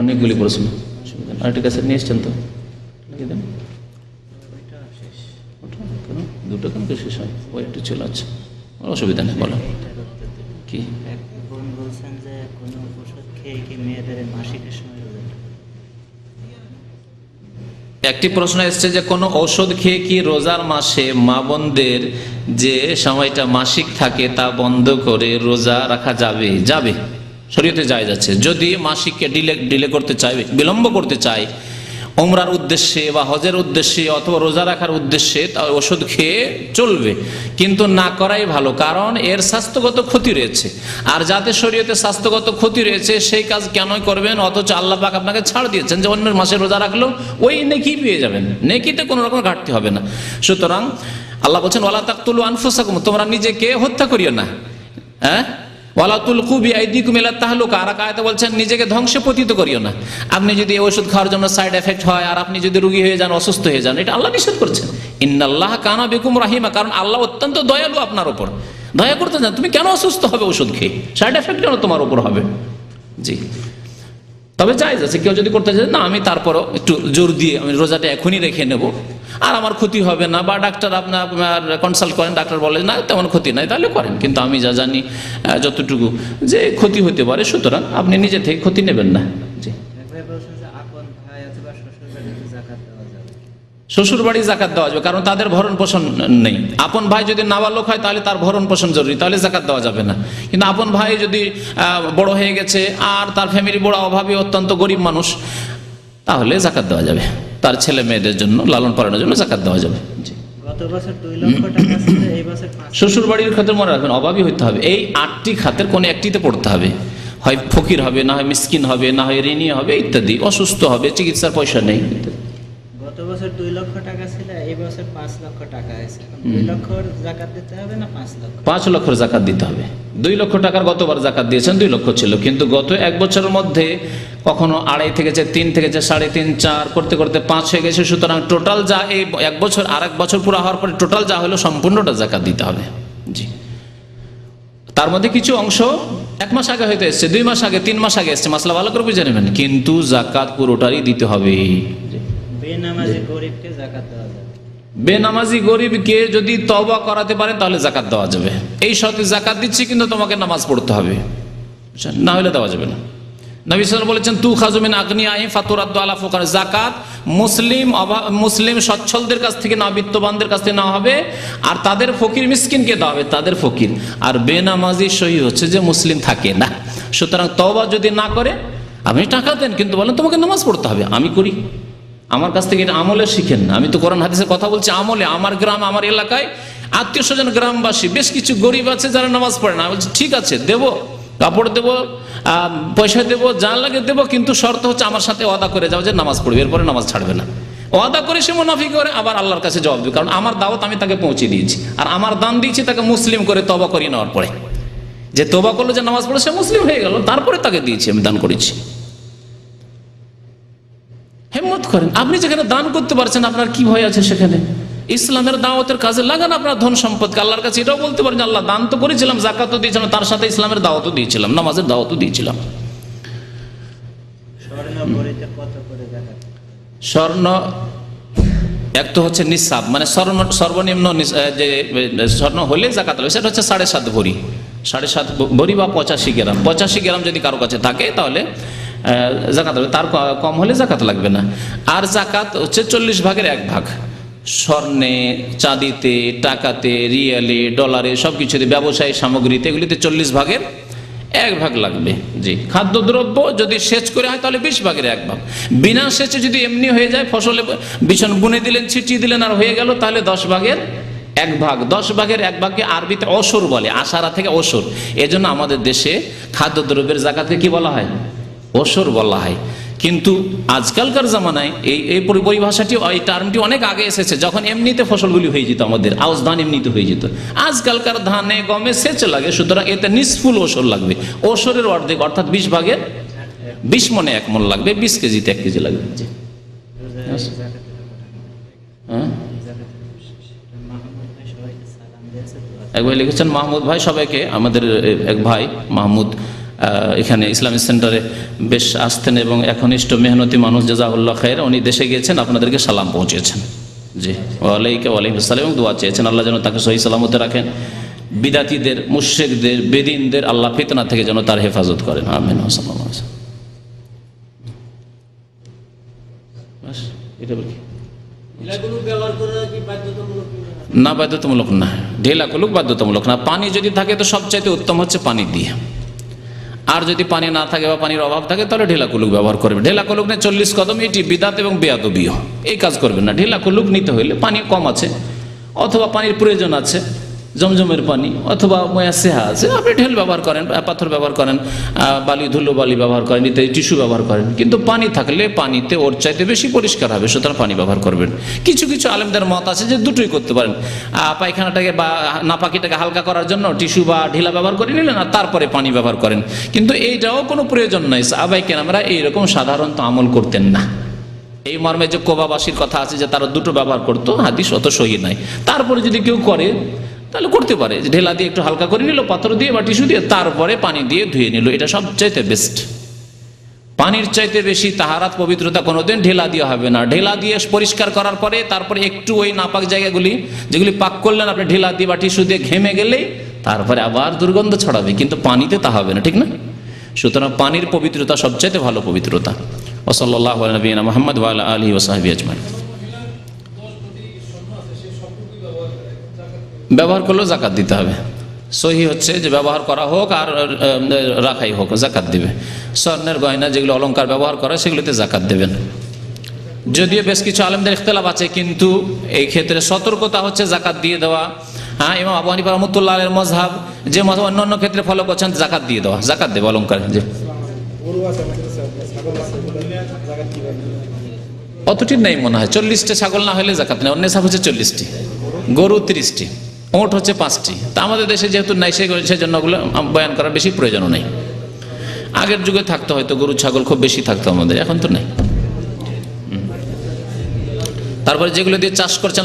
অনেকগুলি প্রশ্ন, আরেকটা ক্যাসেট নিয়ে এসছেন তো, লিখে দেন। দুটো কেন শেষ হয়, ওই একটু চলে আছে, অসুবিধা নেই, বলো কি? বলছেন যে কোনো ওষুধ খেয়ে কি মেয়েদের মাসিকের সময়? একটি প্রশ্ন এসছে যে কোনো ঔষধ খেয়ে কি রোজার মাসে মা বোনদের যে সময়টা মাসিক থাকে তা বন্ধ করে রোজা রাখা যাবে? যাবে, শরীয়তে জায়েজ আছে। যদি মাসিককে ডিলে করতে চায়, বিলম্ব করতে চায়, উমরার উদ্দেশ্যে বা হজের উদ্দেশ্যে অথবা রোজা রাখার উদ্দেশ্যে, তা ওষুধ খেয়ে চলবে, কিন্তু না করাই ভালো, কারণ এর স্বাস্থ্যগত ক্ষতি রয়েছে। আর যাদের শরীয়তে স্বাস্থ্যগত ক্ষতি রয়েছে সেই কাজ কেনই করবেন, অথচ আল্লাহ পাক আপনাকে ছাড় দিয়েছেন যে অন্যের মাসে রোজা রাখলেও ওই নেকি পেয়ে যাবেন, নেকিতে কোনো রকম ঘাটতি হবে না। সুতরাং আল্লাহ বলছেন ওয়ালা তাকতুলু আনফুসাকুম, তোমরা নিজেকে হত্যা করিও না, হ্যাঁ, ওয়ালা তুলকু বিআইদিকুম ইলা তাহলুকা, আর আয়াতে বলছেন নিজেকে ধ্বংসে পতিত করিও না। আপনি যদি ওষুধ খাওয়ার জন্য সাইড এফেক্ট হয় আর আপনি যদি রোগী হয়ে যান, অসুস্থ হয়ে যান, এটা আল্লাহ নিষেধ করছেন। ইন্নাল্লাহ কানা বিকুম রাহিমা, কারণ আল্লাহ অত্যন্ত দয়ালু আপনার উপর, দয়া করতে চান। তুমি কেন অসুস্থ হবে ওষুধ খেয়ে? সাইড এফেক্ট কেন তোমার উপর হবে? জি, তবে জায়েজ আছে, কেউ যদি করতে চায় না আমি তারপরও একটু জোর দিয়ে আমি রোজাটা এখনই রেখে নেব, আর আমার ক্ষতি হবে না, বা ডাক্তার আপনার কনসাল্ট করেন, ডাক্তার বলে না তেমন ক্ষতি নাই, তাহলে করেন। কিন্তু আমি যা জানি যতটুকু যে ক্ষতি হতে পারে, সুতরাং আপনি নিজে থেকে ক্ষতি নেবেন না। জি, শ্বশুর বাড়ি জাকাত দেওয়া যাবে, কারণ তাদের ভরণ পোষণ নেই। আপন ভাই যদি নাবালক হয় তাহলে তার ভরণ পোষণ জরুরি, তাহলে জাকাত দেওয়া যাবে না। কিন্তু আপন ভাই যদি বড় হয়ে গেছে আর তার ফ্যামিলি বড় অভাবী, অত্যন্ত গরিব মানুষ, তাহলে জাকাত দেওয়া যাবে, তার ছেলে মেয়েদের জন্য লালন পালনের জন্য জাকাত দেওয়া যাবে। গত বছর 2 লক্ষ টাকা ছিল, এই বছর 5। শ্বশুর বাড়ির ক্ষেত্রে মনে রাখবেন অভাবী হইতে হবে, এই 8টি খাতের কোনো একটিতে পড়তে হবে, হয় ফকির হবে, না হয় মিসকিন হবে, না হয় ঋণী হবে ইত্যাদি, অসুস্থ হবে, চিকিৎসার পয়সা নেই ইত্যাদি। গত বছর 2 লক্ষ টাকা ছিল, এই বছর 5 লক্ষ টাকা আছে, 2 লক্ষর জাকাত দিতে হবে না 5 লক্ষ? 5 লক্ষের জাকাত দিতে হবে। 2 লক্ষ টাকার গতবার জাকাত দিয়েছেন, 2 লক্ষ ছিল, কিন্তু গত 1 বছরের মধ্যে কখনো 2.5 থেকেছে, 3 থেকেছে, 3.5, 4 করতে করতে 5 হয়ে গেছে। সুতরাং টোটাল যা এই 1 বছর আর 1 বছর পুরো হওয়ার পরে টোটাল যা হলো সম্পূর্ণটা জাকাত দিতে হবে। জি, তার মধ্যে কিছু অংশ 1 মাস আগে হয়তো এসছে, 2 মাস আগে, 3 মাস আগে এসছে, মাসলা ভালো করে বুঝে নেবেন, কিন্তু জাকাত পুরোটারই দিতে হবে। বেনামাজি গরিবকে জাকাত দেওয়া যাবে, বেনামাজি গরিবকে যদি তওবা করাতে পারেন তাহলে জাকাত দেওয়া যাবে। এই শর্তে জাকাত দিচ্ছি কিন্তু তোমাকে নামাজ পড়তে হবে, না হলে দেওয়া যাবে না। নবী সাল্লাল্লাহু আলাইহি ওয়াসাল্লাম বলেছেন তু খাযু মিন আগনিয়াহিম ফাতুরাদ্দু আলা ফুকারা, জাকাত মুসলিম সচ্ছলদের কাছ থেকে না, বিত্তবানদের কাছ থেকে নেওয়া হবে, আর তাদের ফকির মিসকিনকে দেওয়া হবে, তাদের ফকির। আর বেনামাজি সহি হচ্ছে যে মুসলিম থাকে না। সুতরাং তওবা যদি না করে, আপনি টাকা দেন কিন্তু বলেন তোমাকে নামাজ পড়তে হবে, আমি করি, আমার কাছ থেকে এটা আমলে শিখেন না। আমি তো কোরআন হাদিসের কথা বলছি, আমলে। আমার গ্রাম, আমার এলাকায় আত্মীয় স্বজন, গ্রামবাসী বেশ কিছু গরিব আছে যারা নামাজ পড়ে না, বলছি ঠিক আছে দেবো, কাপড় দেবো, পয়সা দেবো, যা লাগে দেবো, কিন্তু শর্ত হচ্ছে আমার সাথে ওয়াদা করে যাও যে নামাজ পড়বে, এরপরে নামাজ ছাড়বে না। ওয়াদা করে সে মুনাফিক করে আবার আল্লাহর কাছে জবাব দেবে, কারণ আমার দাওয়াত আমি তাকে পৌঁছে দিয়েছি, আর আমার দান দিয়েছি তাকে মুসলিম করে তওবা করিয়ে নেওয়ার পরে। যে তওবা করলো, যে নামাজ পড়ে, সে মুসলিম হয়ে গেল, তারপরে তাকে দিয়েছি, আমি দান করেছি। হিম্মত করেন, আপনি যেখানে দান করতে পারছেন আপনার কি ভয় আছে সেখানে? ইসলামের দাওয়াতের কাজে লাগান আপনার ধন সম্পদকে। আল্লাহর কাছে এটাও বলতে পারেন, আল্লাহ দান তো করেছিলাম, জাকাতও দিয়েছিলাম, তার সাথে ইসলামের দাওয়াতও দিয়েছিলাম, নামাজের দাওয়াতও দিয়েছিলাম। স্বর্ণ এক তো হচ্ছে নিসাব, মানে সর্বনিম্ন যে স্বর্ণ হলে জাকাত হবে, সেটা হচ্ছে 7.5 ভরি, 7.5 ভরি বা 85 গ্রাম। 85 গ্রাম যদি কারো কাছে থাকে তাহলে জাকাত হবে, তার কম হলে জাকাত লাগবে না। আর জাকাত হচ্ছে 40 ভাগের 1 ভাগ। স্বর্ণে, চাঁদিতে, টাকাতে, রিয়ালে, ডলারে, সব কিছুতে, ব্যবসায়ী সামগ্রীতে, এগুলিতে 40 ভাগের 1 ভাগ লাগবে। জি, খাদ্যদ্রব্য যদি সেচ করে হয় তাহলে 20 ভাগের 1 ভাগ। বিনা সেচে যদি এমনি হয়ে যায়, ফসলে বিছন বুনে দিলেন, ছিটিয়ে দিলেন আর হয়ে গেল, তাহলে 10 ভাগের 1 ভাগ। 10 ভাগের 1 ভাগকে আরবিতে অসর বলে, আশারা থেকে অসর। এজন্য আমাদের দেশে খাদ্যদ্রব্যের জাকাতকে কি বলা হয়? অসর বলা হয়। কিন্তু আজকালকার জামানায় এই পরিভাষাটি, এই টার্মটি অনেক আগে এসেছে, যখন এমনিতে ফসলগুলি হয়ে যেত, আমাদের আউশ ধান এমনিতে হয়ে যেত। আজকালকার ধানে, গমে সেচ লাগে, সুতরাং এতে নিসফুল ওসর লাগবে। ওসরের অর্ধেক, অর্থাৎ 20 ভাগের 20 মনে 1 মণ লাগবে, 20 কেজিতে 1 কেজি লাগবে। হ্যাঁ, একবার লিখেছেন মাহমুদ ভাই, সবাইকে, আমাদের এক ভাই মাহমুদ এখানে ইসলামিক সেন্টারে বেশ আসতেন এবং একনিষ্ঠ মেহনতি মানুষ, জাযাহুল্লাহ খায়র। উনি দেশে গিয়েছেন, আপনাদেরকে সালাম পৌঁছেছেন। জি, ওয়ালাইকুম আসসালাম, এবং দোয়া চেয়েছেন আল্লাহ যেন তাকে সহি সালামতে রাখেন। বিদাতীদের, মুশরিকদের, বেদিনদের আল্লাহ ফিতনা থেকে যেন তার হেফাজত করেন। আমিন। না, বাধ্যতামূলক না, ঢেলা কুলুক বাধ্যতামূলক না। পানি যদি থাকে তো সবচাইতে উত্তম হচ্ছে পানি দিয়ে। আর যদি পানি না থাকে বা পানির অভাব থাকে তাহলে ঢেলা কুলুক ব্যবহার করবে। ঢেলা কুলুক নিয়ে 40 কদম, এটি বিদাত এবং বেয়াদবিও, এই কাজ করবেন না। ঢেলা কুলুক নিতে হইলে পানি কম আছে অথবা পানির প্রয়োজন আছে, জমজমের পানি অথবা ময়াসেহা আছে, আপনি ঢেল ব্যবহার করেন, পাথর ব্যবহার করেন, বালি, ধুলো বালি ব্যবহার করেন, ইত্যাদি টিস্যু ব্যবহার করেন। কিন্তু পানি থাকলে পানিতে ওর চাইতে বেশি পরিষ্কার হবে, সুতরাং পানি ব্যবহার করবেন। কিছু কিছু আলেমদের মত আছে যে দুটোই করতে পারেন। পায়খানাটাকে বা নাপাকিটাকে হালকা করার জন্য টিস্যু বা ঢিলা ব্যবহার করে নিলেন আর তারপরে পানি ব্যবহার করেন, কিন্তু এইটাও কোনো প্রয়োজন নাই। সাহাবায়ে কেরামরা এইরকম সাধারণত আমল করতেন না। এই মর্মে যে কোবাবাসীর কথা আছে যে তারা দুটো ব্যবহার করতো, হাদিস অত সহি নাই। তারপরে যদি কেউ করে তাহলে করতে পারে, ঢেলা দিয়ে একটু হালকা করে নিল, পাথর দিয়ে বা টিস্যু দিয়ে, তারপরে পানি দিয়ে ধুয়ে নিল, এটা সবচাইতে বেস্ট। পানির চাইতে বেশি তাহারাত, পবিত্রতা কোনোদিন ঢেলা দিয়ে হবে না। ঢেলা দিয়ে পরিষ্কার করার পরে তারপরে একটু ওই নাপাক জায়গাগুলি যেগুলি পাক করলেন আপনি ঢেলা দিয়ে বা টিস্যু দিয়ে, ঘেমে গেলেই তারপরে আবার দুর্গন্ধ ছড়াবে, কিন্তু পানিতে তা হবে না, ঠিক না? সুতরাং পানির পবিত্রতা সবচাইতে ভালো পবিত্রতা। ওয়া সাল্লাল্লাহু আলা নবিয়িনা মুহাম্মদ ওয়া আলা আলিহি ওয়া সাহবিহি আজমাইন। ব্যবহার করলেও জাকাত দিতে হবে। সহি হচ্ছে যে ব্যবহার করা হোক আর রাখাই হোক, জাকাত দিবে। স্বর্ণের গয়না যেগুলো অলংকার ব্যবহার করা, সেগুলিতে জাকাত দেবেন। যদিও বেশ কিছু আলেমদের ইখতিলাফ আছে, কিন্তু এই ক্ষেত্রে সতর্কতা হচ্ছে জাকাত দিয়ে দেওয়া। হ্যাঁ, ইমাম আবু হানিফা রাহমাতুল্লাহ আলাইহির মাযহাব, যে মাযহাব অন্যান্য ক্ষেত্রে ফলো করছেন, জাকাত দিয়ে দেওয়া, জাকাত দেবে অলংকার। যে অতটি নেই মনে হয়, 40টা ছাগল না হলে জাকাত নেই। অন্য সাব হচ্ছে 40টি, গরু 30টি, ওট হচ্ছে 5টি। তা আমাদের দেশে যেহেতু নাই, সেজন্য ওগুলো বয়ান করার বেশি প্রয়োজনও নেই। আগের যুগে থাকতো হয়তো, গরু ছাগল খুব বেশি থাকতো আমাদের, এখন তো নেই। তারপরে যেগুলো দিয়ে চাষ করছেন